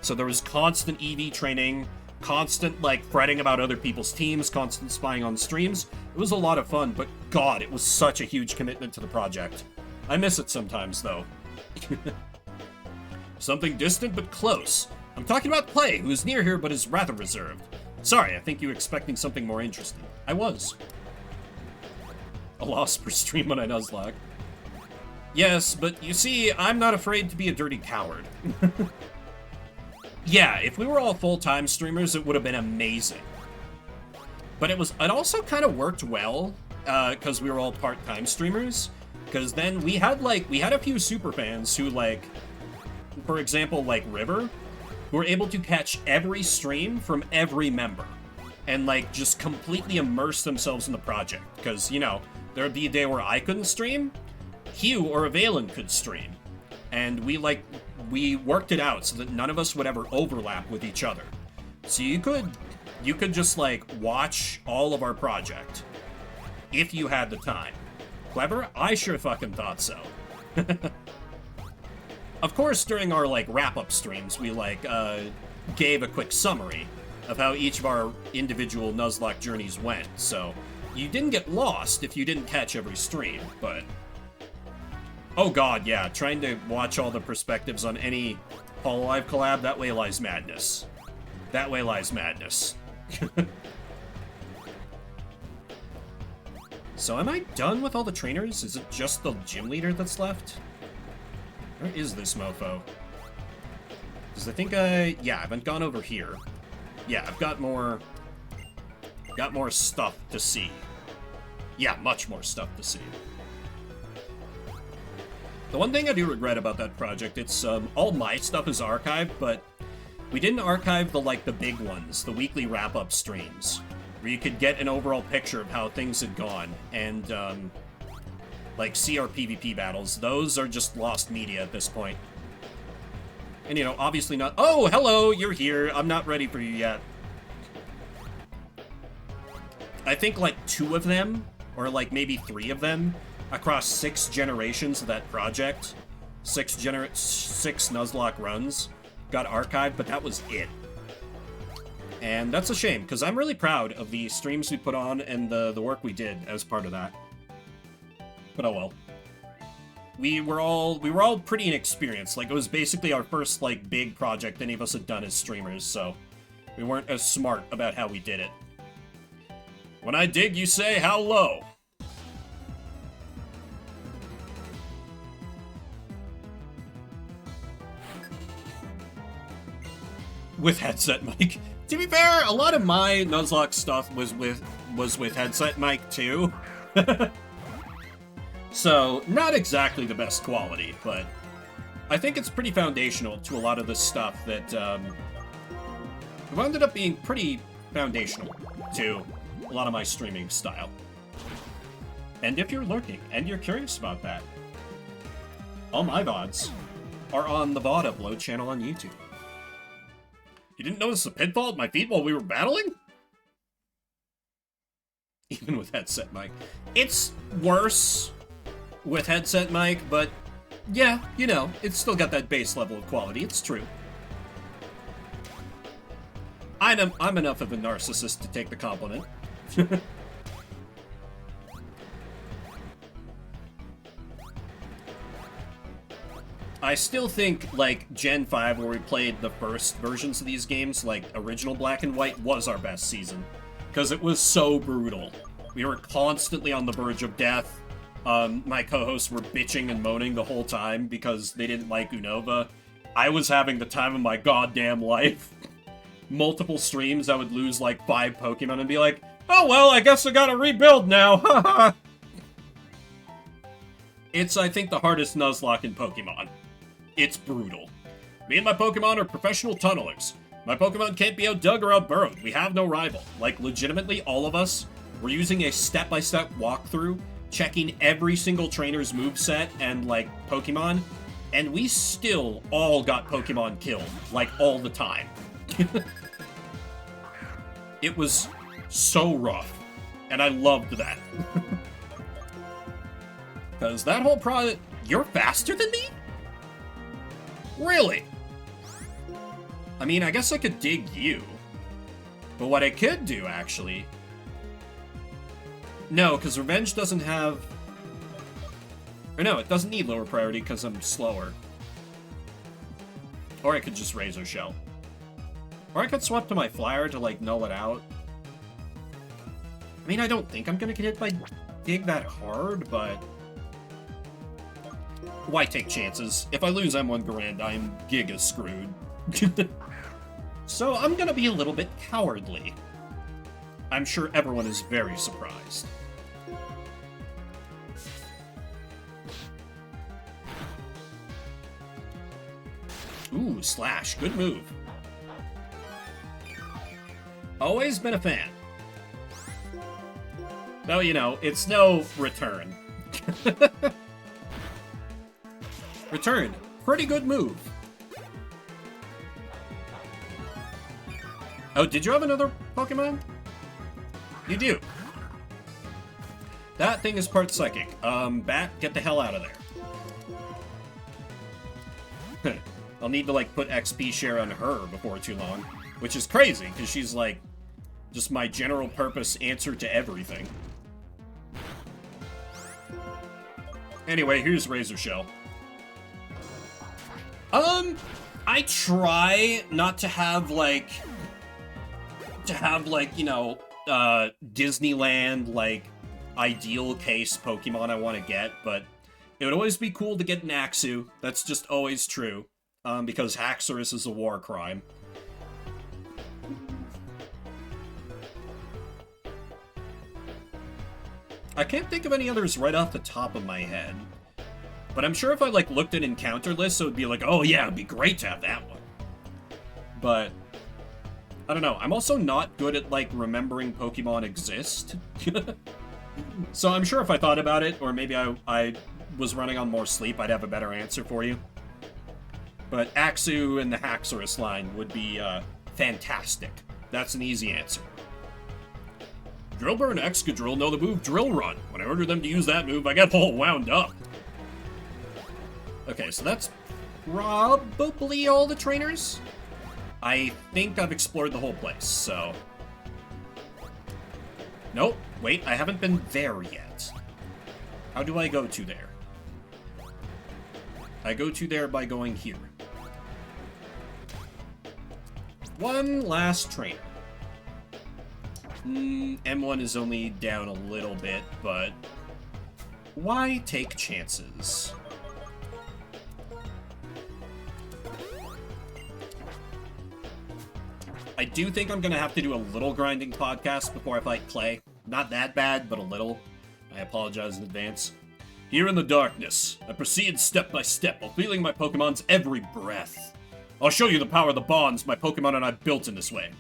So there was constant EV training, constant, like, fretting about other people's teams, constant spying on streams. It was a lot of fun, but God, it was such a huge commitment to the project. I miss it sometimes, though. Something distant but close. I'm talking about Play, who is near here but is rather reserved. Sorry, I think you were expecting something more interesting. I was. A loss per stream on a Nuzlocke. Yes, but you see, I'm not afraid to be a dirty coward. Yeah, if we were all full-time streamers, it would have been amazing. But it also kind of worked well, because we were all part-time streamers. Because then we had a few super fans who, like, for example, like River, who were able to catch every stream from every member. And, like, just completely immerse themselves in the project. Because, you know, there would be a day where I couldn't stream, Hugh or Avalen could stream. And we worked it out so that none of us would ever overlap with each other. So you could just, like, watch all of our project. If you had the time. Clever? I sure fucking thought so. Of course, during our, like, wrap-up streams, we, like, gave a quick summary of how each of our individual Nuzlocke journeys went, so you didn't get lost if you didn't catch every stream, but... Oh god, yeah, trying to watch all the perspectives on any Hololive collab, that way lies madness. That way lies madness. So am I done with all the trainers? Is it just the gym leader that's left? Where is this mofo? Because I think I haven't gone over here. Yeah, I've got more stuff to see. Yeah, much more stuff to see. The one thing I do regret about that project, it's, all my stuff is archived, but we didn't archive the big ones, the weekly wrap-up streams. where you could get an overall picture of how things had gone, and, like, see our PvP battles. Those are just lost media at this point. And, you know, obviously not— oh, hello, you're here. I'm not ready for you yet. I think, like, 2 of them, or, like, maybe 3 of them, across 6 generations of that project, 6 Nuzlocke runs, got archived, but that was it. And that's a shame, because I'm really proud of the streams we put on and the work we did as part of that. But oh well. We were all pretty inexperienced. Like, it was basically our first, like, big project any of us had done as streamers, so we weren't as smart about how we did it. When I dig, you say, how low? With headset mic. To be fair, a lot of my Nuzlocke stuff was with headset mic too. So, not exactly the best quality, but I think it's pretty foundational to a lot of the stuff that ended up being pretty foundational to a lot of my streaming style. And if you're lurking and you're curious about that, all my VODs are on the VOD Upload channel on YouTube. You didn't notice the pitfall at my feet while we were battling? Even with headset mic. It's worse with headset mic, but yeah, you know, it's still got that base level of quality. It's true. I'm enough of a narcissist to take the compliment. I still think, like, Gen 5, where we played the first versions of these games, like, original Black and White, was our best season. Because it was so brutal. We were constantly on the verge of death. My co-hosts were bitching and moaning the whole time because they didn't like Unova. I was having the time of my goddamn life. Multiple streams, I would lose, like, 5 Pokemon and be like, oh, well, I guess I gotta rebuild now, haha! It's, I think, the hardest Nuzlocke in Pokemon. It's brutal. Me and my Pokemon are professional tunnelers. My Pokemon can't be outdug or outburrowed. We have no rival. Like, legitimately, all of us were using a step-by-step walkthrough, checking every single trainer's moveset and, like, Pokemon, and we still all got Pokemon killed, like, all the time. It was so rough, and I loved that. Because that whole product— you're faster than me? Really? I mean, I guess I could dig you. But what I could do, actually— no, because Revenge doesn't have— or no, it doesn't need lower priority because I'm slower. Or I could just Razor Shell. Or I could swap to my Flyer to, like, null it out. I mean, I don't think I'm gonna get hit by Dig that hard, but why take chances? If I lose M1 Garand, I'm giga screwed. So I'm gonna be a little bit cowardly. I'm sure everyone is very surprised. Ooh, Slash. Good move. Always been a fan. Though, you know, it's no Return. Return. Pretty good move. Oh, did you have another Pokemon? You do. That thing is part psychic. Bat, get the hell out of there. I'll need to, like, put XP share on her before too long. Which is crazy, because she's, like, just my general purpose answer to everything. Anyway, here's Razor Shell. I try not to have, like, you know, Disneyland, like, ideal case Pokemon I want to get, but it would always be cool to get an Axew. That's just always true, because Haxorus is a war crime. I can't think of any others right off the top of my head. But I'm sure if I, like, looked at encounter lists, it would be like, oh yeah, it'd be great to have that one. But I don't know. I'm also not good at, like, remembering Pokemon exist. So I'm sure if I thought about it, or maybe I was running on more sleep, I'd have a better answer for you. But Axew and the Haxorus line would be fantastic. That's an easy answer. Drillbur and Excadrill know the move Drill Run. When I order them to use that move, I get all wound up. Okay, so that's probably all the trainers. I think I've explored the whole place, so... Nope, wait, I haven't been there yet. How do I go to there? I go to there by going here. One last trainer. M1 is only down a little bit, but why take chances? I do think I'm going to have to do a little grinding podcast before I fight Clay. Not that bad, but a little. I apologize in advance. Here in the darkness, I proceed step by step while feeling my Pokemon's every breath. I'll show you the power of the bonds my Pokemon and I built in this way.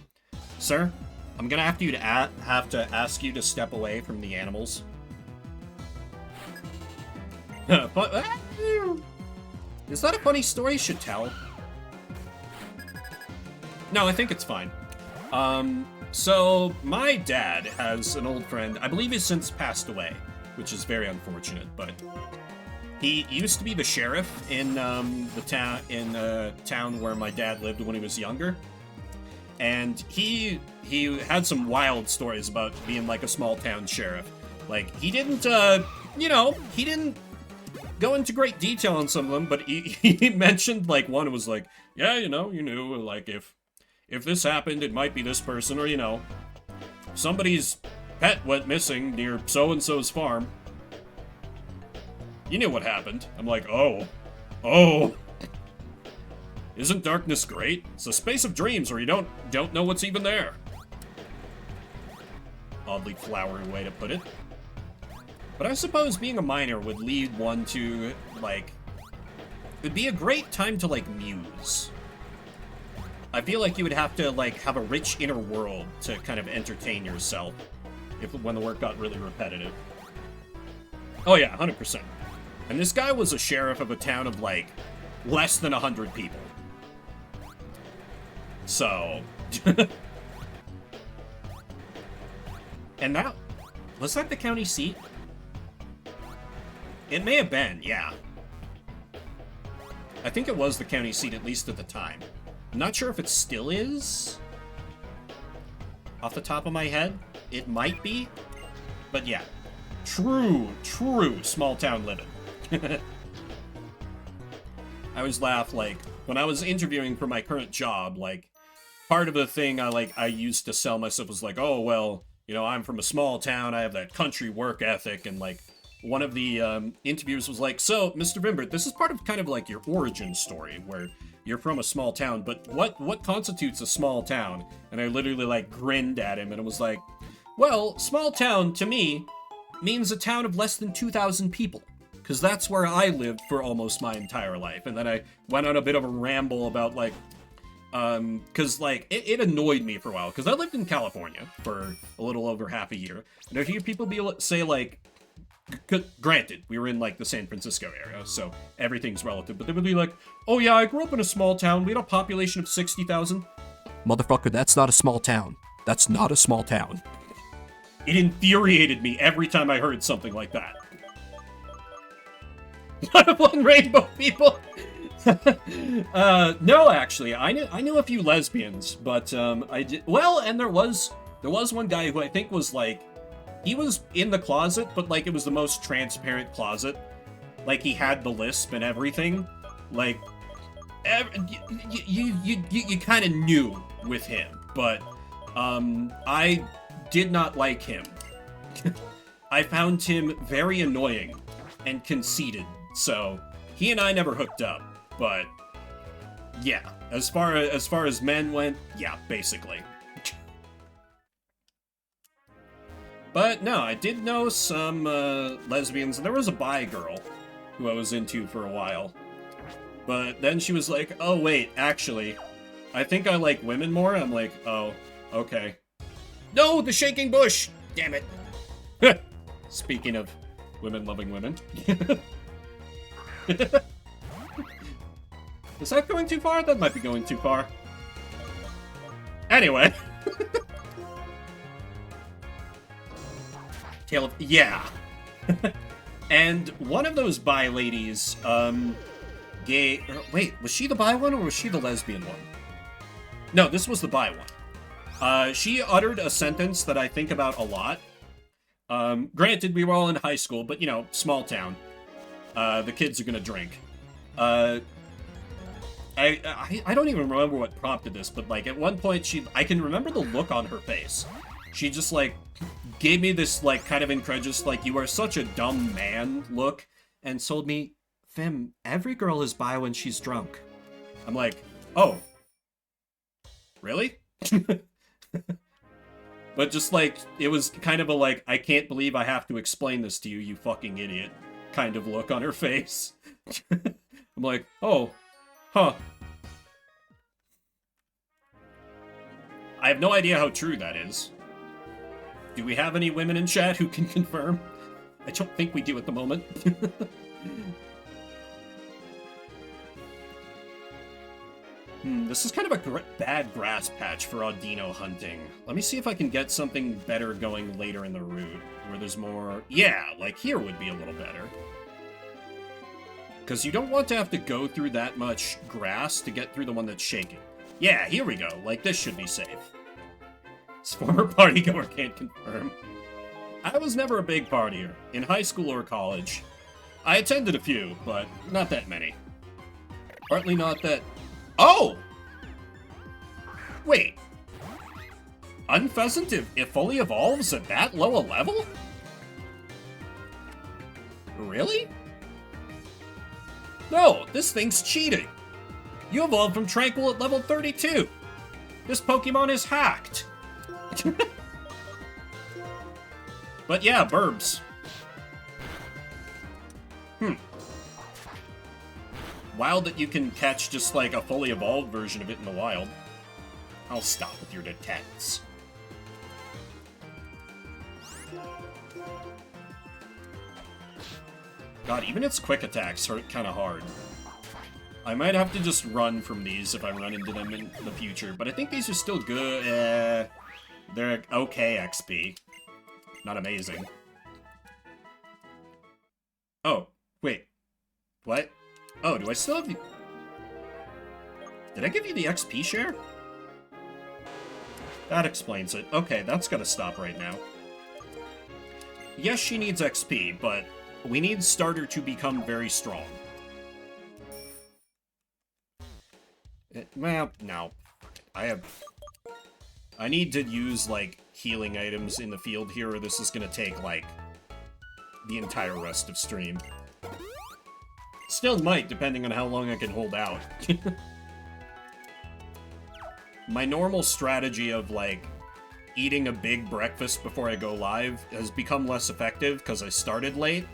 Sir, I'm going to have to ask you to step away from the animals. Is that a funny story you should tell? No, I think it's fine. So my dad has an old friend. I believe he's since passed away, which is very unfortunate, but he used to be the sheriff in the town where my dad lived when he was younger. And he had some wild stories about being like a small town sheriff. Like, he didn't he didn't go into great detail on some of them, but he mentioned like one was like, yeah, you knew like if this happened, it might be this person, or, somebody's pet went missing near so-and-so's farm. You knew what happened. I'm like, oh. Isn't darkness great? It's a space of dreams where you don't know what's even there. Oddly flowery way to put it. But I suppose being a miner would lead one to, like, it'd be a great time to, like, muse. I feel like you would have to, like, have a rich inner world to kind of entertain yourself when the work got really repetitive. Oh yeah, 100%. And this guy was a sheriff of a town of, like, less than 100 people. So... And that... Was that the county seat? It may have been, yeah. I think it was the county seat, at least at the time. I'm not sure if it still is. Off the top of my head, it might be. But yeah, true small town living. I always laugh, like, when I was interviewing for my current job, like, part of the thing I used to sell myself was like, oh, well, I'm from a small town, I have that country work ethic, and like, one of the interviewers was like, so, Mr. Vimbert, this is part of kind of like your origin story, where you're from a small town, but what constitutes a small town? And I literally, like, grinned at him, and it was like, well, small town, to me, means a town of less than 2,000 people. Because that's where I lived for almost my entire life. And then I went on a bit of a ramble about, like, because, like, it annoyed me for a while, because I lived in California for a little over half a year, and I'd hear people say, like, granted, we were in, like, the San Francisco area, so everything's relative, but they would be like, oh yeah, I grew up in a small town, we had a population of 60,000. Motherfucker, that's not a small town. That's not a small town. It infuriated me every time I heard something like that. One rainbow people! No, actually, I knew a few lesbians, but, I did, well, and there was one guy who I think was, like, he was in the closet, but, like, it was the most transparent closet. Like, he had the lisp and everything. Like, you kind of knew with him, but, I did not like him. I found him very annoying and conceited, so he and I never hooked up, but yeah, as far as men went, yeah, basically. But no, I did know some lesbians, and there was a bi girl who I was into for a while. But then she was like, oh wait, actually, I think I like women more. I'm like, oh, okay. No, the shaking bush! Damn it. Speaking of women loving women. Is that going too far? That might be going too far. Anyway. Tale of... Yeah. And one of those bi ladies, gay... Wait, was she the bi one or was she the lesbian one? No, this was the bi one. She uttered a sentence that I think about a lot. Granted, we were all in high school, but, you know, small town. The kids are gonna drink. I don't even remember what prompted this, but, like, at one point, I can remember the look on her face. She just, like, gave me this, like, kind of incredulous, like, you are such a dumb man look, and told me, Fim, every girl is bi when she's drunk. I'm like, oh. Really? But just, like, it was kind of a, like, I can't believe I have to explain this to you, you fucking idiot, kind of look on her face. I'm like, oh, huh. I have no idea how true that is. Do we have any women in chat who can confirm? I don't think we do at the moment. This is kind of a bad grass patch for Audino hunting. Let me see if I can get something better going later in the route, where there's more... Yeah, like here would be a little better. Because you don't want to have to go through that much grass to get through the one that's shaking. Yeah, here we go. Like, this should be safe. This former partygoer can't confirm. I was never a big partier, in high school or college. I attended a few, but not that many. Partly not that... Oh! Wait. Unpheasant if fully evolves at that low a level? Really? No, this thing's cheating. You evolved from Tranquil at level 32. This Pokemon is hacked. But yeah, burbs. Wild that you can catch just like a fully evolved version of it in the wild. I'll stop with your detects. God, even its quick attacks hurt kind of hard. I might have to just run from these if I run into them in the future, but I think these are still good. They're okay XP. Not amazing. Oh, wait. What? Oh, do I still have the... Did I give you the XP share? That explains it. Okay, that's gotta stop right now. Yes, she needs XP, but we need Starter to become very strong. Well, no. I need to use, like, healing items in the field here, or this is gonna take, like, the entire rest of stream. Still might, depending on how long I can hold out. My normal strategy of, like, eating a big breakfast before I go live has become less effective because I started late.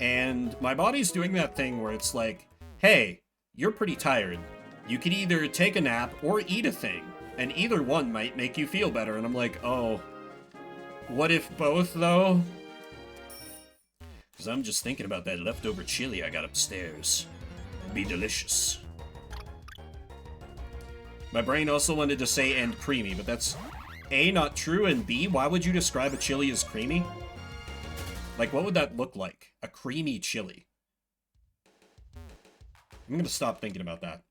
And my body's doing that thing where it's like, hey, you're pretty tired. You could either take a nap or eat a thing, and either one might make you feel better. And I'm like, oh, what if both, though? Because I'm just thinking about that leftover chili I got upstairs. It'd be delicious. My brain also wanted to say and creamy, but that's A, not true, and B, why would you describe a chili as creamy? Like, what would that look like? A creamy chili. I'm gonna stop thinking about that.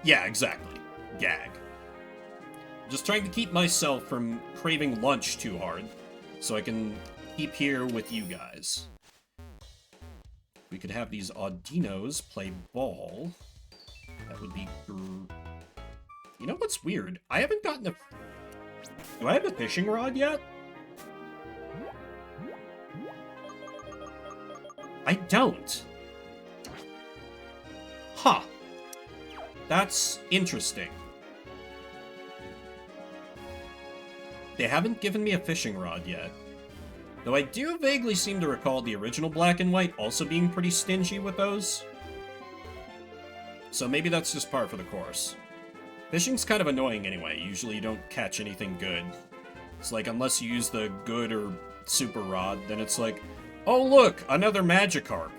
Yeah, exactly. Gag. Just trying to keep myself from craving lunch too hard, so I can keep here with you guys. We could have these Audinos play ball. That would be... You know what's weird? I haven't gotten a... Do I have a fishing rod yet? I don't. Huh. That's interesting. They haven't given me a fishing rod yet. Though I do vaguely seem to recall the original Black and White also being pretty stingy with those. So maybe that's just par for the course. Fishing's kind of annoying anyway. Usually you don't catch anything good. It's like, unless you use the good or super rod, then it's like, oh look, another Magikarp.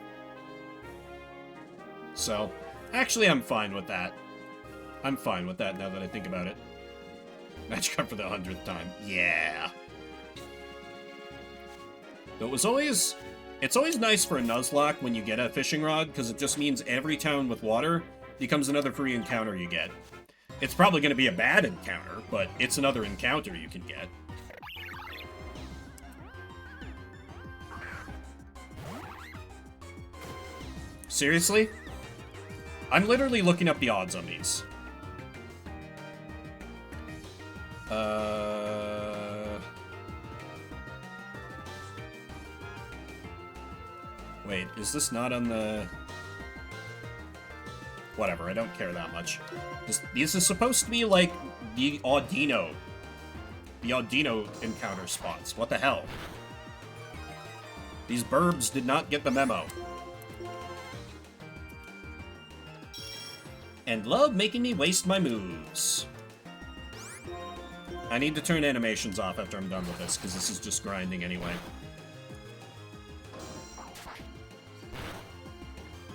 So, actually I'm fine with that. I'm fine with that now that I think about it. Magikarp for the 100th time. Yeah. Though it's always nice for a Nuzlocke when you get a fishing rod, because it just means every town with water becomes another free encounter you get. It's probably going to be a bad encounter, but it's another encounter you can get. Seriously? I'm literally looking up the odds on these. Wait, is this not on the... Whatever, I don't care that much. This is supposed to be like the Audino. The Audino encounter spots. What the hell? These burbs did not get the memo. And love making me waste my moves. I need to turn animations off after I'm done with this, because this is just grinding anyway.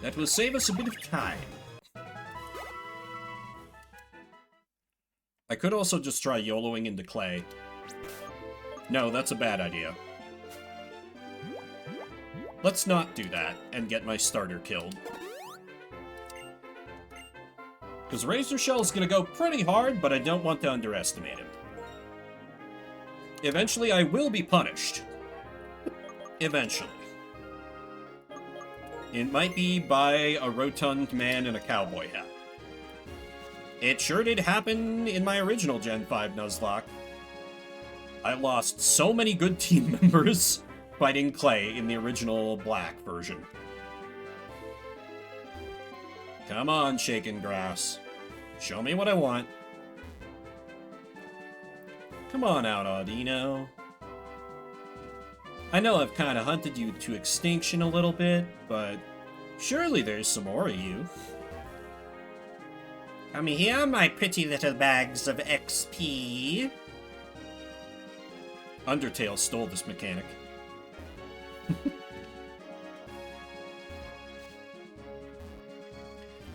That will save us a bit of time. I could also just try YOLOing into clay. No, that's a bad idea. Let's not do that and get my starter killed. Because Razor Shell's gonna go pretty hard, but I don't want to underestimate him. Eventually, I will be punished. Eventually. It might be by a rotund man in a cowboy hat. It sure did happen in my original Gen 5 Nuzlocke. I lost so many good team members fighting Clay in the original Black version. Come on, Shaken Grass. Show me what I want. Come on out, Audino. I know I've kind of hunted you to extinction a little bit, but surely there's some more of you. Come here, my pretty little bags of XP. Undertale stole this mechanic.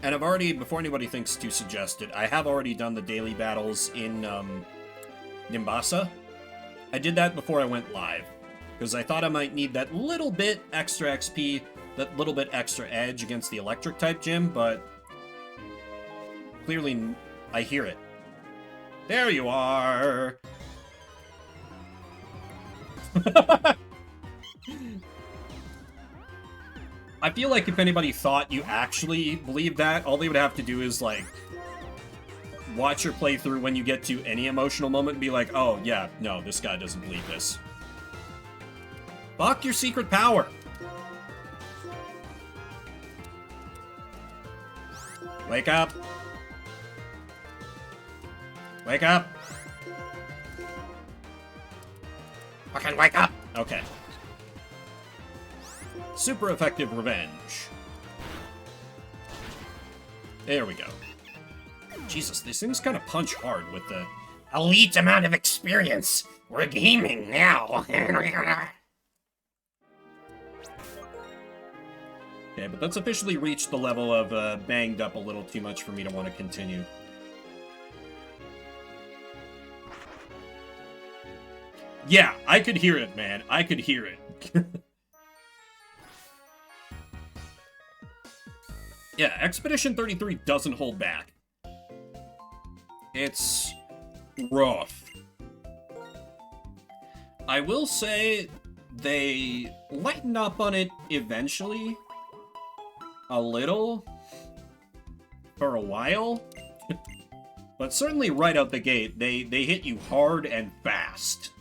And I've already, before anybody thinks to suggest it, I have already done the daily battles in Nimbasa. I did that before I went live, because I thought I might need that little bit extra XP, that little bit extra edge against the electric type gym, but clearly I hear it. There you are! I feel like if anybody thought you actually believed that, all they would have to do is, like, watch your playthrough when you get to any emotional moment and be like, oh, yeah, no, this guy doesn't believe this. Fuck your secret power! Wake up! Wake up! Fucking wake up! Okay. Super effective revenge. There we go. Jesus, these things kind of punch hard with the elite amount of experience. We're gaming now. Okay, but that's officially reached the level of banged up a little too much for me to want to continue. Yeah, I could hear it, man. I could hear it. Yeah, Expedition 33 doesn't hold back. It's rough. I will say they lighten up on it eventually. A little. For a while. But certainly right out the gate, they hit you hard and fast.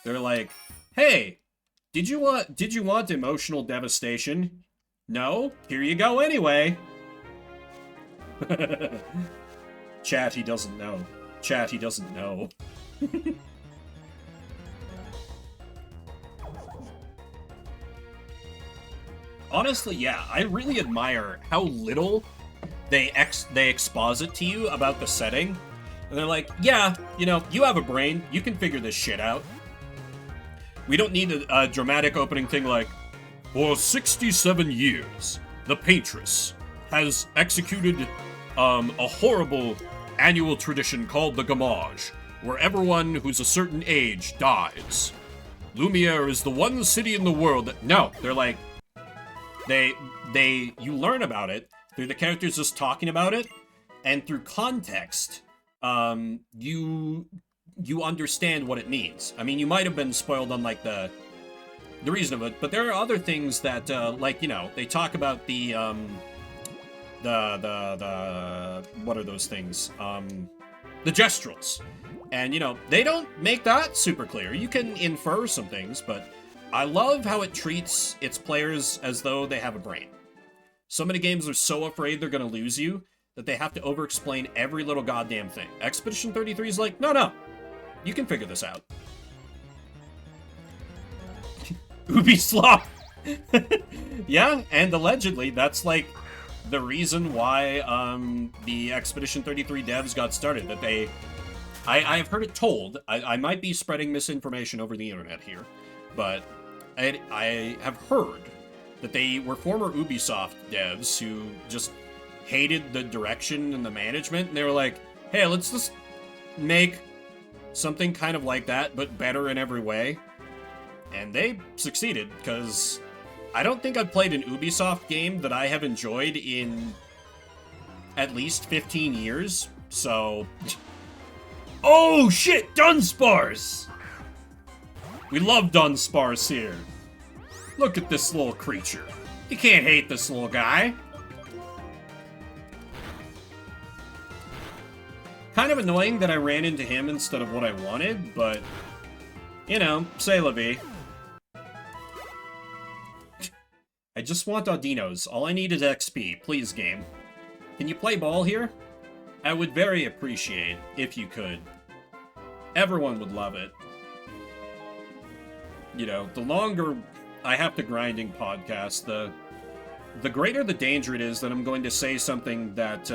They're like, hey, did you want emotional devastation? No? Here you go anyway. Chat, he doesn't know. Chat, he doesn't know. Honestly, yeah, I really admire how little they exposit to you about the setting. And they're like, yeah, you know, you have a brain, you can figure this shit out. We don't need a dramatic opening thing like, for 67 years, the Paintress has executed a horrible annual tradition called the Gamage, where everyone who's a certain age dies. Lumiere is the one city in the world that... No, they're like... You learn about it through the characters just talking about it, and through context, you understand what it means. I mean, you might have been spoiled on, like, the reason of it, but there are other things that, like, you know, they talk about the what are those things? The gestrels. And, you know, they don't make that super clear. You can infer some things, but I love how it treats its players as though they have a brain. So many games are so afraid they're gonna lose you that they have to over-explain every little goddamn thing. Expedition 33 is like, no, you can figure this out. Ubisoft! Yeah, and allegedly, that's like the reason why the Expedition 33 devs got started. That they... I've heard it told, I might be spreading misinformation over the internet here, but I have heard that they were former Ubisoft devs who just hated the direction and the management, and they were like, hey, let's just make something kind of like that, but better in every way. And they succeeded, because I don't think I've played an Ubisoft game that I have enjoyed in at least 15 years, so... Oh shit, Dunsparce! We love Dunsparce here. Look at this little creature. You can't hate this little guy. Kind of annoying that I ran into him instead of what I wanted, but... You know, say la vie. I just want Audinos. All I need is XP. Please, game. Can you play ball here? I would very appreciate if you could. Everyone would love it. You know, the longer I have to grinding podcast, the greater the danger it is that I'm going to say something that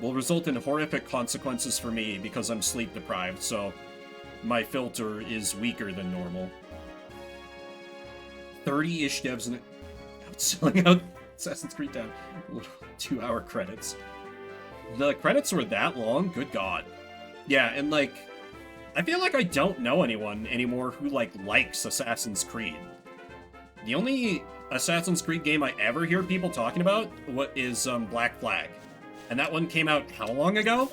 will result in horrific consequences for me because I'm sleep deprived, so my filter is weaker than normal. 30-ish devs in it. Selling out Assassin's Creed down 2-hour credits. The credits were that long? Good God. Yeah, and like, I feel like I don't know anyone anymore who likes Assassin's Creed. The only Assassin's Creed game I ever hear people talking about is Black Flag. And that one came out how long ago?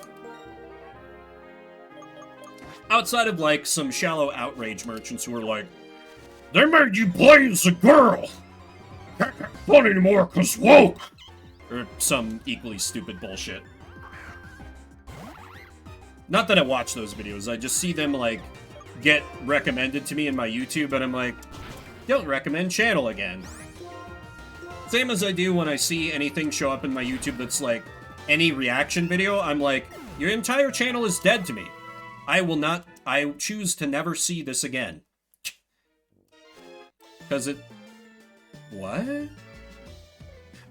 Outside of like some shallow outrage merchants who were like, they made you play as a girl! Can't have fun anymore cause woke! Or some equally stupid bullshit. Not that I watch those videos, I just see them, like, get recommended to me in my YouTube, and I'm like, don't recommend channel again. Same as I do when I see anything show up in my YouTube that's, like, any reaction video, I'm like, your entire channel is dead to me. I choose to never see this again. Because it... What?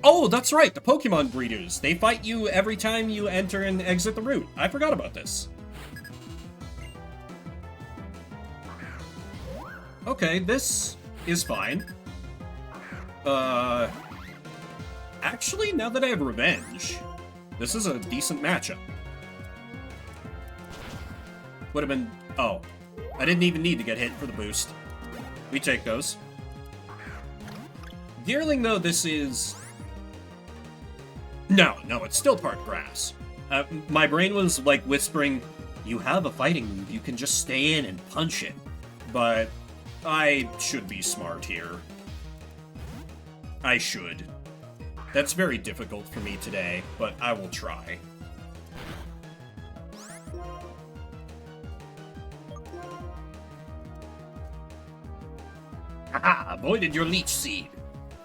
Oh, that's right, the Pokemon breeders. They fight you every time you enter and exit the route. I forgot about this. Okay, this is fine. Actually, now that I have Revenge, this is a decent matchup. Would have been... Oh, I didn't even need to get hit for the boost. We take those. Deerling, though, this is... No, it's still part grass. My brain was, like, whispering, you have a fighting move, you can just stay in and punch it. But I should be smart here. I should. That's very difficult for me today, but I will try. Haha, avoided your leech seed.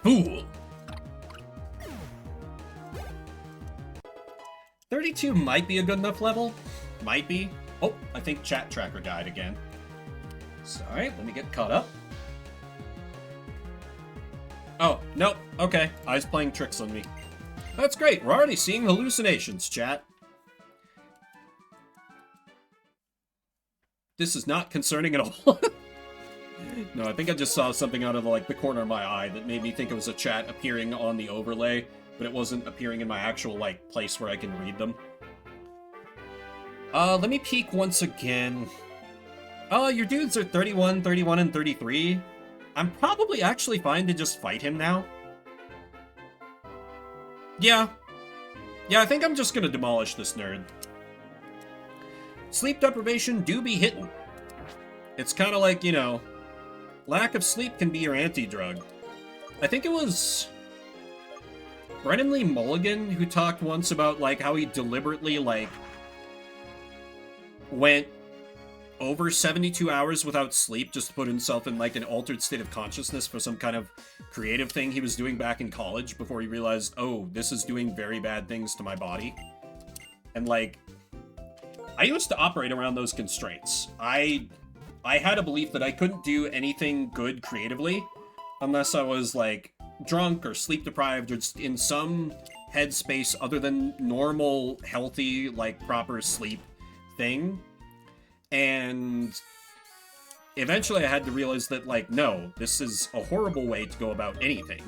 Fool! 32 might be a good enough level. Might be. Oh, I think chat tracker died again. Sorry, let me get caught up. Oh, nope. Okay. Eyes playing tricks on me. That's great. We're already seeing hallucinations, chat. This is not concerning at all. No, I think I just saw something out of, like, the corner of my eye that made me think it was a chat appearing on the overlay, but it wasn't appearing in my actual, like, place where I can read them. Let me peek once again. Your dudes are 31, 31, and 33. I'm probably actually fine to just fight him now. Yeah. Yeah, I think I'm just gonna demolish this nerd. Sleep deprivation do be hitting. It's kind of like, you know, lack of sleep can be your anti-drug. I think it was Brennan Lee Mulligan who talked once about, like, how he deliberately, like, went over 72 hours without sleep just to put himself in, like, an altered state of consciousness for some kind of creative thing he was doing back in college before he realized, oh, this is doing very bad things to my body. And, like, I used to operate around those constraints. I had a belief that I couldn't do anything good creatively unless I was, like, drunk or sleep deprived or just in some headspace other than normal, healthy, like, proper sleep thing. And eventually I had to realize that, like, no, this is a horrible way to go about anything.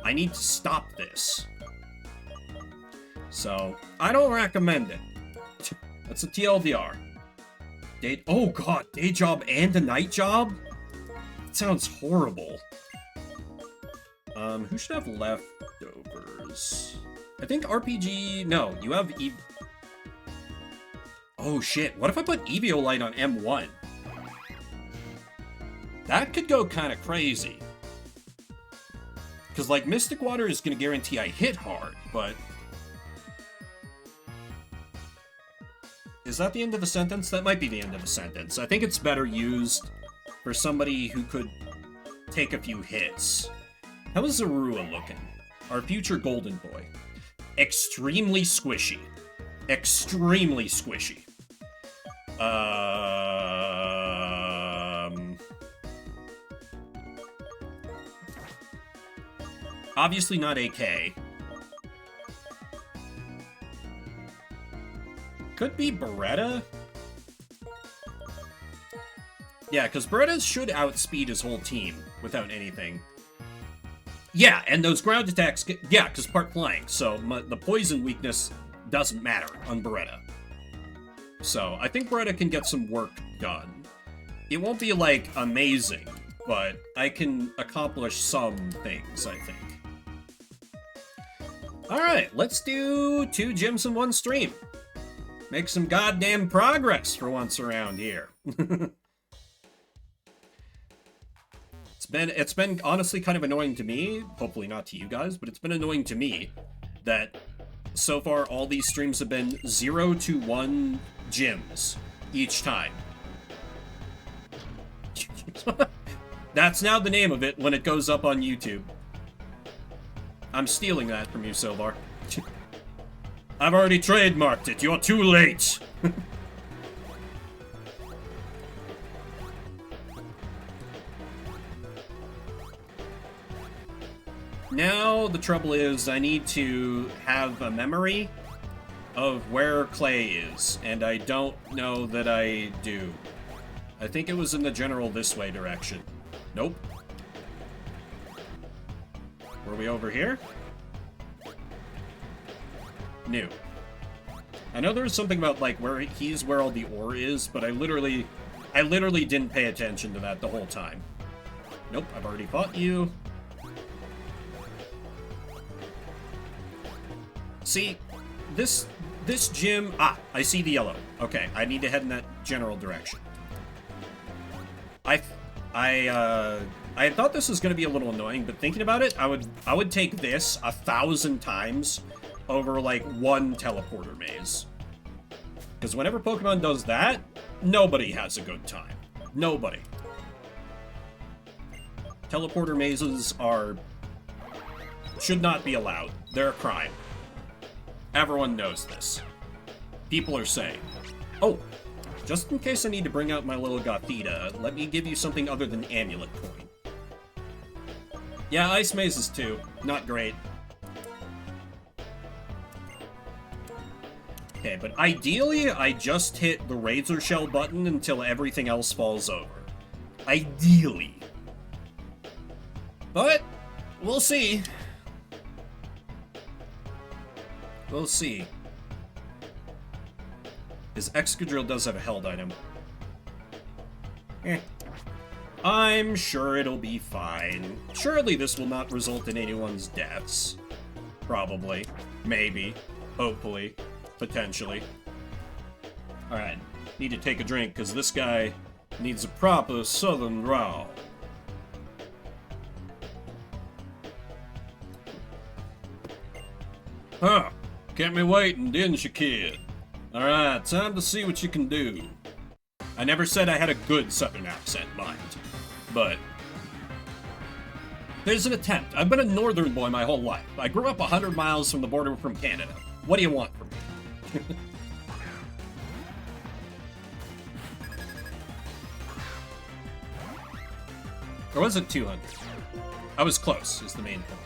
I need to stop this. So, I don't recommend it. That's a TLDR. Oh god, day job and a night job? That sounds horrible. Who should have leftovers? I think RPG... No, you have Oh shit, what if I put Eviolite on M1? That could go kind of crazy. Because, like, Mystic Water is going to guarantee I hit hard, but... Is that the end of the sentence? That might be the end of the sentence. I think it's better used for somebody who could take a few hits. How is Zorua looking? Our future golden boy. Extremely squishy. Extremely squishy. Obviously not AK. Could be Beretta? Yeah, because Beretta should outspeed his whole team without anything. Yeah, and those ground attacks... Yeah, because part flying, so the poison weakness doesn't matter on Beretta. So, I think Beretta can get some work done. It won't be, like, amazing, but I can accomplish some things, I think. Alright, let's do 2 gyms in 1 stream. Make some goddamn progress for once around here. It's been honestly kind of annoying to me, hopefully not to you guys, but it's been annoying to me that so far all these streams have been 0 to 1 gyms each time. That's now the name of it when it goes up on YouTube. I'm stealing that from you, Silvar. I've already trademarked it. You're too late. Now, the trouble is, I need to have a memory of where Clay is, and I don't know that I do. I think it was in the general this way direction. Nope. Were we over here? New. I know there was something about, like, where he's where all the ore is, but I literally didn't pay attention to that the whole time. Nope, I've already fought you. See, this gym... Ah, I see the yellow. Okay, I need to head in that general direction. I thought this was going to be a little annoying, but thinking about it, I would take this 1,000 times over, like, 1 teleporter maze. Because whenever Pokemon does that, nobody has a good time. Nobody. Teleporter mazes should not be allowed. They're a crime. Everyone knows this. People are saying, oh, just in case I need to bring out my little Gothita, let me give you something other than Amulet Coin. Yeah, Ice Mazes too. Not great. Okay, but ideally, I just hit the Razor Shell button until everything else falls over. Ideally. But, we'll see. We'll see. His Excadrill does have a held item. I'm sure it'll be fine. Surely this will not result in anyone's deaths. Probably. Maybe. Hopefully. Potentially. Alright. Need to take a drink, because this guy needs a proper southern drawl. Huh. Kept me waiting, didn't you, kid? Alright, time to see what you can do. I never said I had a good southern accent, mind. But there's an attempt. I've been a northern boy my whole life. I grew up 100 miles from the border from Canada. What do you want from me? Or was it 200? I was close, is the main point.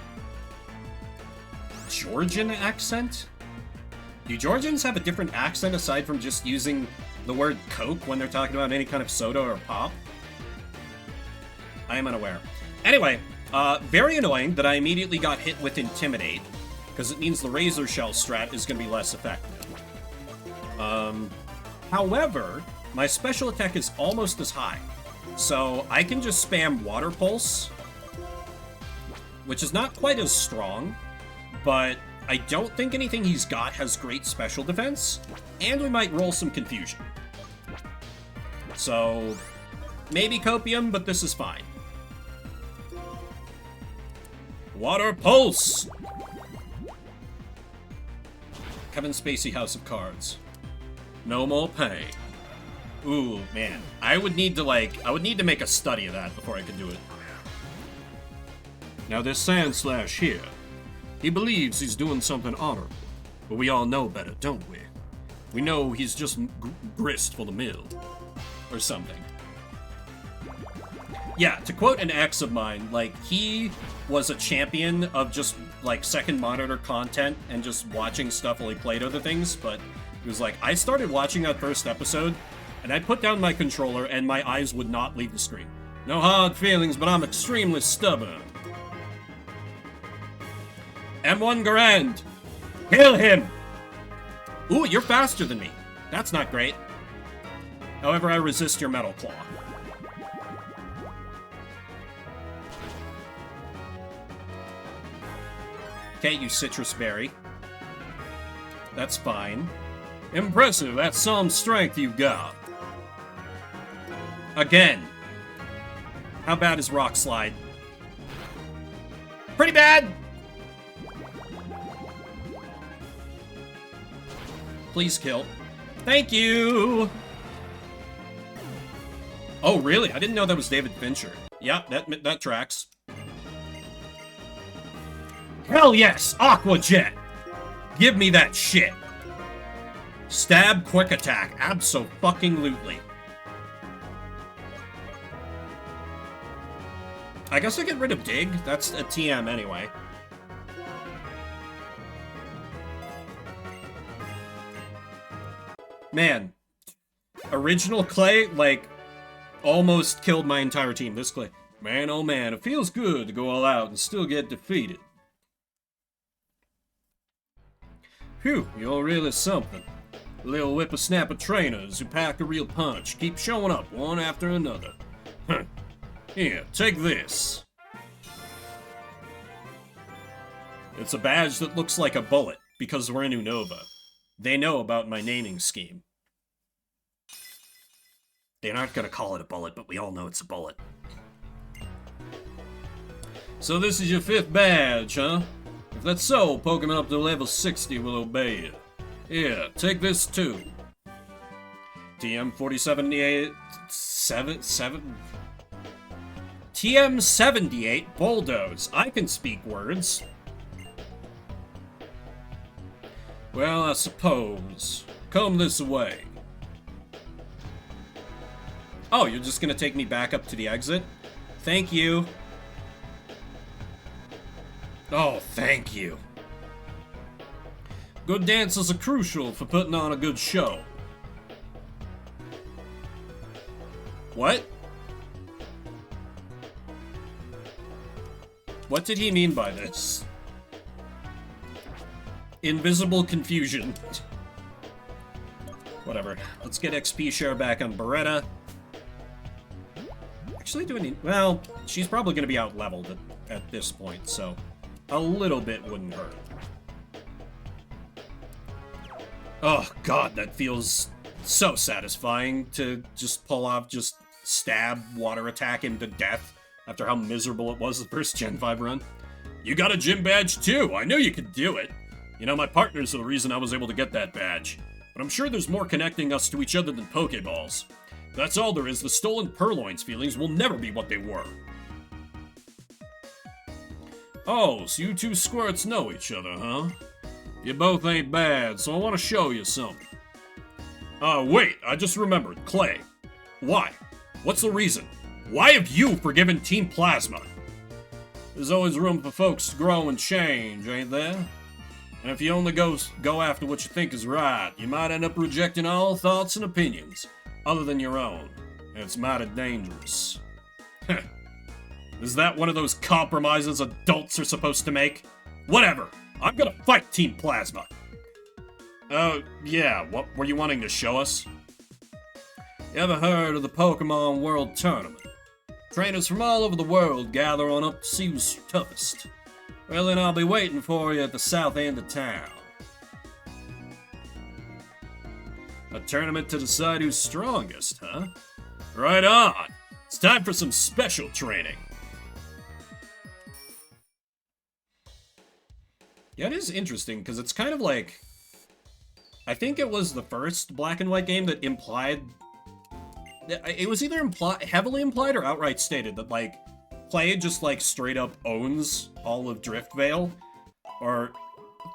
Georgian accent? Do Georgians have a different accent aside from just using the word Coke when they're talking about any kind of soda or pop? I am unaware. Anyway, very annoying that I immediately got hit with Intimidate, because it means the Razor Shell strat is going to be less effective. However, my special attack is almost as high, so I can just spam Water Pulse, which is not quite as strong, but I don't think anything he's got has great special defense, and we might roll some Confusion. So, maybe Copium, but this is fine. Water Pulse! Kevin Spacey House of Cards. No more pain. Ooh, man. I would need to make a study of that before I could do it. Now this Sandslash here, he believes he's doing something honorable, but we all know better, don't we? We know he's just grist for the mill, or something. Yeah, to quote an ex of mine, like, he was a champion of just, like, second monitor content and just watching stuff while he played other things, but he was like, I started watching that first episode, and I put down my controller and my eyes would not leave the screen. No hard feelings, but I'm extremely stubborn. M1 Garand! Kill him! Ooh, you're faster than me. That's not great. However, I resist your Metal Claw. Okay, you Citrus Berry. That's fine. Impressive, that's some strength you've got. Again. How bad is Rock Slide? Pretty bad! Please kill. Thank you! Oh, really? I didn't know that was David Fincher. Yeah, that tracks. Hell yes! Aqua Jet! Give me that shit! Stab, quick attack. Abso-fucking-lutely. I guess I get rid of Dig. That's a TM anyway. Man. Original Clay, like, almost killed my entire team. This Clay. Man, oh man, it feels good to go all out and still get defeated. Phew, you're really something. Little whippersnapper trainers who pack a real punch keep showing up one after another. Huh. Here, take this. It's a badge that looks like a bullet, because we're in Unova. They know about my naming scheme. They're not gonna call it a bullet, but we all know it's a bullet. So this is your 5th badge, huh? If that's so, Pokemon up to level 60 will obey you. Here, take this too. TM-4078... 7... TM-78 Bulldoze. I can speak words. Well, I suppose. Come this way. Oh, you're just gonna take me back up to the exit? Thank you. Oh, thank you. Good dancers are crucial for putting on a good show. What? What did he mean by this? Invisible confusion. Whatever. Let's get XP share back on Beretta. Actually, do we need... Well, she's probably going to be out-leveled at this point, so a little bit wouldn't hurt. Oh, God, that feels so satisfying to just pull off, just stab, water attack him to death after how miserable it was the first Gen 5 run. You got a gym badge, too. I knew you could do it. You know, my partners are the reason I was able to get that badge. But I'm sure there's more connecting us to each other than Pokeballs. That's all there is. The stolen Purloin's feelings will never be what they were. Oh, so you two squirts know each other, huh? You both ain't bad, so I want to show you something. Wait, I just remembered. Clay. Why? What's the reason? Why have you forgiven Team Plasma? There's always room for folks to grow and change, ain't there? And if you only go after what you think is right, you might end up rejecting all thoughts and opinions, other than your own. And it's mighty dangerous. Is that one of those compromises adults are supposed to make? Whatever! I'm gonna fight Team Plasma! Yeah, what were you wanting to show us? You ever heard of the Pokemon World Tournament? Trainers from all over the world gather on up to see who's toughest. Well, then I'll be waiting for you at the south end of town. A tournament to decide who's strongest, huh? Right on! It's time for some special training. Yeah, it is interesting, because it's kind of like... I think it was the first Black and White game that implied... It was either heavily implied or outright stated that, like, Clay just, like, straight up owns all of Driftvale, or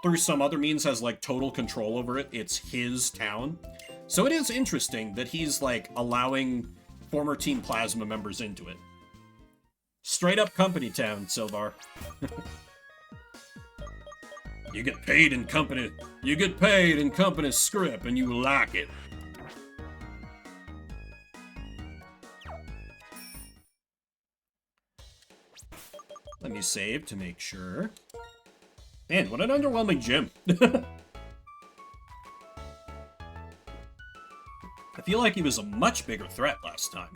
through some other means has, like, total control over it. It's his town. So it is interesting that he's, like, allowing former Team Plasma members into it. Straight up company town, Silvar. You get paid in company script, and you like it. Let me save to make sure. Man, what an underwhelming gym. I feel like he was a much bigger threat last time.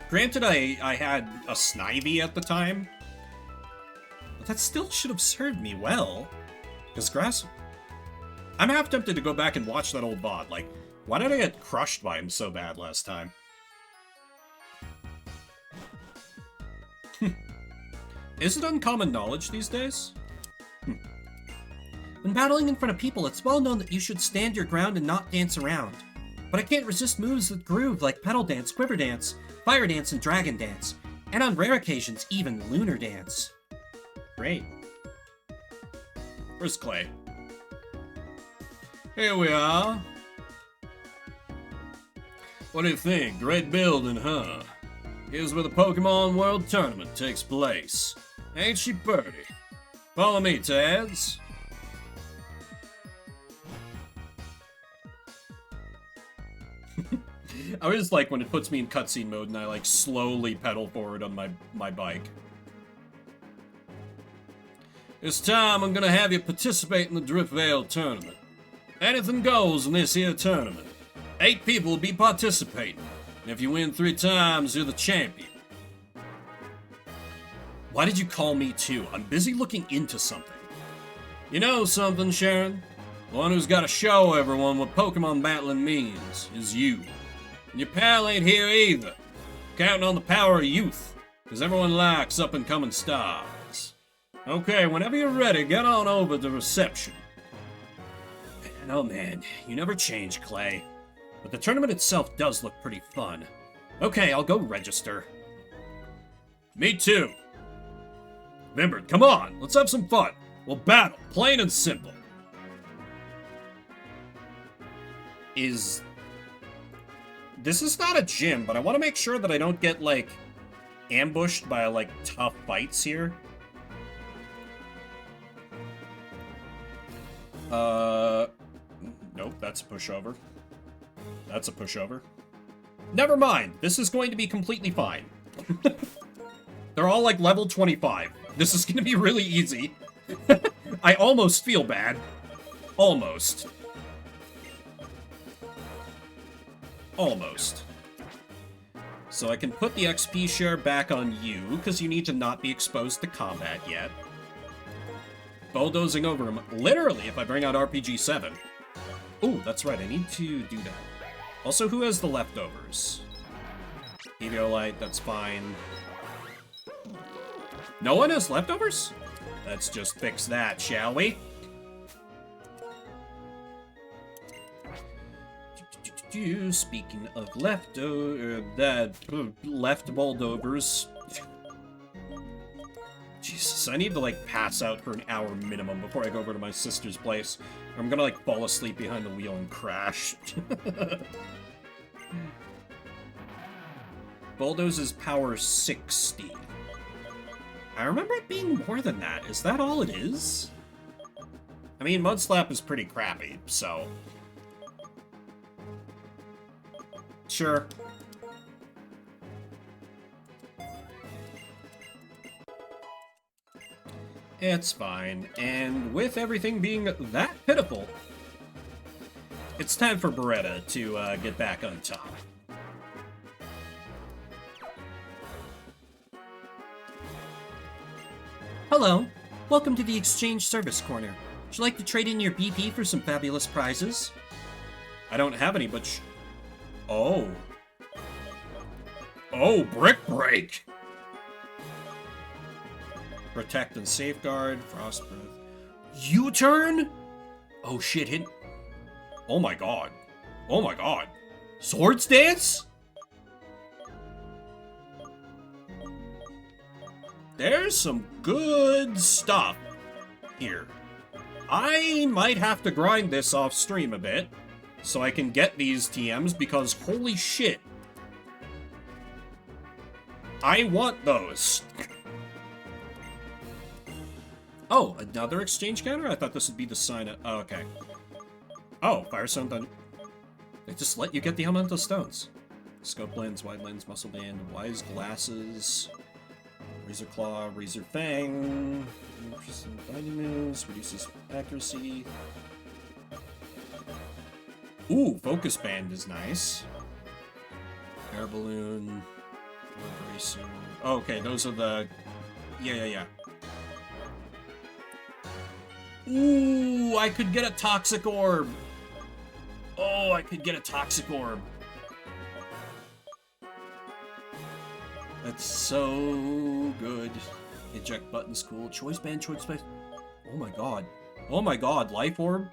Granted, I had a Snivy at the time, but that still should have served me well. Because Grass... I'm half tempted to go back and watch that old VOD. Like, why did I get crushed by him so bad last time? Is it uncommon knowledge these days? When battling in front of people, it's well known that you should stand your ground and not dance around. But I can't resist moves that groove like Petal Dance, Quiver Dance, Fire Dance, and Dragon Dance. And on rare occasions, even Lunar Dance. Great. Where's Clay? Here we are. What do you think? Great building, huh? Here's where the Pokemon World Tournament takes place. Ain't she pretty? Follow me, Tads. I always like when it puts me in cutscene mode and I like slowly pedal forward on my bike. This time I'm gonna have you participate in the Driftvale tournament. Anything goes in this here tournament. 8 people will be participating. And if you win 3 times, you're the champion. Why did you call me too? I'm busy looking into something. You know something, Sharon? The one who's got to show everyone what Pokemon battling means is you. And your pal ain't here either. Counting on the power of youth, because everyone likes up-and-coming stars. Okay, whenever you're ready, get on over to reception. Man, oh man, you never change, Clay. But the tournament itself does look pretty fun. Okay, I'll go register. Me too. Vimbert, come on, let's have some fun. We'll battle, plain and simple. This is not a gym, but I want to make sure that I don't get, like, ambushed by, like, tough fights here. Nope, that's a pushover. That's a pushover. Never mind, this is going to be completely fine. They're all, like, level 25. This is gonna be really easy. I almost feel bad. Almost. Almost. So I can put the XP share back on you, because you need to not be exposed to combat yet. Bulldozing over him, literally, if I bring out RPG-7. Ooh, that's right, I need to do that. Also, who has the leftovers? Eviolite, that's fine. No one has leftovers? Let's just fix that, shall we? Speaking of left Bulldovers. Jesus, I need to, like, pass out for an hour minimum before I go over to my sister's place. I'm gonna, like, fall asleep behind the wheel and crash. Bulldoze is power 60. I remember it being more than that. Is that all it is? I mean, Mudslap is pretty crappy, so... Sure. It's fine. And with everything being that pitiful, it's time for Beretta to get back on top. Hello. Welcome to the Exchange Service Corner. Would you like to trade in your BP for some fabulous prizes? I don't have any, but Oh. Oh, Brick Break! Protect and Safeguard, Frost Breath. U-turn? Oh shit, hit. Oh my god. Oh my god. Swords Dance? There's some good stuff here. I might have to grind this off stream a bit so I can get these TMs because holy shit. I want those. Oh, another exchange counter? I thought this would be the sign of... Oh, okay. Oh, Firestone Thunder. They just let you get the elemental stones. Scope lens, wide lens, muscle band, wise glasses, razor claw, razor fang, interesting binding moves, reduces accuracy. Ooh, focus band is nice. Air balloon, bracer. Oh, okay, those are the... Yeah. Ooh, I could get a toxic orb. Oh, I could get a toxic orb. That's so good. Eject button's cool. Choice band, choice band. Oh my god. Oh my god, life orb.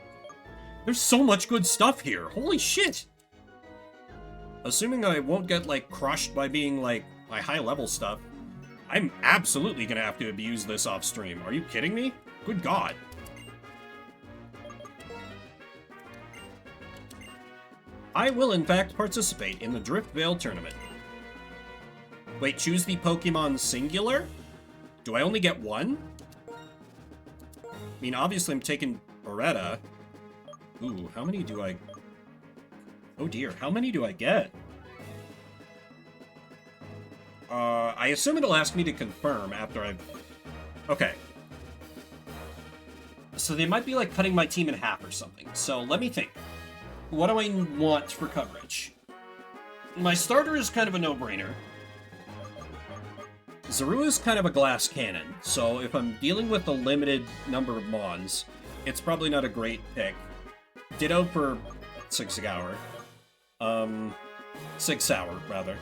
There's so much good stuff here. Holy shit. Assuming I won't get, like, crushed by being, like, my high-level stuff, I'm absolutely gonna have to abuse this off-stream. Are you kidding me? Good god. I will, in fact, participate in the Drift Veil tournament. Wait, choose the Pokemon singular? Do I only get one? I mean, obviously I'm taking Beretta. Ooh, how many do I... Oh dear, how many do I get? I assume it'll ask me to confirm after I've... Okay. So they might be, like, cutting my team in half or something. So let me think. What do I want for coverage? My starter is kind of a no-brainer. Zaru is kind of a glass cannon, so if I'm dealing with a limited number of Mons, it's probably not a great pick. Ditto for Sig Sauer. Sig Sauer, rather.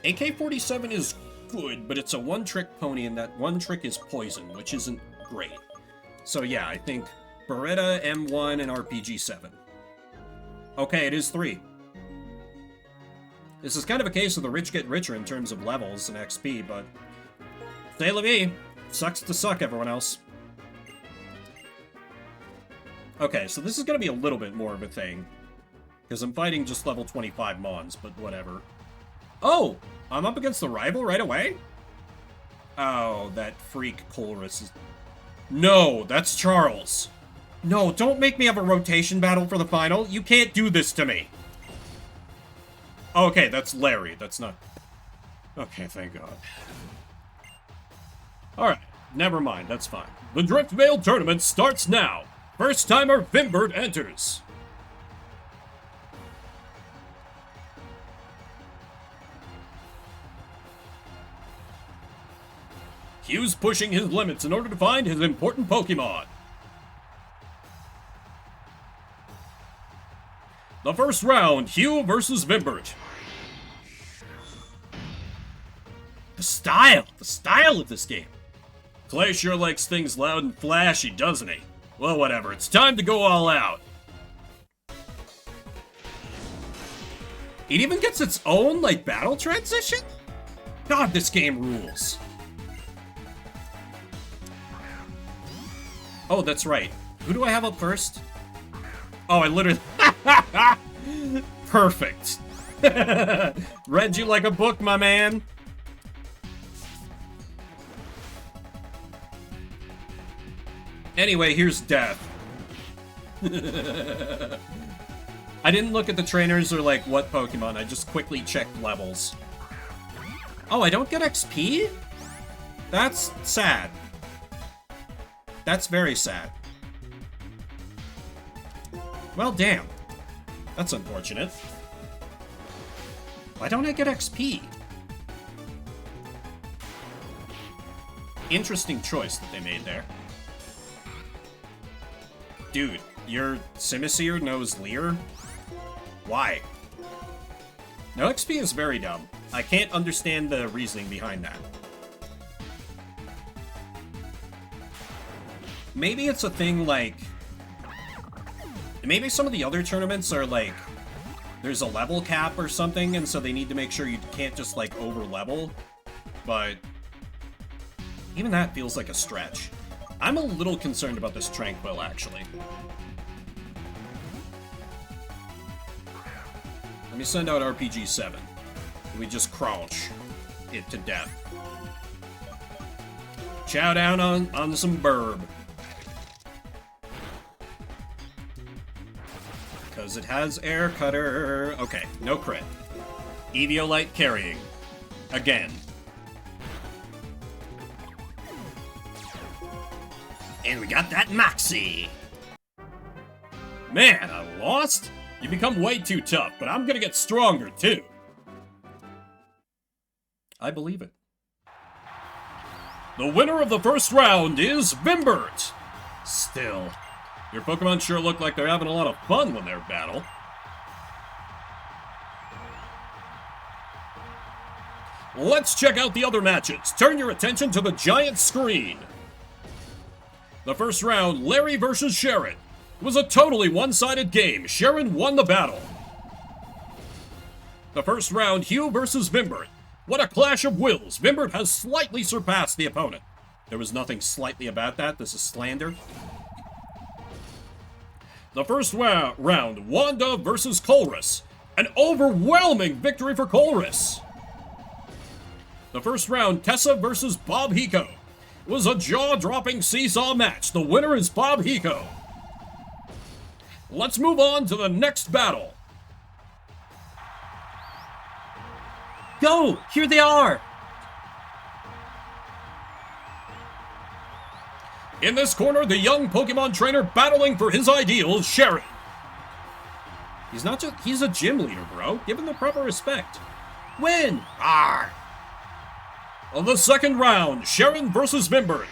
AK-47 is good, but it's a one-trick pony, and that one trick is poison, which isn't great. So yeah, I think Beretta, M1, and RPG-7. Okay, it is 3. This is kind of a case of the rich get richer in terms of levels and XP, but... C'est la vie. Sucks to suck, everyone else. Okay, so this is gonna be a little bit more of a thing. Because I'm fighting just level 25 Mons, but whatever. Oh! I'm up against the rival right away? Oh, that freak Colress is... No, that's Charles. No, don't make me have a rotation battle for the final. You can't do this to me. Okay, that's Larry. That's not... Okay, thank God. Alright, never mind. That's fine. The Driftvale tournament starts now. First timer Vimbert enters. Hugh's pushing his limits in order to find his important Pokemon. The first round, Hugh versus Vimbert. The style of this game. Clay sure likes things loud and flashy, doesn't he? Well, whatever, it's time to go all out. It even gets its own, like, battle transition? God, this game rules. Oh, that's right. Who do I have up first? Oh, I literally... Perfect. Read you like a book, my man. Anyway, here's Death. I didn't look at the trainers or, like, what Pokemon. I just quickly checked levels. Oh, I don't get XP? That's sad. That's very sad. Well, damn. That's unfortunate. Why don't I get XP? Interesting choice that they made there. Dude, your Simisear knows Leer? Why? No XP is very dumb. I can't understand the reasoning behind that. Maybe it's a thing like... Maybe some of the other tournaments are like... There's a level cap or something, and so they need to make sure you can't just, like, over-level. But... even that feels like a stretch. I'm a little concerned about this Tranquil, actually. Let me send out RPG-7. We just crouch it to death. Chow down on some burb. Because it has Air Cutter. Okay, no crit. Eviolite carrying. Again. And we got that Moxie. Man, I lost? You become way too tough, but I'm gonna get stronger too. I believe it. The winner of the first round is Vimbert. Still, your Pokemon sure look like they're having a lot of fun when they're battle. Let's check out the other matches. Turn your attention to the giant screen. The first round, Larry versus Sharon. It was a totally one-sided game. Sharon won the battle. The first round, Hugh versus Vimbert. What a clash of wills. Vimbert has slightly surpassed the opponent. There was nothing slightly about that. This is slander. The first round, Wanda versus Colress. An overwhelming victory for Colress. The first round, Tessa versus Bob Hiko. It was a jaw-dropping seesaw match. The winner is Bob Hiko. Let's move on to the next battle. Go! Here they are! In this corner, the young Pokemon trainer battling for his ideals, Sharon. He's a gym leader, bro. Give him the proper respect. Win! Arr! On the second round, Sharon versus Vimbert.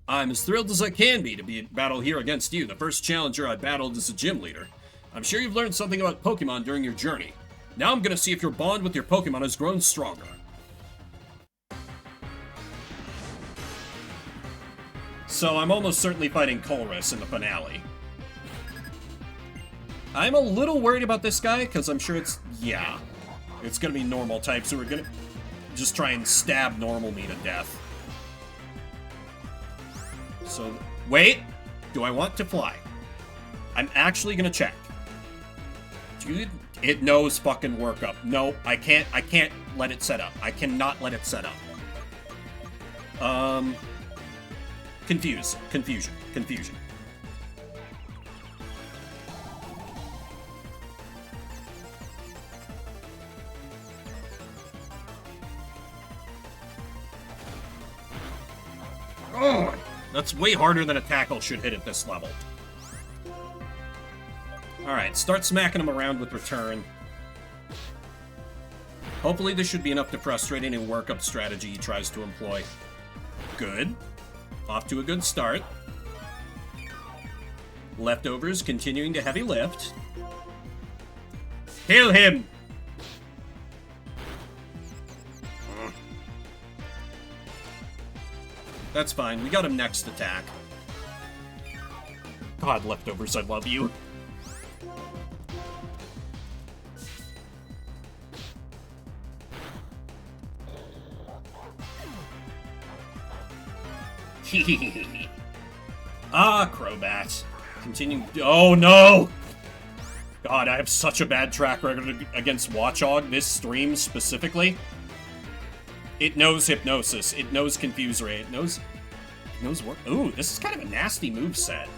I'm as thrilled as I can be to battle here against you, the first challenger I battled as a gym leader. I'm sure you've learned something about Pokemon during your journey. Now I'm gonna see if your bond with your Pokemon has grown stronger. So I'm almost certainly fighting Colress in the finale. I'm a little worried about this guy, because I'm sure it's gonna be normal types who are gonna just try and stab normal me to death. So, wait, do I want to fly? I'm actually gonna check. It knows fucking workup. No, I can't let it set up. I cannot let it set up. Confusion. Oh, that's way harder than a tackle should hit at this level. Alright, start smacking him around with return. Hopefully this should be enough to frustrate any workup strategy he tries to employ. Good. Off to a good start. Leftovers continuing to heavy lift. Kill him! That's fine, we got him next attack. God, leftovers, I love you. Crobat. Continue. Oh no! God, I have such a bad track record against Watchog, this stream specifically. It knows Hypnosis. It knows Confuse Ray. It knows what. Ooh, this is kind of a nasty moveset.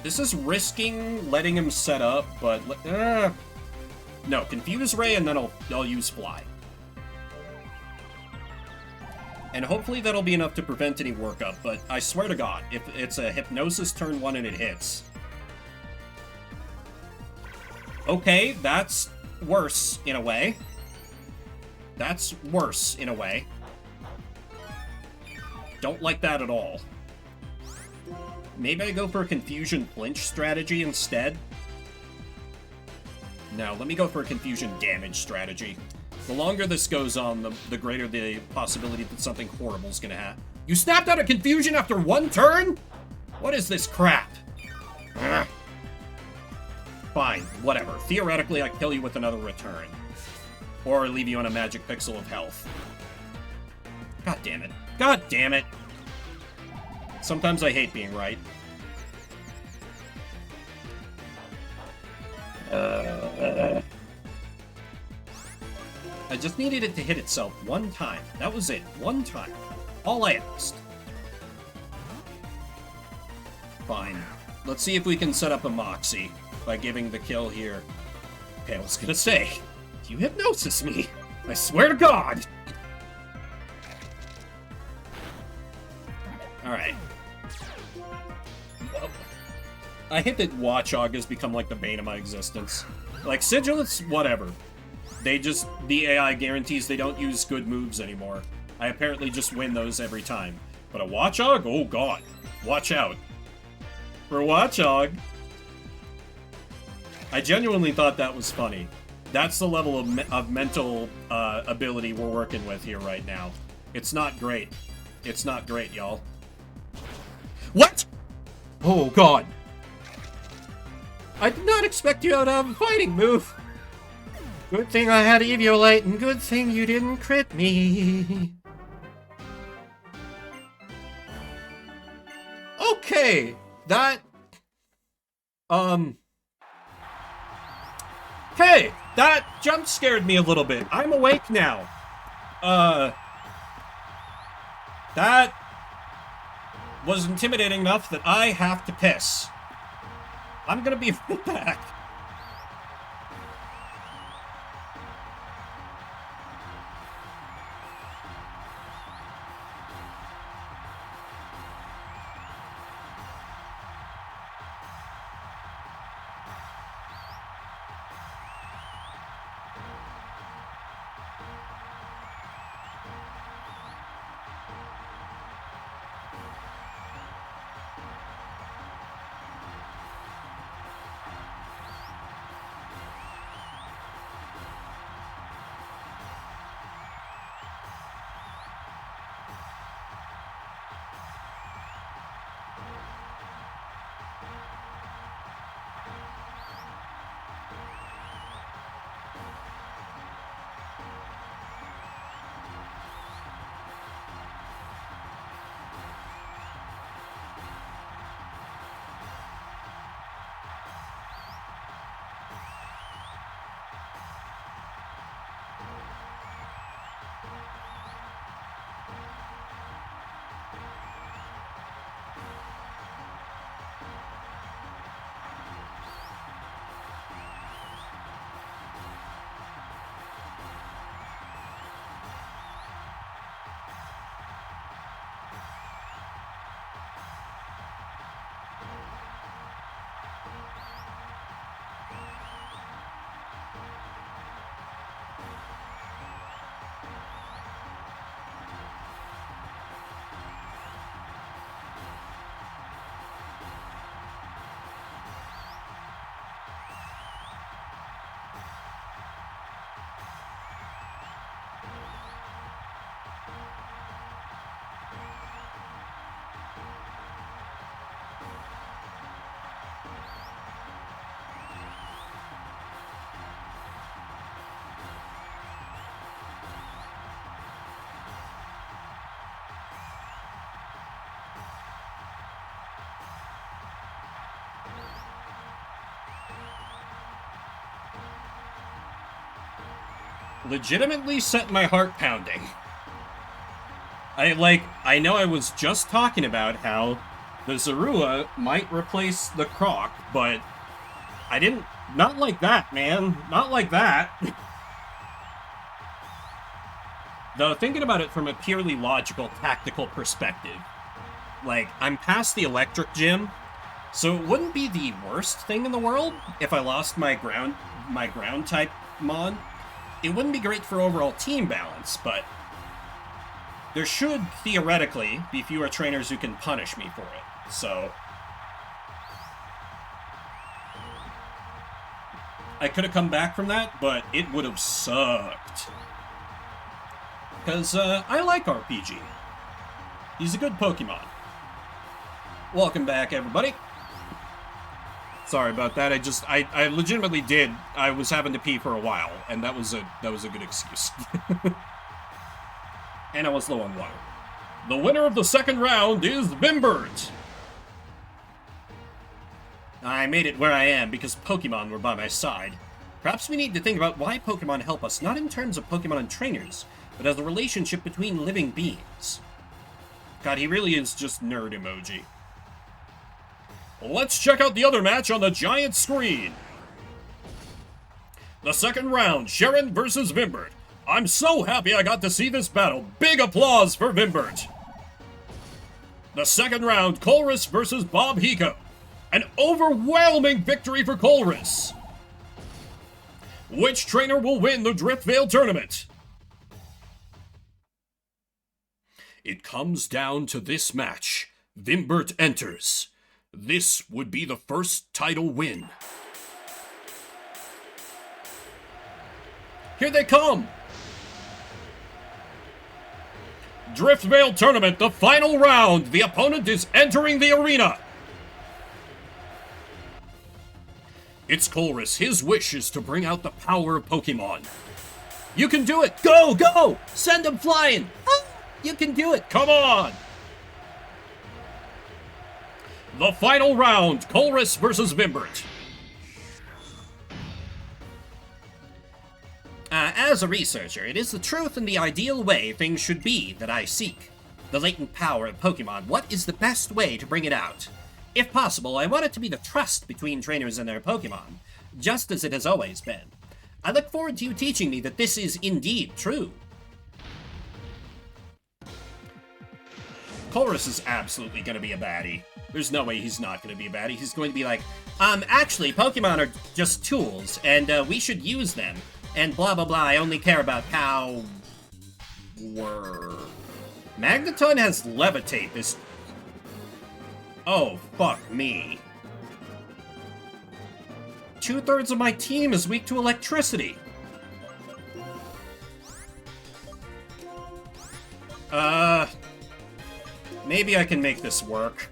This is risking letting him set up, but no, Confuse Ray, and then I'll use Fly. And hopefully that'll be enough to prevent any workup, but I swear to God, if it's a Hypnosis turn 1 and it hits... Okay, that's worse, in a way. That's worse, in a way. Don't like that at all. Maybe I go for a Confusion Flinch strategy instead? No, let me go for a Confusion Damage strategy. The longer this goes on, the greater the possibility that something horrible is gonna happen. You snapped out of Confusion after one turn? What is this crap? Ugh. Fine, whatever. Theoretically, I kill you with another return. Or leave you on a magic pixel of health. God damn it. God damn it! Sometimes I hate being right. I just needed it to hit itself one time. That was it. One time. All I asked. Fine. Let's see if we can set up a Moxie by giving the kill here. Okay, I was gonna say, you Hypnosis me. I swear to God. Alright. I hate that Watchog has become like the bane of my existence. Like, Sigilance, whatever. The AI guarantees they don't use good moves anymore. I apparently just win those every time. But a Watchog? Oh god. Watch out. For Watchog. I genuinely thought that was funny. That's the level of mental ability we're working with here right now. It's not great. It's not great, y'all. What? Oh god. I did not expect you to have a fighting move. Good thing I had Eviolite, and good thing you didn't crit me. Okay, that... Hey, that jump scared me a little bit. I'm awake now. That was intimidating enough that I have to piss. I'm gonna be right back. legitimately set my heart pounding. I know I was just talking about how the Zorua might replace the Croc, but I didn't... Not like that, man. Not like that. Though, thinking about it from a purely logical, tactical perspective, like, I'm past the electric gym, so it wouldn't be the worst thing in the world if I lost my ground type mon. It wouldn't be great for overall team balance, but there should, theoretically, be fewer trainers who can punish me for it, so... I could have come back from that, but it would have sucked. Because, I like RPG. He's a good Pokemon. Welcome back, everybody. Sorry about that, I legitimately did. I was having to pee for a while, and that was a good excuse. And I was low on water. The winner of the second round is Vimbert. I made it where I am because Pokemon were by my side. Perhaps we need to think about why Pokemon help us, not in terms of Pokemon and trainers, but as a relationship between living beings. God, he really is just nerd emoji. Let's check out the other match on the giant screen. The second round, Sharon versus Vimbert. I'm so happy I got to see this battle. Big applause for Vimbert. The second round, Colress versus Bob Hiko. An overwhelming victory for Colress. Which trainer will win the Driftvale tournament? It comes down to this match. Vimbert enters. This would be the first title win. Here they come! Driftvale tournament, the final round. The opponent is entering the arena. It's Colress. His wish is to bring out the power of Pokemon. You can do it! Go, go! Send him flying! Ah, you can do it! Come on! The final round, Colress versus Vimbert. As a researcher, it is the truth and the ideal way things should be that I seek. The latent power of Pokemon, what is the best way to bring it out? If possible, I want it to be the trust between trainers and their Pokemon, just as it has always been. I look forward to you teaching me that this is indeed true. Colress is absolutely going to be a baddie. There's no way he's not going to be a baddie. He's going to be like, actually, Pokemon are just tools, and we should use them. And blah, blah, blah, I only care about power. Magneton has Levitate, this... Oh, fuck me. 2/3 of my team is weak to electricity. Maybe I can make this work.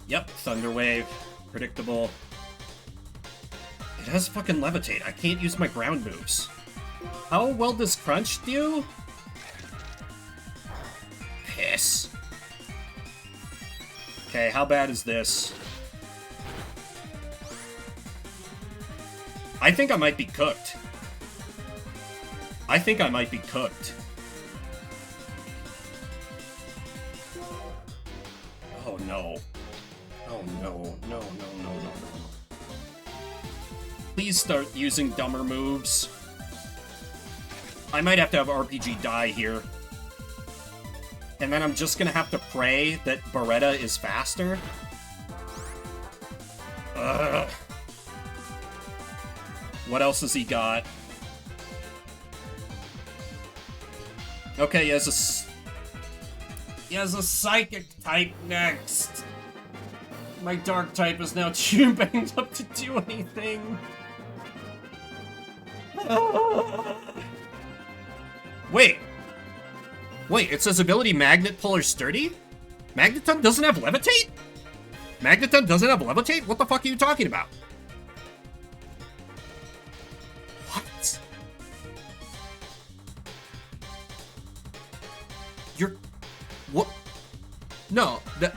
Yep, Thunder Wave. Predictable. It has fucking Levitate. I can't use my ground moves. How well does Crunch do? Piss. Okay, how bad is this? I think I might be cooked. I think I might be cooked. Oh no. Oh no, no, no, no, no, no. Please start using dumber moves. I might have to have RPG die here. And then I'm just gonna have to pray that Beretta is faster. Ugh. What else has he got? Okay, he has a Psychic type next. My Dark type is now too banged up to do anything. Wait, it says ability Magnet, Pull, or Sturdy? Magneton doesn't have Levitate? Magneton doesn't have Levitate? What the fuck are you talking about? What? You're... What? No, that...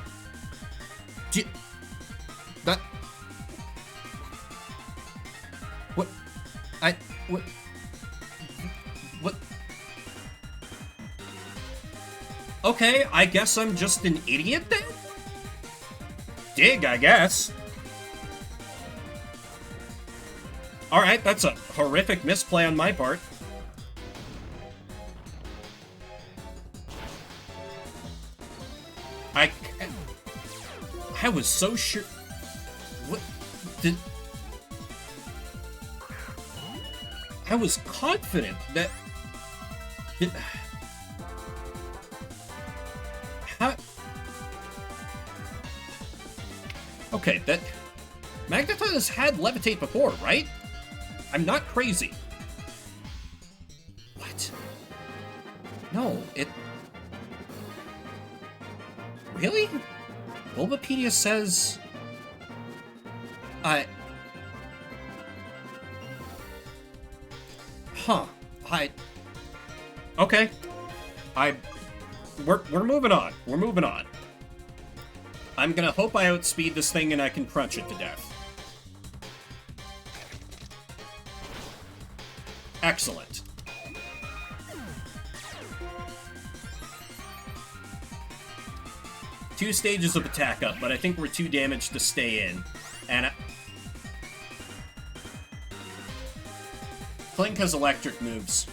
What? What? What? Okay, I guess I'm just an idiot then? Dig, I guess. Alright, that's a horrific misplay on my part. I was so sure... What? Did... I was confident that... How... Okay, that... Magneton has had Levitate before, right? I'm not crazy. What? No, it... Really? Bulbapedia says... Huh. Okay. We're moving on. We're moving on. I'm gonna hope I outspeed this thing and I can crunch it to death. Excellent. Two stages of attack up, but I think we're too damaged to stay in. And Clink has electric moves.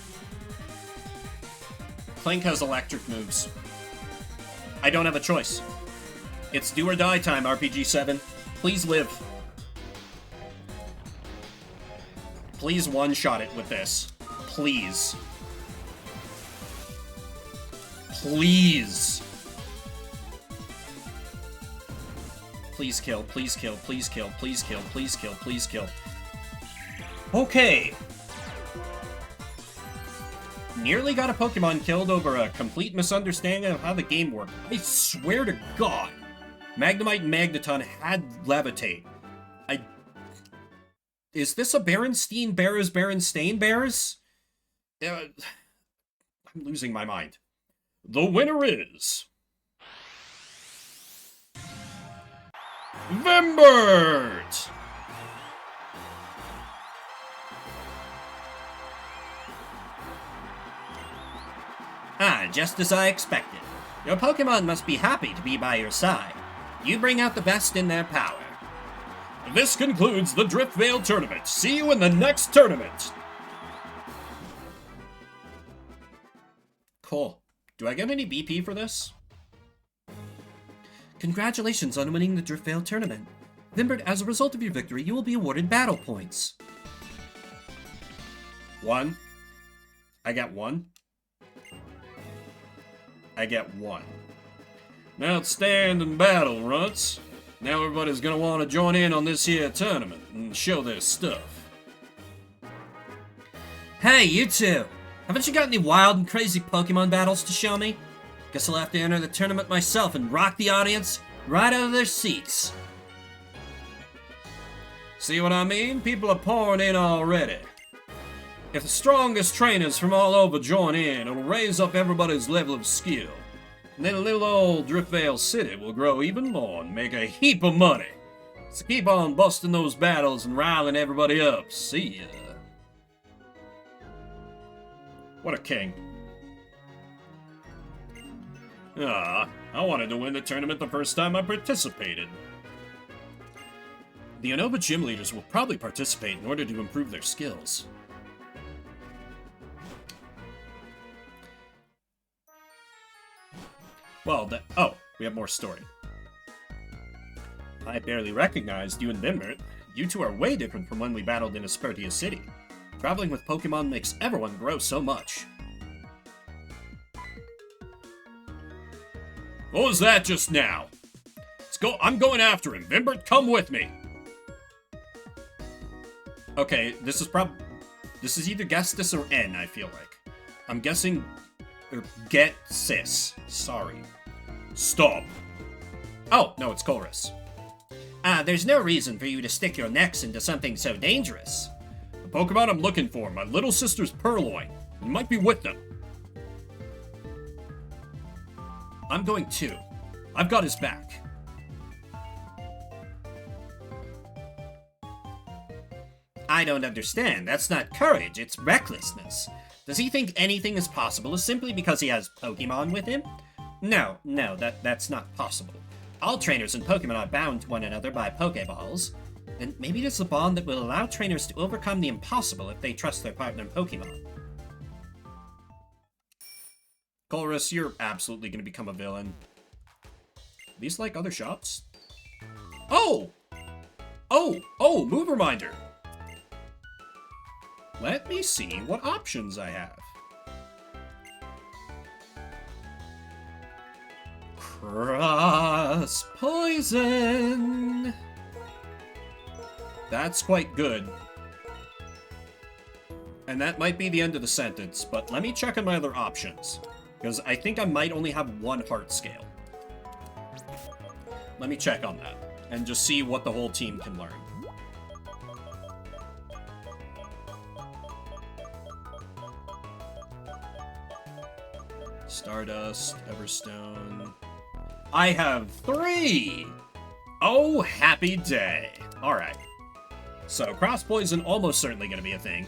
Clink has electric moves. I don't have a choice. It's do or die time, RPG7. Please live. Please one-shot it with this. Please. Please. Please kill, please kill, please kill, please kill, please kill, please kill. Okay. Nearly got a Pokemon killed over a complete misunderstanding of how the game worked. I swear to God, Magnemite and Magneton had Levitate. Is this a Berenstain Bears? I'm losing my mind. The winner is... Vimbert! Just as I expected. Your Pokemon must be happy to be by your side. You bring out the best in their power. This concludes the Driftvale tournament. See you in the next tournament! Cool. Do I get any BP for this? Congratulations on winning the Driftvale tournament. Vimbert, as a result of your victory, you will be awarded battle points. 1. I get 1. I get 1. Outstanding battle, Runts. Now everybody's gonna want to join in on this here tournament and show their stuff. Hey, you two! Haven't you got any wild and crazy Pokemon battles to show me? Guess I'll have to enter the tournament myself and rock the audience right out of their seats. See what I mean? People are pouring in already. If the strongest trainers from all over join in, it'll raise up everybody's level of skill. And then little old Driftvale City will grow even more and make a heap of money. So keep on busting those battles and riling everybody up. See ya. What a king. I wanted to win the tournament the first time I participated. The Unova gym leaders will probably participate in order to improve their skills. Well, oh, we have more story. I barely recognized you and Vimbert. You two are way different from when we battled in Aspertia City. Traveling with Pokemon makes everyone grow so much. What was that just now? Let's go. I'm going after him. Vimbert, come with me. Okay, this is either Gestis or N, I feel like. I'm guessing... or Get Sis. Sorry. Stop. Oh, no, it's Chorus. There's no reason for you to stick your necks into something so dangerous. The Pokemon I'm looking for, my little sister's Purloin. You might be with them. I'm going too. I've got his back. I don't understand. That's not courage, it's recklessness. Does he think anything is possible simply because he has Pokemon with him? No, that's not possible. All trainers in Pokemon are bound to one another by Pokeballs. And maybe it's a bond that will allow trainers to overcome the impossible if they trust their partner Pokemon. Colress, you're absolutely going to become a villain. These like other shops? Oh! Oh, move reminder! Let me see what options I have. Cross poison! That's quite good. And that might be the end of the sentence, but let me check on my other options. Because I think I might only have one heart scale. Let me check on that, and just see what the whole team can learn. Stardust, Everstone. I have 3! Oh, happy day. Alright. So, cross poison almost certainly going to be a thing.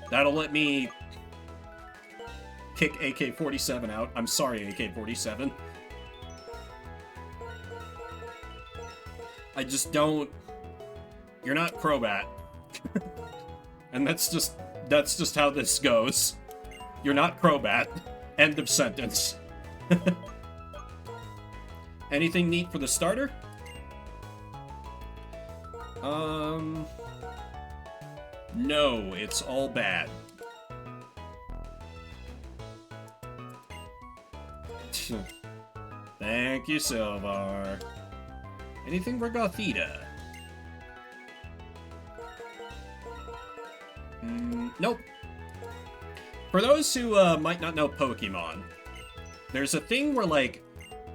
That'll let me kick AK-47 out. I'm sorry, AK-47. I just don't... You're not Crobat. And that's just how this goes. You're not Crobat. End of sentence. Anything neat for the starter? No, it's all bad. Thank you, Silvar. Anything for Gothita? Nope. For those who might not know Pokemon, there's a thing where, like,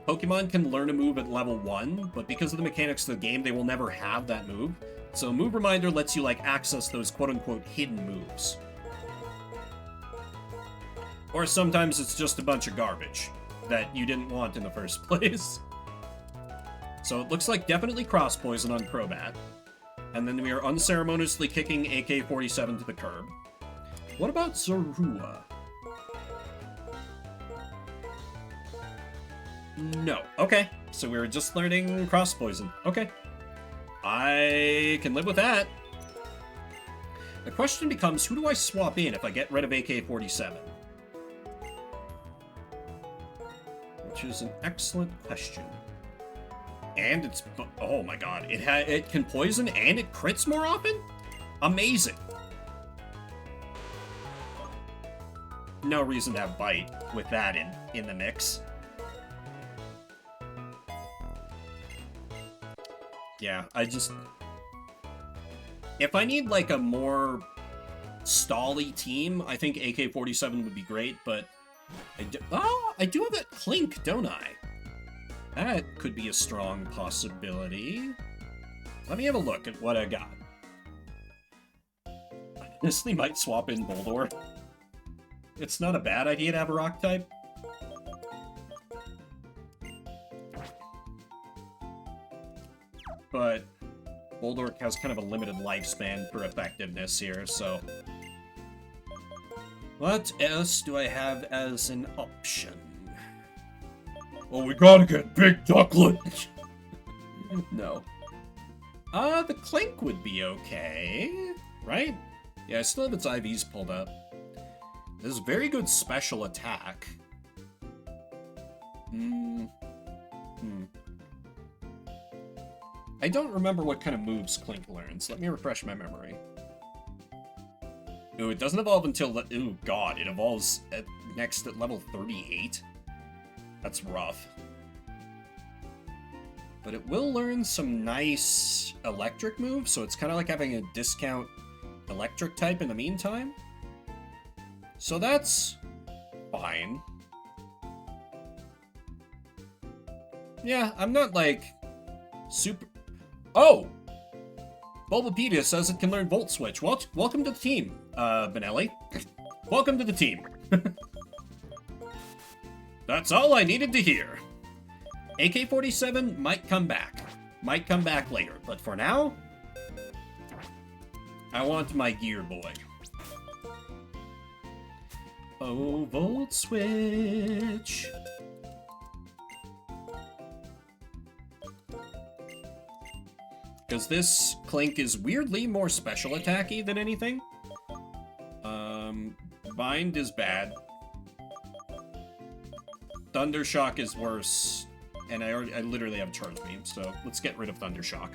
Pokemon can learn a move at level 1, but because of the mechanics of the game, they will never have that move. So Move Reminder lets you, like, access those quote-unquote hidden moves. Or sometimes it's just a bunch of garbage that you didn't want in the first place. So it looks like definitely Cross Poison on Crobat. And then we are unceremoniously kicking AK-47 to the curb. What about Zorua? No. Okay. So we were just learning Cross Poison. Okay. I can live with that. The question becomes, who do I swap in if I get rid of AK-47? Which is an excellent question. And it's... Oh my god. It can poison and it crits more often? Amazing. No reason to have Bite with that in the mix. Yeah, I just... If I need, like, a more stally team, I think AK-47 would be great, but... I do have that Clink, don't I? That could be a strong possibility. Let me have a look at what I got. I honestly might swap in Boldore. It's not a bad idea to have a rock type. But Boldore has kind of a limited lifespan for effectiveness here, so... What else do I have as an option? Oh, we gotta get Big Ducklet! No. The Clink would be okay, right? Yeah, I still have its IVs pulled up. This is very good special attack. I don't remember what kind of moves Clink learns. Let me refresh my memory. Ooh, it doesn't evolve until... Ooh, god, it evolves next at level 38? That's rough. But it will learn some nice electric moves, so it's kind of like having a discount electric type in the meantime. So that's fine. Yeah, I'm not, like, super... Oh! Bulbapedia says it can learn Volt Switch. Welcome to the team, Benelli. Welcome to the team. That's all I needed to hear. AK-47 might come back. Might come back later, but for now... I want my Gear Boy. Oh, Volt Switch. Because this Clink is weirdly more special attacky than anything. Bind is bad. Thundershock is worse. And I literally have Charge Beam, so let's get rid of Thundershock.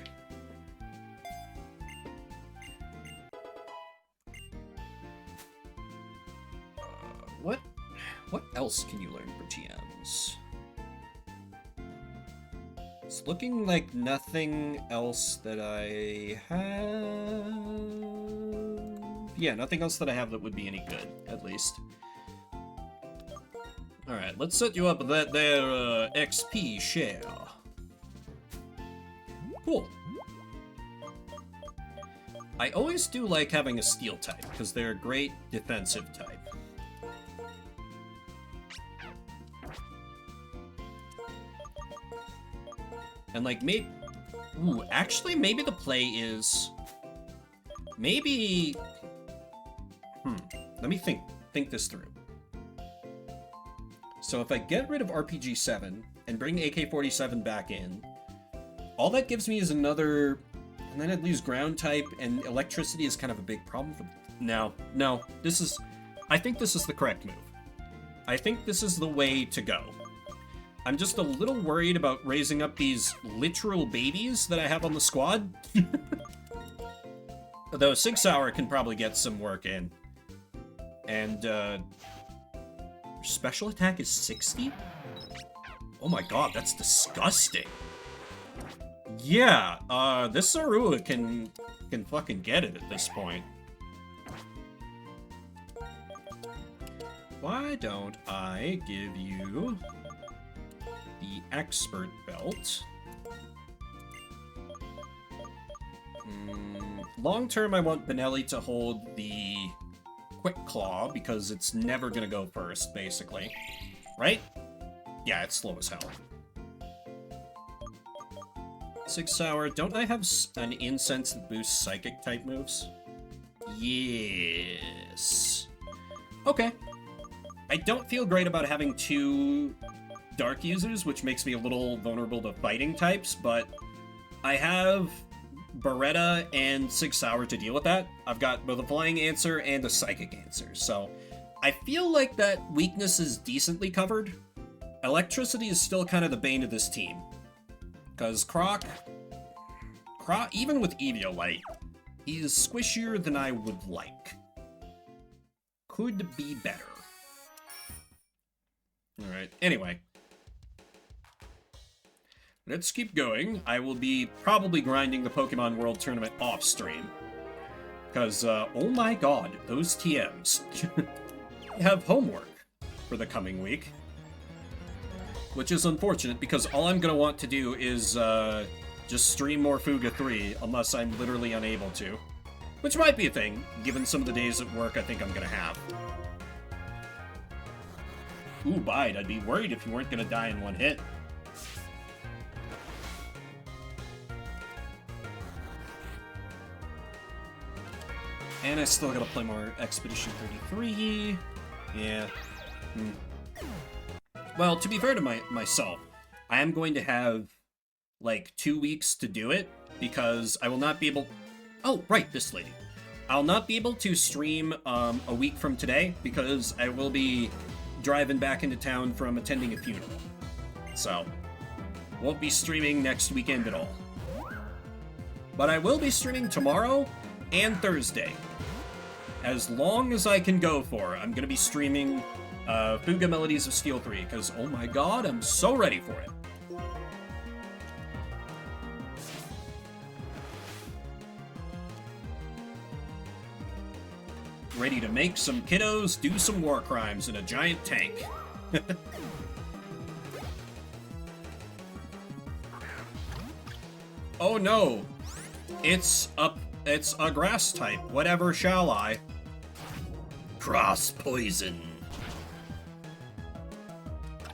What else can you learn for TMs? It's looking like nothing else that I have. Yeah, nothing else that I have that would be any good, at least. Alright, let's set you up with that there XP share. Cool. I always do like having a steel type, because they're a great defensive type. And like, maybe... Ooh, actually, maybe the play is... Maybe... Let me think this through. So if I get rid of RPG-7 and bring AK-47 back in, all that gives me is another... And then I'd lose ground type, and electricity is kind of a big problem for... No, this is... I think this is the correct move. I think this is the way to go. I'm just a little worried about raising up these literal babies that I have on the squad. Though 6 Hour can probably get some work in. And, special attack is 60? Oh my god, that's disgusting. Yeah, this Sarua can fucking get it at this point. Why don't I give you the Expert Belt? Long term, I want Benelli to hold the Quick Claw, because it's never gonna go first, basically. Right? Yeah, it's slow as hell. 6 Hour, don't I have an incense that boosts psychic type moves? Yes. Okay. I don't feel great about having 2 dark users, which makes me a little vulnerable to fighting types, but I have Beretta and 6 Hour to deal with that. I've got both a flying answer and a psychic answer, so I feel like that weakness is decently covered. Electricity is still kind of the bane of this team, because Croc, even with Eviolite, he's squishier than I would like. Could be better. Alright, anyway. Let's keep going. I will be probably grinding the Pokemon World Tournament off-stream. Because, oh my god, those TMs. I have homework for the coming week. Which is unfortunate, because all I'm gonna want to do is, just stream more Fuga 3, unless I'm literally unable to. Which might be a thing, given some of the days at work I think I'm gonna have. Ooh, Bide, I'd be worried if you weren't gonna die in one hit. And I still gotta play more Expedition 33. Yeah. Well, to be fair to myself, I am going to have, like, 2 weeks to do it, because I will not be able... Oh, right, this lady. I'll not be able to stream a week from today, because I will be driving back into town from attending a funeral. So, won't be streaming next weekend at all. But I will be streaming tomorrow and Thursday. As long as I can go for. I'm gonna be streaming Fuga Melodies of Steel 3, because, oh my god, I'm so ready for it. Ready to make some kiddos do some war crimes in a giant tank. Oh no! It's a grass type. Whatever shall I? Cross poison.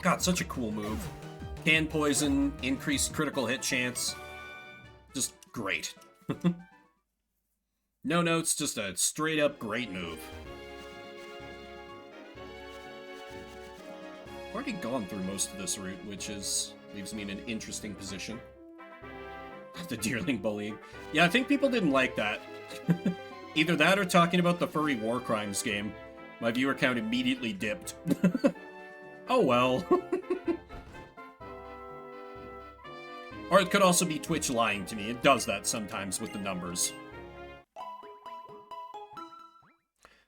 God, such a cool move. Can poison, increased critical hit chance. Just great. No notes, just a straight-up great move. I've already gone through most of this route, which leaves me in an interesting position. The deerling bullying. Yeah, I think people didn't like that. Either that or talking about the furry war crimes game. My viewer count immediately dipped. Oh well. Or it could also be Twitch lying to me. It does that sometimes with the numbers.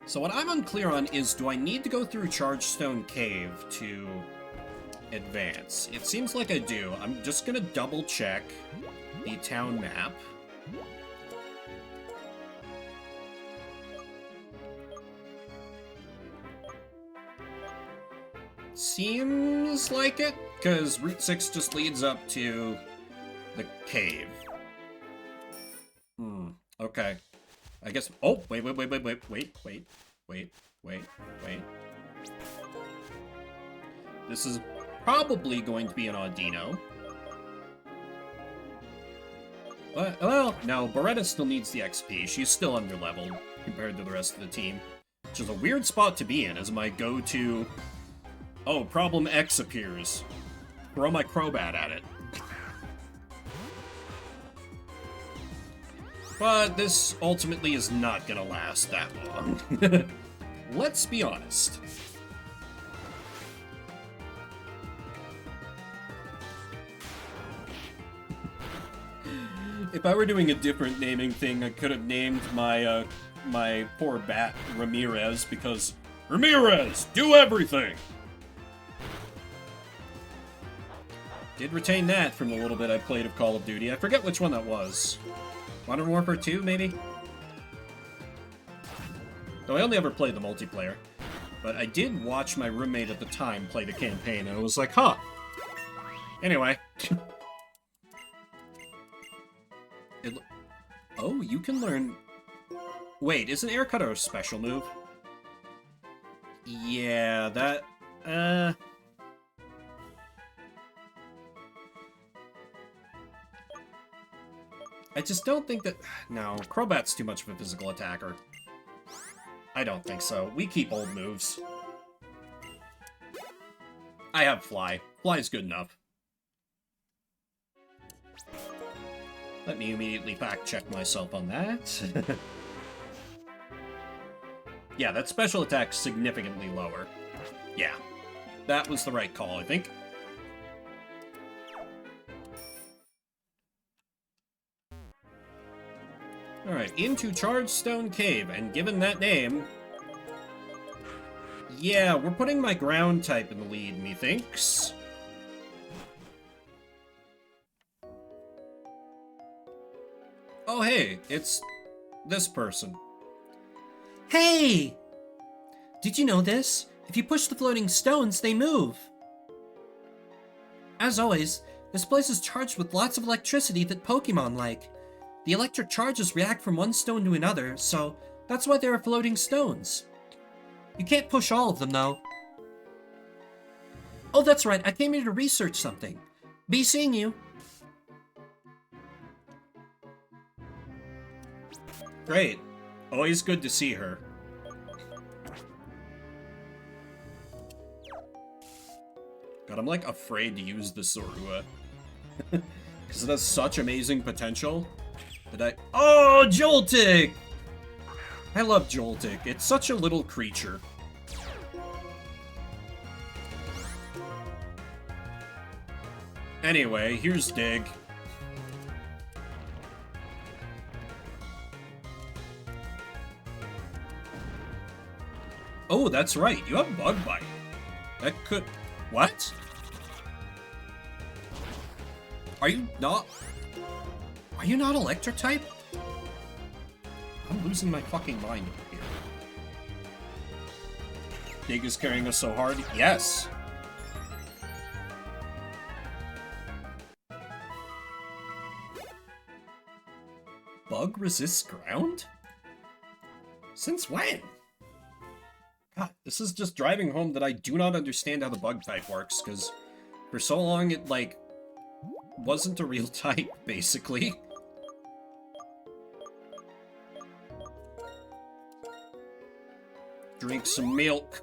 So what I'm unclear on is, do I need to go through Chargestone Cave to advance? It seems like I do. I'm just gonna double check the town map. Seems like it, because Route 6 just leads up to the cave. Okay. I guess... Oh, wait. This is probably going to be an Audino. But, well, no, Beretta still needs the XP. She's still underleveled compared to the rest of the team. Which is a weird spot to be in as my go-to... Oh, problem X appears. Throw my Crobat at it. But this ultimately is not gonna last that long. Let's be honest. If I were doing a different naming thing, I could have named my my poor bat Ramirez, because Ramirez, do everything! Did retain that from the little bit I played of Call of Duty. I forget which one that was. Modern Warfare 2, maybe? Though I only ever played the multiplayer. But I did watch my roommate at the time play the campaign, and I was like, huh. Anyway. Oh, you can learn... Wait, is an air cutter a special move? Yeah, that... I just don't think that... No, Crobat's too much of a physical attacker. I don't think so. We keep old moves. I have Fly. Fly's good enough. Let me immediately fact-check myself on that. Yeah, that special attack's significantly lower. Yeah. That was the right call, I think. Alright, into Chargestone Cave, and given that name... Yeah, we're putting my ground type in the lead, methinks. Oh hey, it's this person. Hey! Did you know this? If you push the floating stones, they move. As always, this place is charged with lots of electricity that Pokemon like. The electric charges react from one stone to another, so that's why there are floating stones. You can't push all of them, though. Oh, that's right, I came here to research something. Be seeing you. Great. Always good to see her. God, I'm like afraid to use the Zorua. Because it has such amazing potential. Oh, Joltik! I love Joltik. It's such a little creature. Anyway, here's Dig. Oh, that's right. You have Bug Bite. That could... What? Are you not... Are you not electric type? I'm losing my fucking mind over here. Dig is carrying us so hard. Yes. Bug resists ground? Since when? God, this is just driving home that I do not understand how the bug type works, because for so long it, like, wasn't a real type, basically. Drink some milk.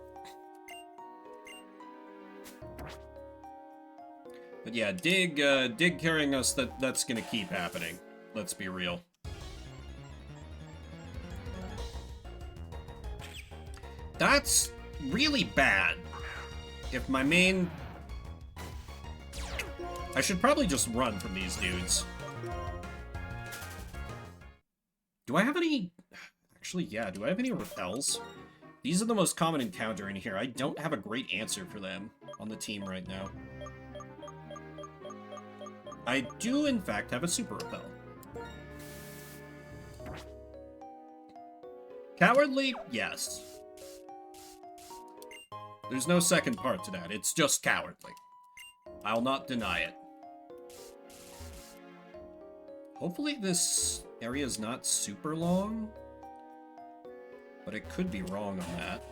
But yeah, dig carrying us, that's gonna keep happening. Let's be real. That's really bad. If my main... I should probably just run from these dudes. Do I have any... Actually, yeah, do I have any repels? These are the most common encounter in here. I don't have a great answer for them on the team right now. I do, in fact, have a super repel. Cowardly? Yes. There's no second part to that. It's just cowardly. I'll not deny it. Hopefully this area is not super long, but it could be wrong on that.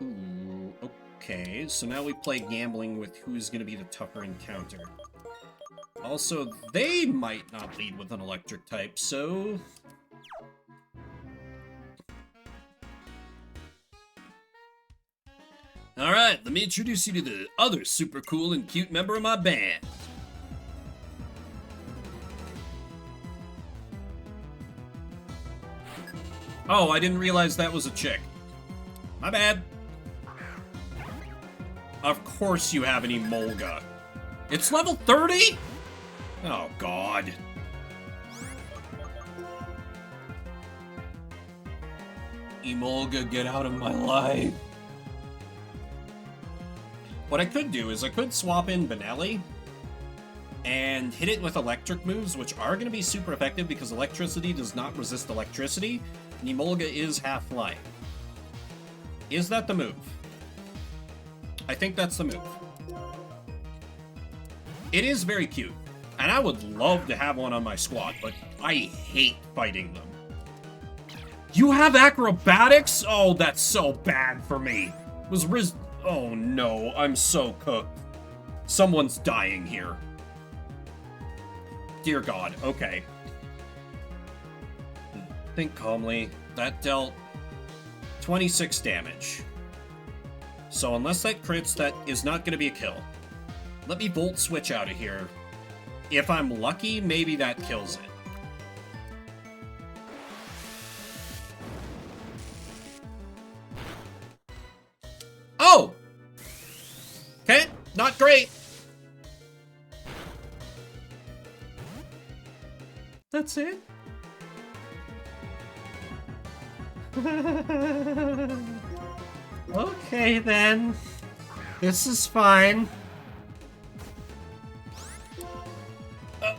Ooh, okay, so now we play gambling with who's going to be the tougher encounter. Also, they might not lead with an electric type, so... Alright, let me introduce you to the other super cool and cute member of my band. Oh, I didn't realize that was a chick. My bad. Of course you have an Emolga. It's level 30? Oh, God. Emolga, get out of my life. What I could do is I could swap in Benelli and hit it with electric moves, which are going to be super effective because electricity does not resist electricity, and Emolga is half-life. Is that the move? I think that's the move. It is very cute, and I would love to have one on my squad, but I hate fighting them. You have acrobatics? Oh, that's so bad for me. Was Riz... Oh no, I'm so cooked. Someone's dying here. Dear God, okay. Think calmly. That dealt 26 damage. So unless that crits, that is not going to be a kill. Let me Volt Switch out of here. If I'm lucky, maybe that kills it. Oh! Okay, not great. That's it? Okay, then. This is fine.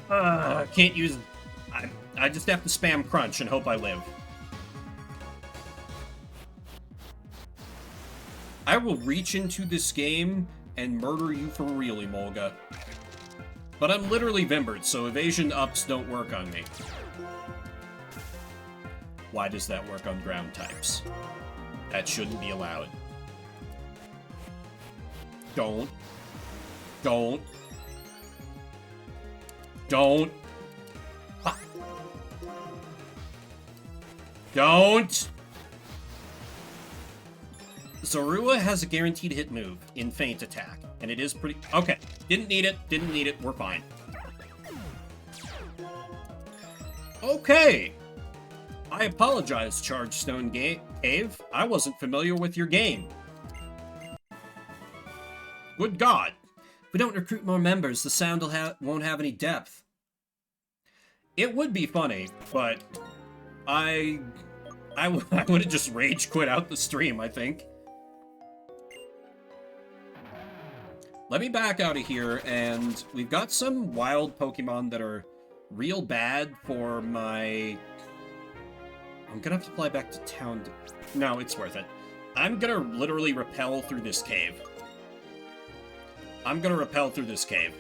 Can't use... I just have to spam Crunch and hope I live. I will reach into this game and murder you for real, Emolga. But I'm literally Vimbered, so evasion ups don't work on me. Why does that work on ground types? That shouldn't be allowed. Don't. Don't. Don't. Ah. Don't! Zorua has a guaranteed hit move in Feint Attack, and it is pretty... Okay, didn't need it, we're fine. Okay! I apologize, Chargestone Cave. I wasn't familiar with your game. Good God. If we don't recruit more members, the sound won't have any depth. It would be funny, but I would have just rage quit out the stream, I think. Let me back out of here, and we've got some wild Pokemon that are real bad for my... I'm gonna have to fly back to town to... No, it's worth it. I'm gonna literally rappel through this cave. I'm gonna rappel through this cave.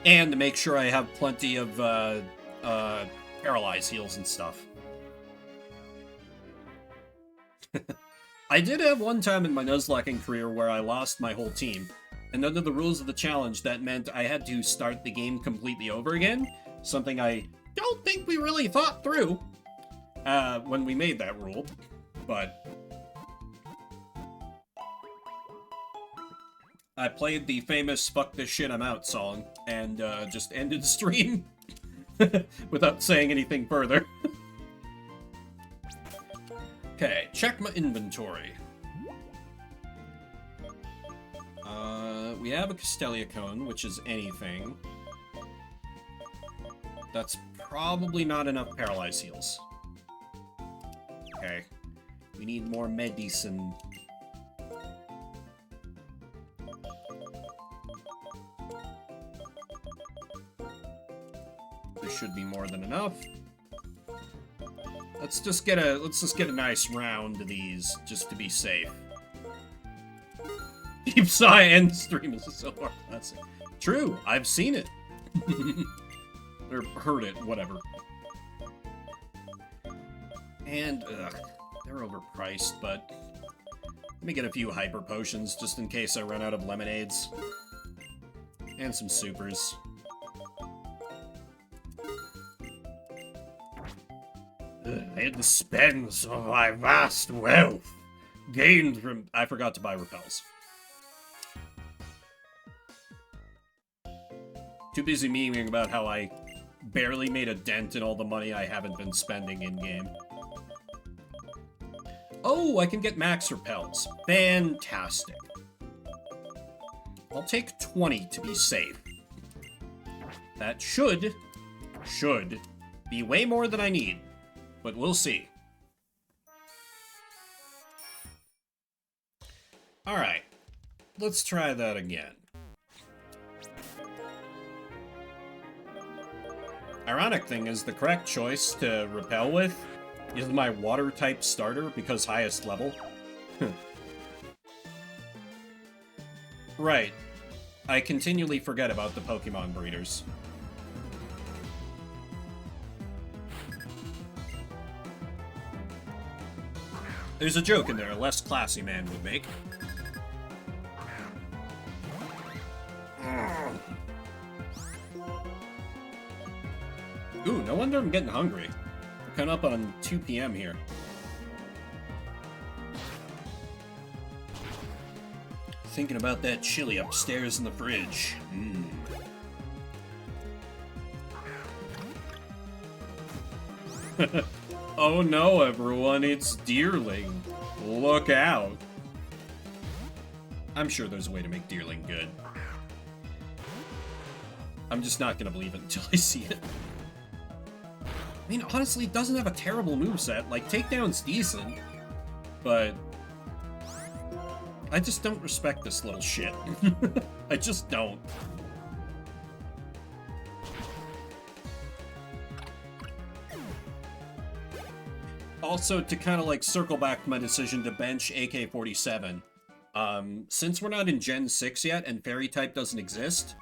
And to make sure I have plenty of, paralyze heals and stuff. I did have one time in my Nuzlocking career where I lost my whole team. And under the rules of the challenge, that meant I had to start the game completely over again. Something I don't think we really thought through when we made that rule, but I played the famous "fuck this shit, I'm out" song and just ended the stream without saying anything further. Okay, check my inventory. We have a Castelia Cone, which is anything. That's probably not enough Paralyze Heals. Okay. We need more medicine. There should be more than enough. Let's just get a nice round of these, just to be safe. Deep Sigh and stream is a so far classic. True, I've seen it. Or heard it, whatever. And, they're overpriced, but let me get a few hyper potions just in case I run out of lemonades. And some supers. I had to spend some of my vast wealth gained from... I forgot to buy repels. Too busy memeing about how I barely made a dent in all the money I haven't been spending in-game. Oh, I can get max repels. Fantastic. I'll take 20 to be safe. That should be way more than I need, but we'll see. Alright, let's try that again. Ironic thing is, the correct choice to repel with is my water-type starter, because highest level. Right. I continually forget about the Pokemon breeders. There's a joke in there a less classy man would make. Ooh, no wonder I'm getting hungry. We're coming up on 2 PM here. Thinking about that chili upstairs in the fridge. Oh no, everyone, it's Deerling. Look out. I'm sure there's a way to make Deerling good. I'm just not gonna believe it until I see it. I mean, honestly, it doesn't have a terrible moveset. Like, Takedown's decent, but I just don't respect this little shit. I just don't. Also, to kind of like circle back to my decision to bench AK-47, since we're not in Gen 6 yet and Fairy type doesn't exist,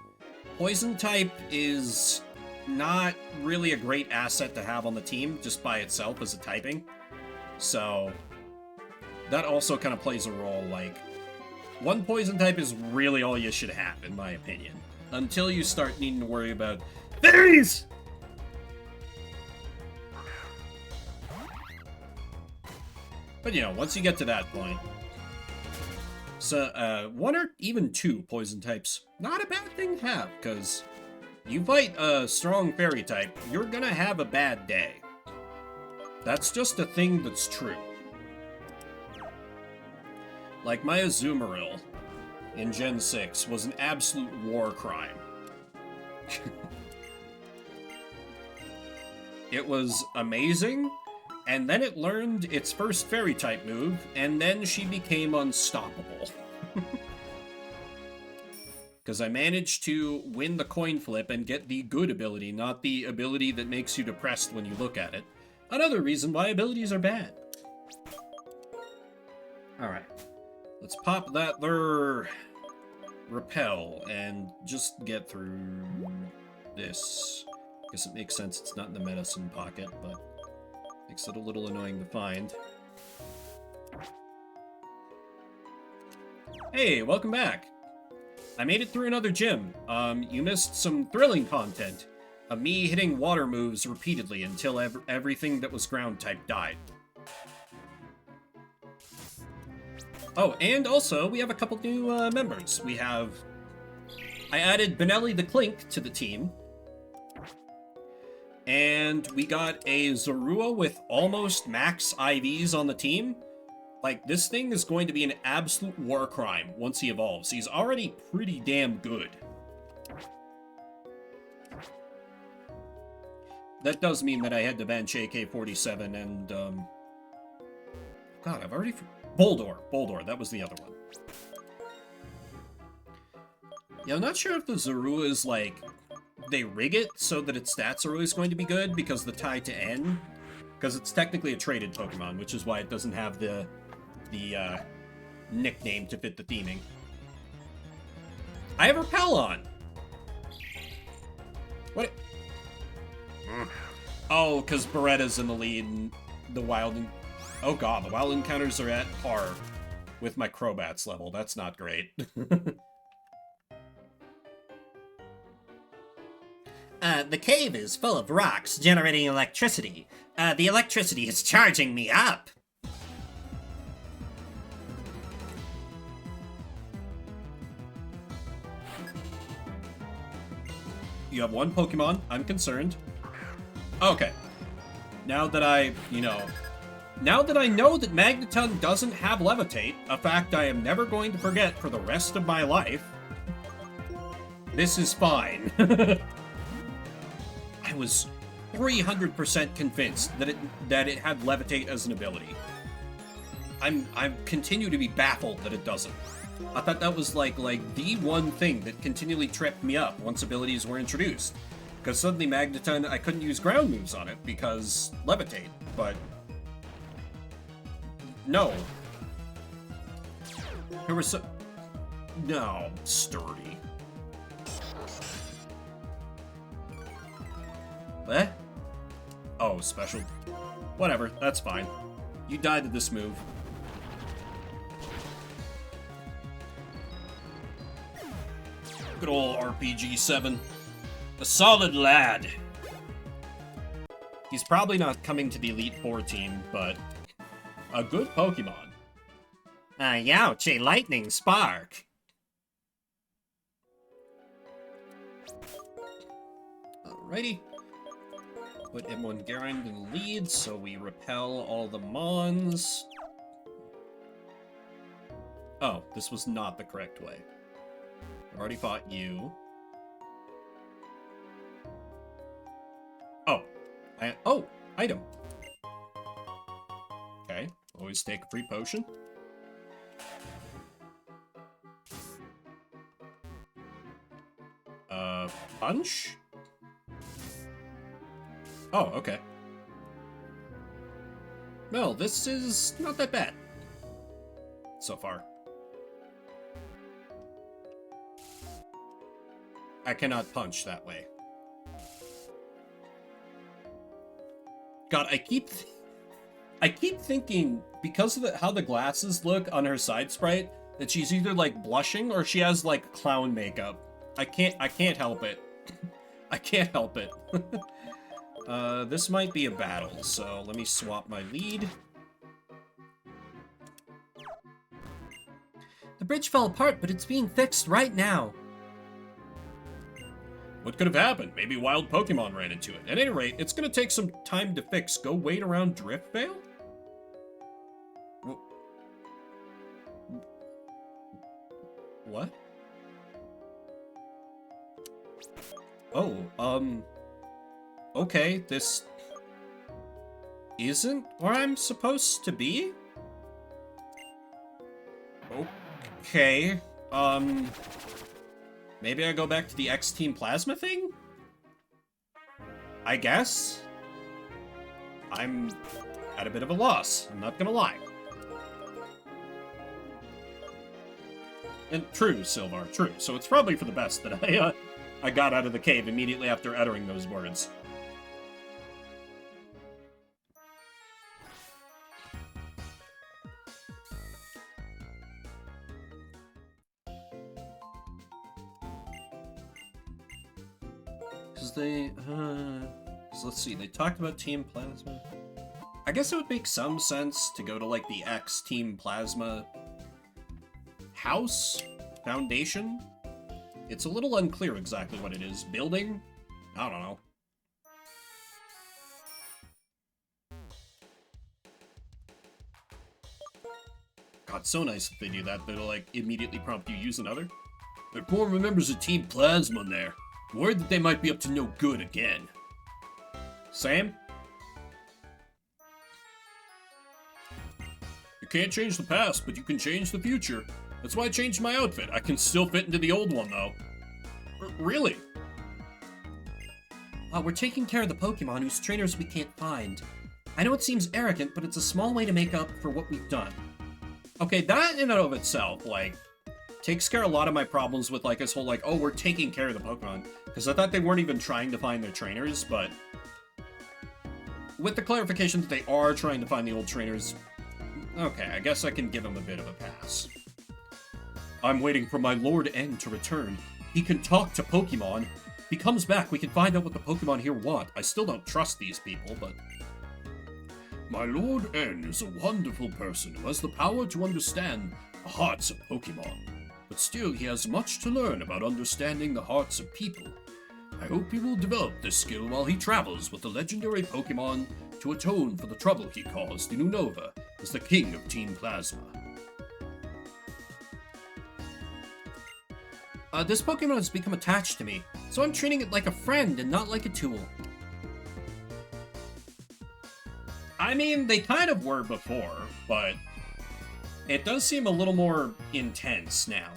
Poison type is not really a great asset to have on the team just by itself as a typing. So that also kind of plays a role. Like, one Poison type is really all you should have, in my opinion, until you start needing to worry about fairies. But, you know, once you get to that point, so, 1 or even 2 Poison types, not a bad thing to have, because you fight a strong Fairy type, you're gonna have a bad day. That's just a thing that's true. Like, my Azumarill in Gen 6 was an absolute war crime. It was amazing, and then it learned its first Fairy type move, and then she became unstoppable. Because I managed to win the coin flip and get the good ability, not the ability that makes you depressed when you look at it. Another reason why abilities are bad. Alright. Let's pop that there repel and just get through this. Guess it makes sense it's not in the medicine pocket, but makes it a little annoying to find. Hey, welcome back. I made it through another gym. You missed some thrilling content. Me hitting water moves repeatedly until everything that was ground type died. Oh, and also, we have a couple new members. I added Benelli the Clink to the team. And we got a Zorua with almost max IVs on the team. Like, this thing is going to be an absolute war crime once he evolves. He's already pretty damn good. That does mean that I had to bench AK-47 and, God, I've already... Boldor, that was the other one. Yeah, I'm not sure if the Zorua is, like... They rig it so that its stats are always going to be good because the tie to N... Because it's technically a traded Pokemon, which is why it doesn't have the nickname to fit the theming. I have Repel on! What? Oh, because Beretta's in the lead and the wild... Oh god, the wild encounters are at par with my Crobats level. That's not great. The cave is full of rocks generating electricity. The electricity is charging me up. You have one Pokemon. I'm concerned. Okay. Now that I know that Magneton doesn't have Levitate, a fact I am never going to forget for the rest of my life, this is fine. I was 300% convinced that it had Levitate as an ability. I continue to be baffled that it doesn't. I thought that was like the one thing that continually tripped me up once abilities were introduced. Because suddenly Magneton, I couldn't use ground moves on it because Levitate, but no. There was no, sturdy. What? Oh, special. Whatever, that's fine. You died to this move. Good old RPG-7. A solid lad. He's probably not coming to the Elite Four team, but a good Pokemon. Youch, a lightning spark. Alrighty. Put M1 Garand in the lead, so we repel all the Mons. Oh, this was not the correct way. I've already fought you. Oh, item. Okay, always take a free potion. Punch? Oh, okay. Well, this is not that bad. So far. I cannot punch that way. God, I keep thinking, because of how the glasses look on her side sprite, that she's either, like, blushing or she has, like, clown makeup. I can't help it. I can't help it. This might be a battle, so let me swap my lead. The bridge fell apart, but it's being fixed right now. What could have happened? Maybe wild Pokemon ran into it. At any rate, it's gonna take some time to fix. Go wait around Driftvale? What? Oh, okay, this isn't where I'm supposed to be? Okay, maybe I go back to the X-Team Plasma thing? I guess? I'm at a bit of a loss, I'm not gonna lie. And true, Silvar, true. So it's probably for the best that I got out of the cave immediately after uttering those words. Because they... so let's see, they talked about Team Plasma. I guess it would make some sense to go to, like, the X Team Plasma house? Foundation? It's a little unclear exactly what it is. Building? I don't know. God, so nice if they do that. They'll, like, immediately prompt you, use another. There are more members of Team Plasma in there. Worried that they might be up to no good again. Same? You can't change the past, but you can change the future. That's why I changed my outfit. I can still fit into the old one, though. Really? We're taking care of the Pokemon whose trainers we can't find. I know it seems arrogant, but it's a small way to make up for what we've done. Okay, that in and of itself, like, takes care of a lot of my problems with, like, this whole, like, oh, we're taking care of the Pokemon. Because I thought they weren't even trying to find their trainers, but with the clarification that they are trying to find the old trainers, okay, I guess I can give them a bit of a pass. I'm waiting for my Lord N to return. He can talk to Pokemon. If he comes back, we can find out what the Pokemon here want. I still don't trust these people, but... My Lord N is a wonderful person who has the power to understand the hearts of Pokemon. But still, he has much to learn about understanding the hearts of people. I hope he will develop this skill while he travels with the legendary Pokemon to atone for the trouble he caused in Unova as the king of Team Plasma. This Pokemon has become attached to me, so I'm treating it like a friend and not like a tool. I mean, they kind of were before, but it does seem a little more intense now.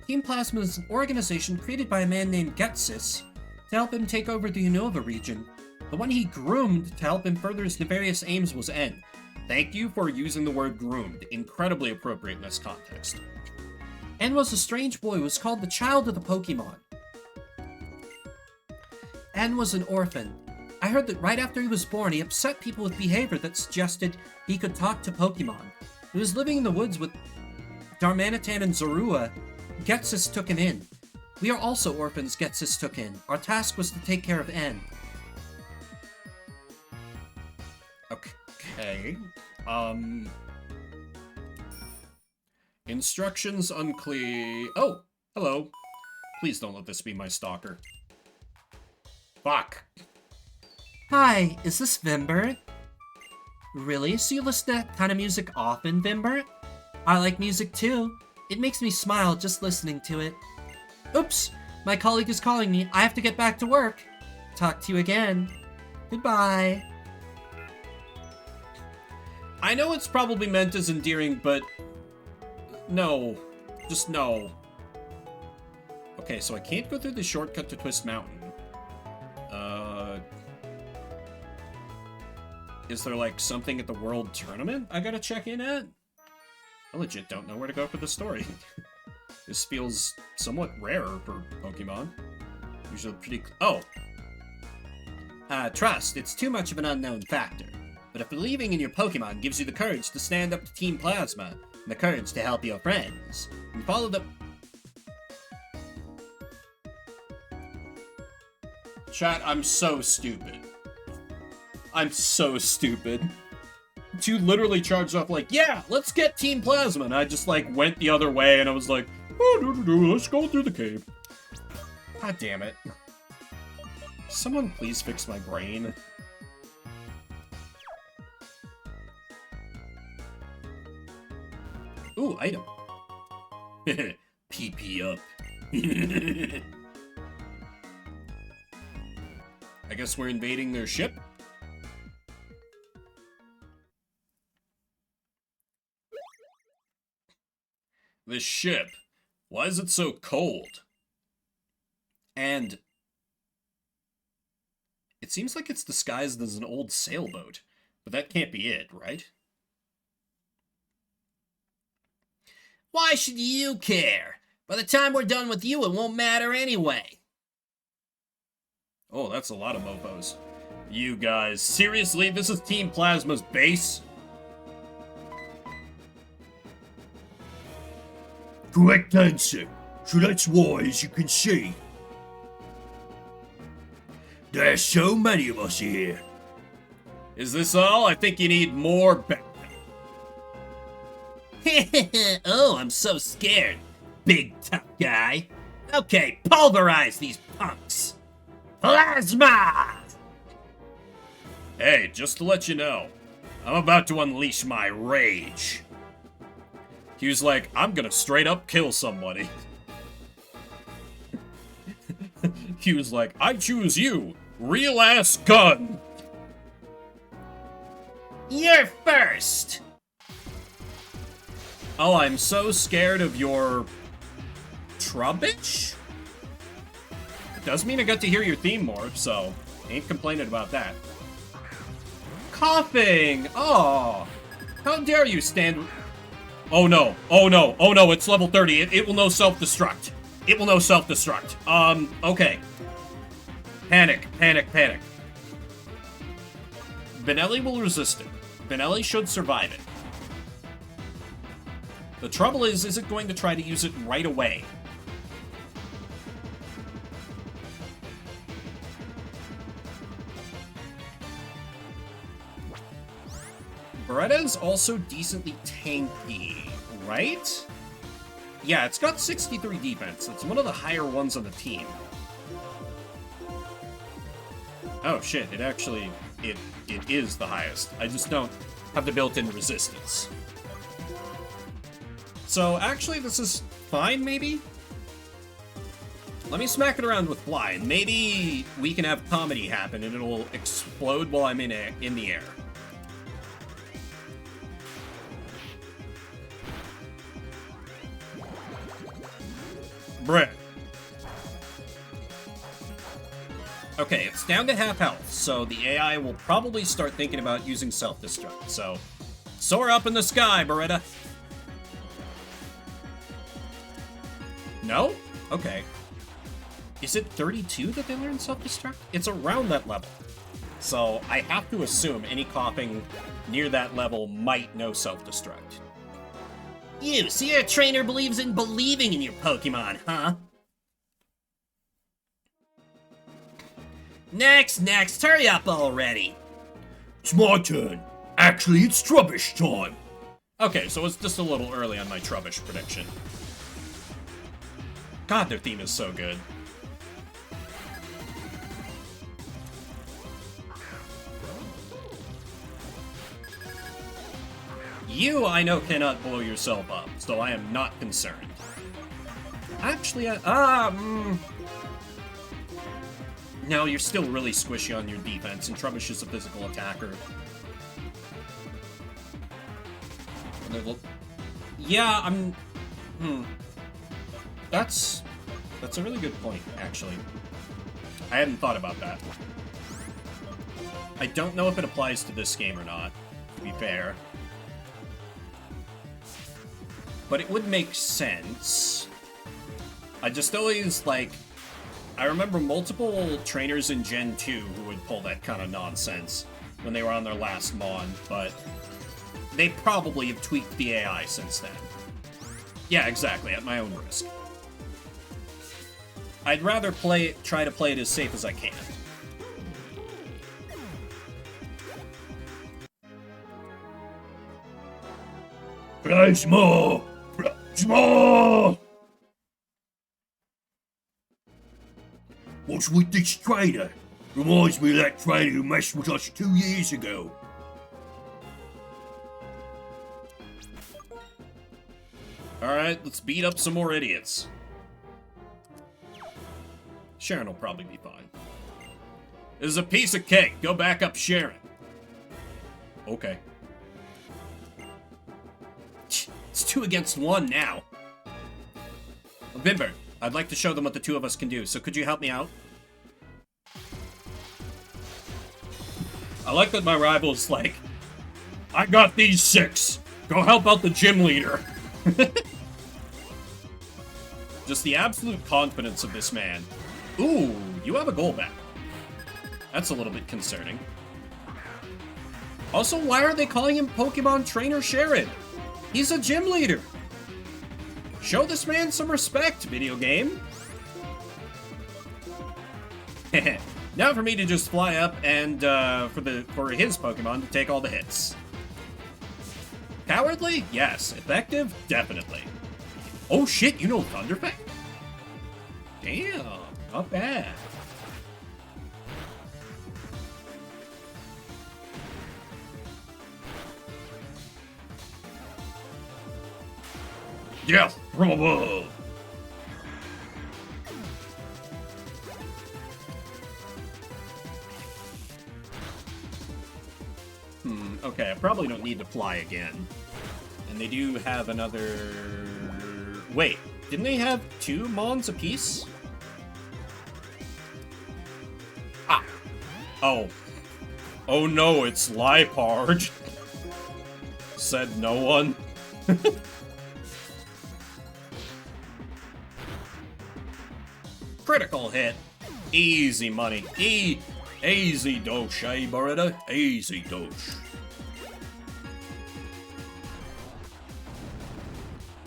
Team Plasma is an organization created by a man named Getsis to help him take over the Unova region. The one he groomed to help him further his nefarious aims was N. Thank you for using the word groomed, incredibly appropriate in this context. N was a strange boy who was called the child of the Pokemon. N was an orphan. I heard that right after he was born, he upset people with behavior that suggested he could talk to Pokemon. He was living in the woods with Darmanitan and Zorua. Getsis took him in. We are also orphans Getsis took in. Our task was to take care of N. Okay. Instructions unclear. Oh, hello. Please don't let this be my stalker. Fuck. Hi, is this Vimbert? Really? So you listen to that kind of music often, Vimbert? I like music too. It makes me smile just listening to it. Oops, my colleague is calling me. I have to get back to work. Talk to you again. Goodbye. I know it's probably meant as endearing, but no. Just no. Okay, so I can't go through the shortcut to Twist Mountain. Is there, like, something at the World Tournament I gotta check in at? I legit don't know where to go for the story. This feels somewhat rare for Pokemon. Usually pretty... Oh! Trust. It's too much of an unknown factor. But if believing in your Pokemon gives you the courage to stand up to Team Plasma, and the courage to help your friends, and follow the... Chat, I'm so stupid. I'm so stupid. Two literally charged off like, yeah, let's get Team Plasma, and I just, like, went the other way, and I was like, oh, let's go through the cave. God damn it. Someone please fix my brain. Ooh, item. PP up. I guess we're invading their ship? This ship. Why is it so cold? And it seems like it's disguised as an old sailboat, but that can't be it, right? Why should you care? By the time we're done with you, it won't matter anyway. Oh, that's a lot of mofos. You guys, seriously? This is Team Plasma's base? Correct answer. So that's why, as you can see. There's so many of us here. Is this all? I think you need more Oh, I'm so scared. Big tough guy. Okay, pulverize these punks. Plasma! Hey, just to let you know, I'm about to unleash my rage. He was like, I'm gonna straight up kill somebody. He was like, I choose you, real ass gun. You're first. Oh, I'm so scared of your Trubbish? It does mean I got to hear your theme more, so ain't complaining about that. Coughing! Oh! How dare you stand... Oh no, oh no, oh no, it's level 30. It will know self-destruct. It will know self-destruct. Okay. Panic, panic, panic. Benelli will resist it. Benelli should survive it. The trouble is it going to try to use it right away? Beretta's also decently tanky, right? Yeah, it's got 63 defense. It's one of the higher ones on the team. Oh shit, it actually, it is the highest. I just don't have the built-in resistance. So actually this is fine, maybe? Let me smack it around with Fly, and maybe we can have comedy happen and it'll explode while I'm in the air. Bruh. Okay, it's down to half health, so the AI will probably start thinking about using self-destruct, so... Soar up in the sky, Beretta! No? Okay. Is it 32 that they learn self-destruct? It's around that level. So I have to assume any coughing near that level might know self-destruct. You, so your trainer believes in believing in your Pokemon, huh? Next, hurry up already. It's my turn. Actually, it's Trubbish time. Okay, so it's just a little early on my Trubbish prediction. God, their theme is so good. You, I know, cannot blow yourself up, so I am not concerned. Actually, no, you're still really squishy on your defense, and Trubbish is a physical attacker. Yeah, That's a really good point, actually. I hadn't thought about that. I don't know if it applies to this game or not, to be fair. But it would make sense. I just always, like... I remember multiple trainers in Gen 2 who would pull that kind of nonsense when they were on their last Mon, but they probably have tweaked the AI since then. Yeah, exactly, at my own risk. I'd rather try to play it as safe as I can. Plasma! Plasma! What's with this trainer? Reminds me of that trainer who messed with us 2 years ago. Alright, let's beat up some more idiots. Sharon will probably be fine. This is a piece of cake. Go back up Sharon. Okay. It's 2 against 1 now. Vinbert, I'd like to show them what the 2 of us can do, so could you help me out? I like that my rival's like, I got these 6. Go help out the gym leader. Just the absolute confidence of this man. Ooh, you have a goal back. That's a little bit concerning. Also, why are they calling him Pokemon Trainer Sharon? He's a gym leader. Show this man some respect, video game. Now for me to just fly up and for his Pokemon to take all the hits. Cowardly? Yes. Effective? Definitely. Oh shit, you know Thunder Fang? Damn, not bad. Yes, from above. Okay, I probably don't need to fly again. And they do have another... Wait, didn't they have 2 Mons apiece? Ah! Oh. Oh no, it's Liepard. Said no one. Critical hit. Easy money. Easy dosh, eh, Beretta? Easy dosh.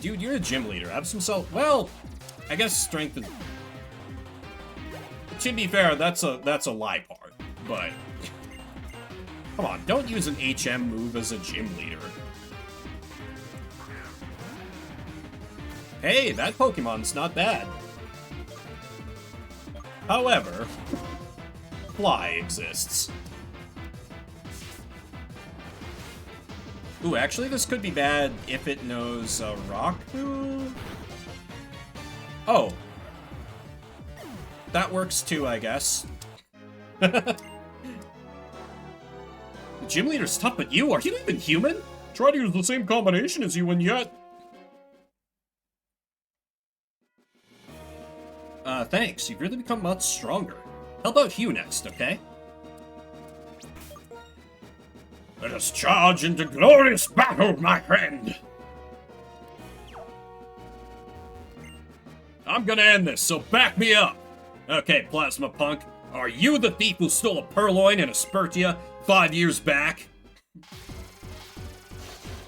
Dude, you're a gym leader. Have some self... Well, I guess strength is... To be fair, that's a Liepard, but... Come on, don't use an HM move as a gym leader. Hey, that Pokemon's not bad. However, Fly exists. Ooh, actually, this could be bad if it knows a rock move. Oh. That works too, I guess. The gym leader's tough, but you? Are you even human? Try to use the same combination as you and yet... Thanks. You've really become much stronger. How about you next, okay? Let us charge into glorious battle, my friend! I'm gonna end this, so back me up! Okay, Plasma Punk, are you the thief who stole a Purloin and a Spurtia 5 years back?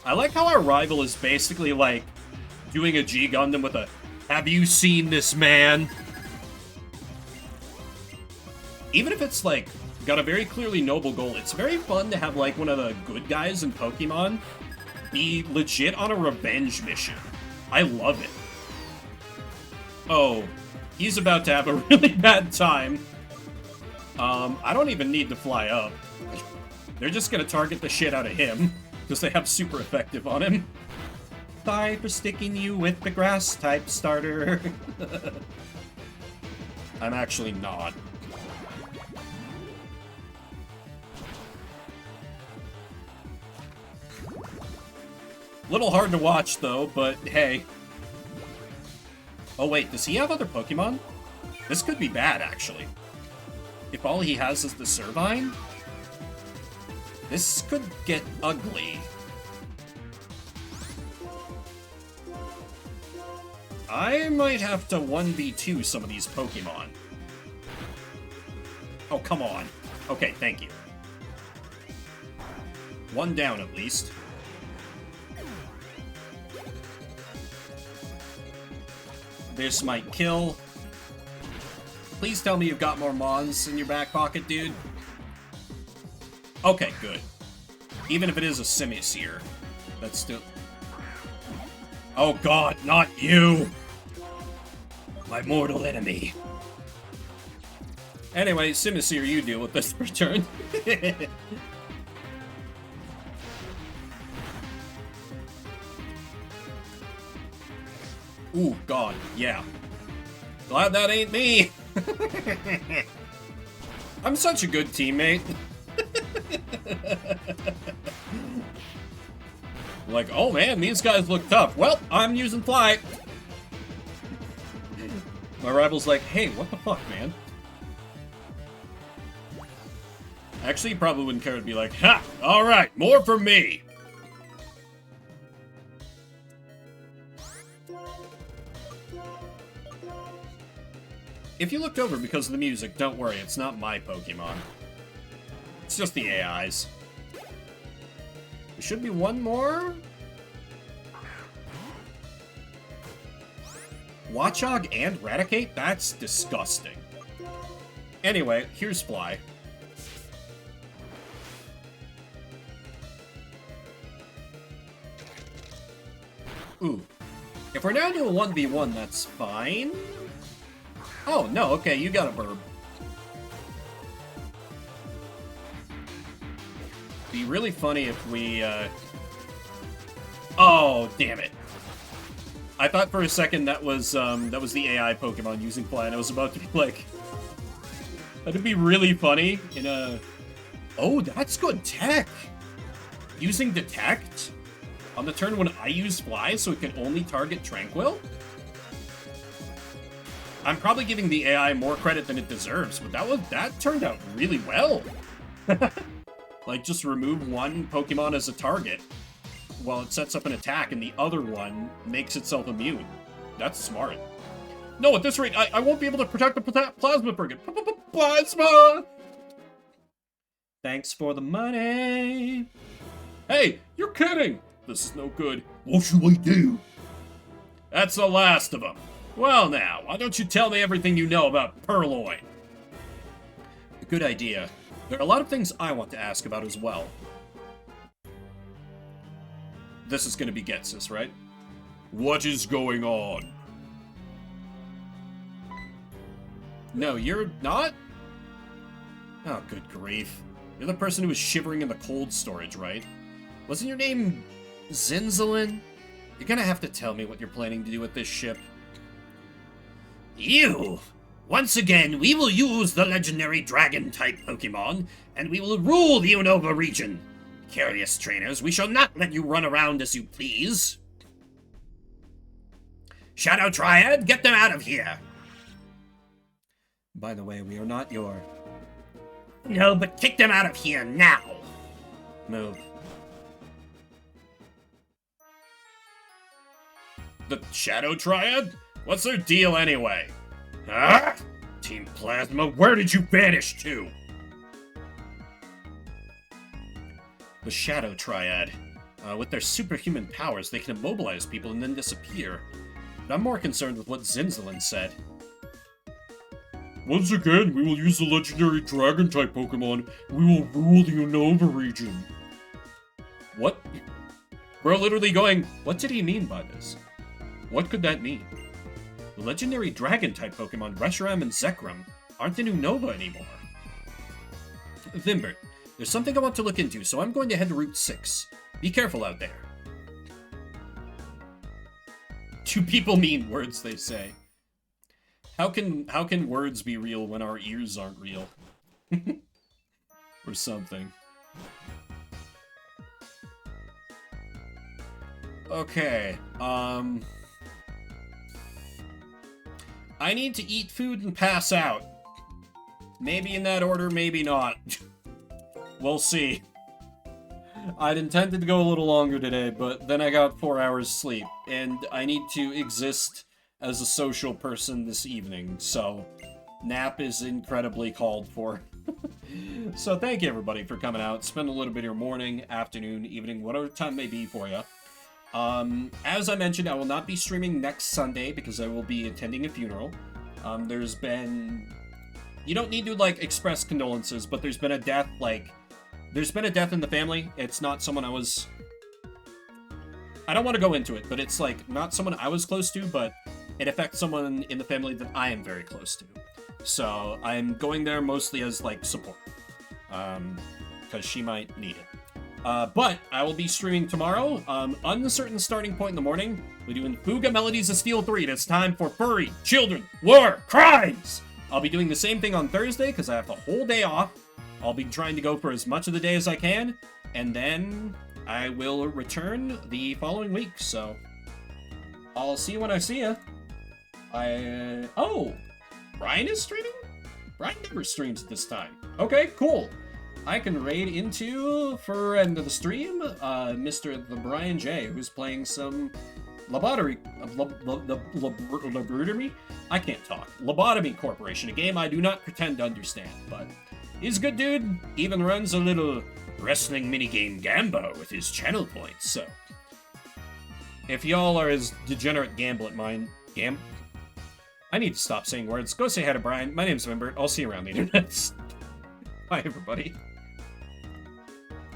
I like how our rival is basically, like, doing a G-Gundam with a, have you seen this man? Even if it's, like, got a very clearly noble goal, it's very fun to have, like, one of the good guys in Pokemon be legit on a revenge mission. I love it. Oh, he's about to have a really bad time. I don't even need to fly up. They're just gonna target the shit out of him, because they have super effective on him. Sorry for sticking you with the grass-type starter. I'm actually not. Little hard to watch, though, but hey. Oh, wait, does he have other Pokemon? This could be bad, actually. If all he has is the Servine? This could get ugly. I might have to 1v2 some of these Pokemon. Oh, come on. Okay, thank you. One down, at least. This might kill. Please tell me you've got more Mons in your back pocket, dude. Okay, good. Even if it is a Simisear, that's still... Oh god, not you! My mortal enemy. Anyway, Simisear, you deal with this for turn. Ooh, god, yeah. Glad that ain't me! I'm such a good teammate. Like, oh man, these guys look tough. Well, I'm using Fly. My rival's like, hey, what the fuck, man? Actually, he probably wouldn't care to be like, ha! Alright, more for me! If you looked over because of the music, don't worry, it's not my Pokemon. It's just the AIs. There should be one more? Watchog and Raticate? That's disgusting. Anyway, here's Fly. Ooh. If we're now doing 1v1, that's fine. Oh, no, okay, you got a burb. Be really funny if we, Oh, damn it. I thought for a second that was the AI Pokemon using Fly, and I was about to be like... That'd be really funny in a... Oh, that's good tech! Using Detect on the turn when I use Fly so it can only target Tranquil? I'm probably giving the AI more credit than it deserves, but that turned out really well. Like, just remove one Pokemon as a target while it sets up an attack, and the other one makes itself immune. That's smart. No, at this rate, I won't be able to protect the Plasma Frigate. Plasma! Thanks for the money. Hey, you're kidding! This is no good. What should we do? That's the last of them. Well now, why don't you tell me everything you know about Purloin? Good idea. There are a lot of things I want to ask about as well. This is gonna be Getsus, right? What is going on? No, you're not? Oh, good grief. You're the person who was shivering in the cold storage, right? Wasn't your name Zinzalin? You're gonna have to tell me what you're planning to do with this ship. You! Once again, we will use the legendary Dragon-type Pokemon, and we will rule the Unova region. Curious trainers, we shall not let you run around as you please. Shadow Triad, get them out of here! By the way, we are not your... No, but kick them out of here now! Move. The Shadow Triad? What's their deal anyway? Huh? Team Plasma, where did you vanish to? The Shadow Triad. With their superhuman powers, they can immobilize people and then disappear. But I'm more concerned with what Zinzalin said. Once again, we will use the legendary Dragon-type Pokemon. We will rule the Unova region. What? We're literally going, what did he mean by this? What could that mean? The legendary Dragon-type Pokemon Reshiram and Zekrom aren't in Unova anymore. Vimbert, there's something I want to look into, so I'm going to head to Route 6. Be careful out there. Two people mean words, they say. How can words be real when our ears aren't real? Or something. Okay, I need to eat food and pass out. Maybe in that order, maybe not. We'll see. I'd intended to go a little longer today, but then I got 4 hours sleep, and I need to exist as a social person this evening, so nap is incredibly called for. So thank you everybody for coming out. Spend a little bit of your morning, afternoon, evening, whatever time may be for you. As I mentioned, I will not be streaming next Sunday because I will be attending a funeral. There's been... You don't need to, like, express condolences, but there's been a death, like... There's been a death in the family. It's not someone I was... I don't want to go into it, but it's, like, not someone I was close to, but it affects someone in the family that I am very close to. So, I'm going there mostly as, like, support. Because she might need it. But I will be streaming tomorrow. Uncertain starting point in the morning. We're doing Fuga Melodies of Steel 3. It's time for furry, children, war, crimes! I'll be doing the same thing on Thursday because I have the whole day off. I'll be trying to go for as much of the day as I can. And then I will return the following week. So I'll see you when I see you. Oh! Brian is streaming? Brian never streams at this time. Okay, cool. I can raid into, for end of the stream, Mr. the Brian J, who's playing some Lobotomy. I can't talk. Lobotomy Corporation, a game I do not pretend to understand, but he's a good dude. Even runs a little wrestling minigame Gamba with his channel points, so. If y'all are as degenerate I need to stop saying words. Go say hi to Brian. My name's Wimbert. I'll see you around the internet. Bye, everybody.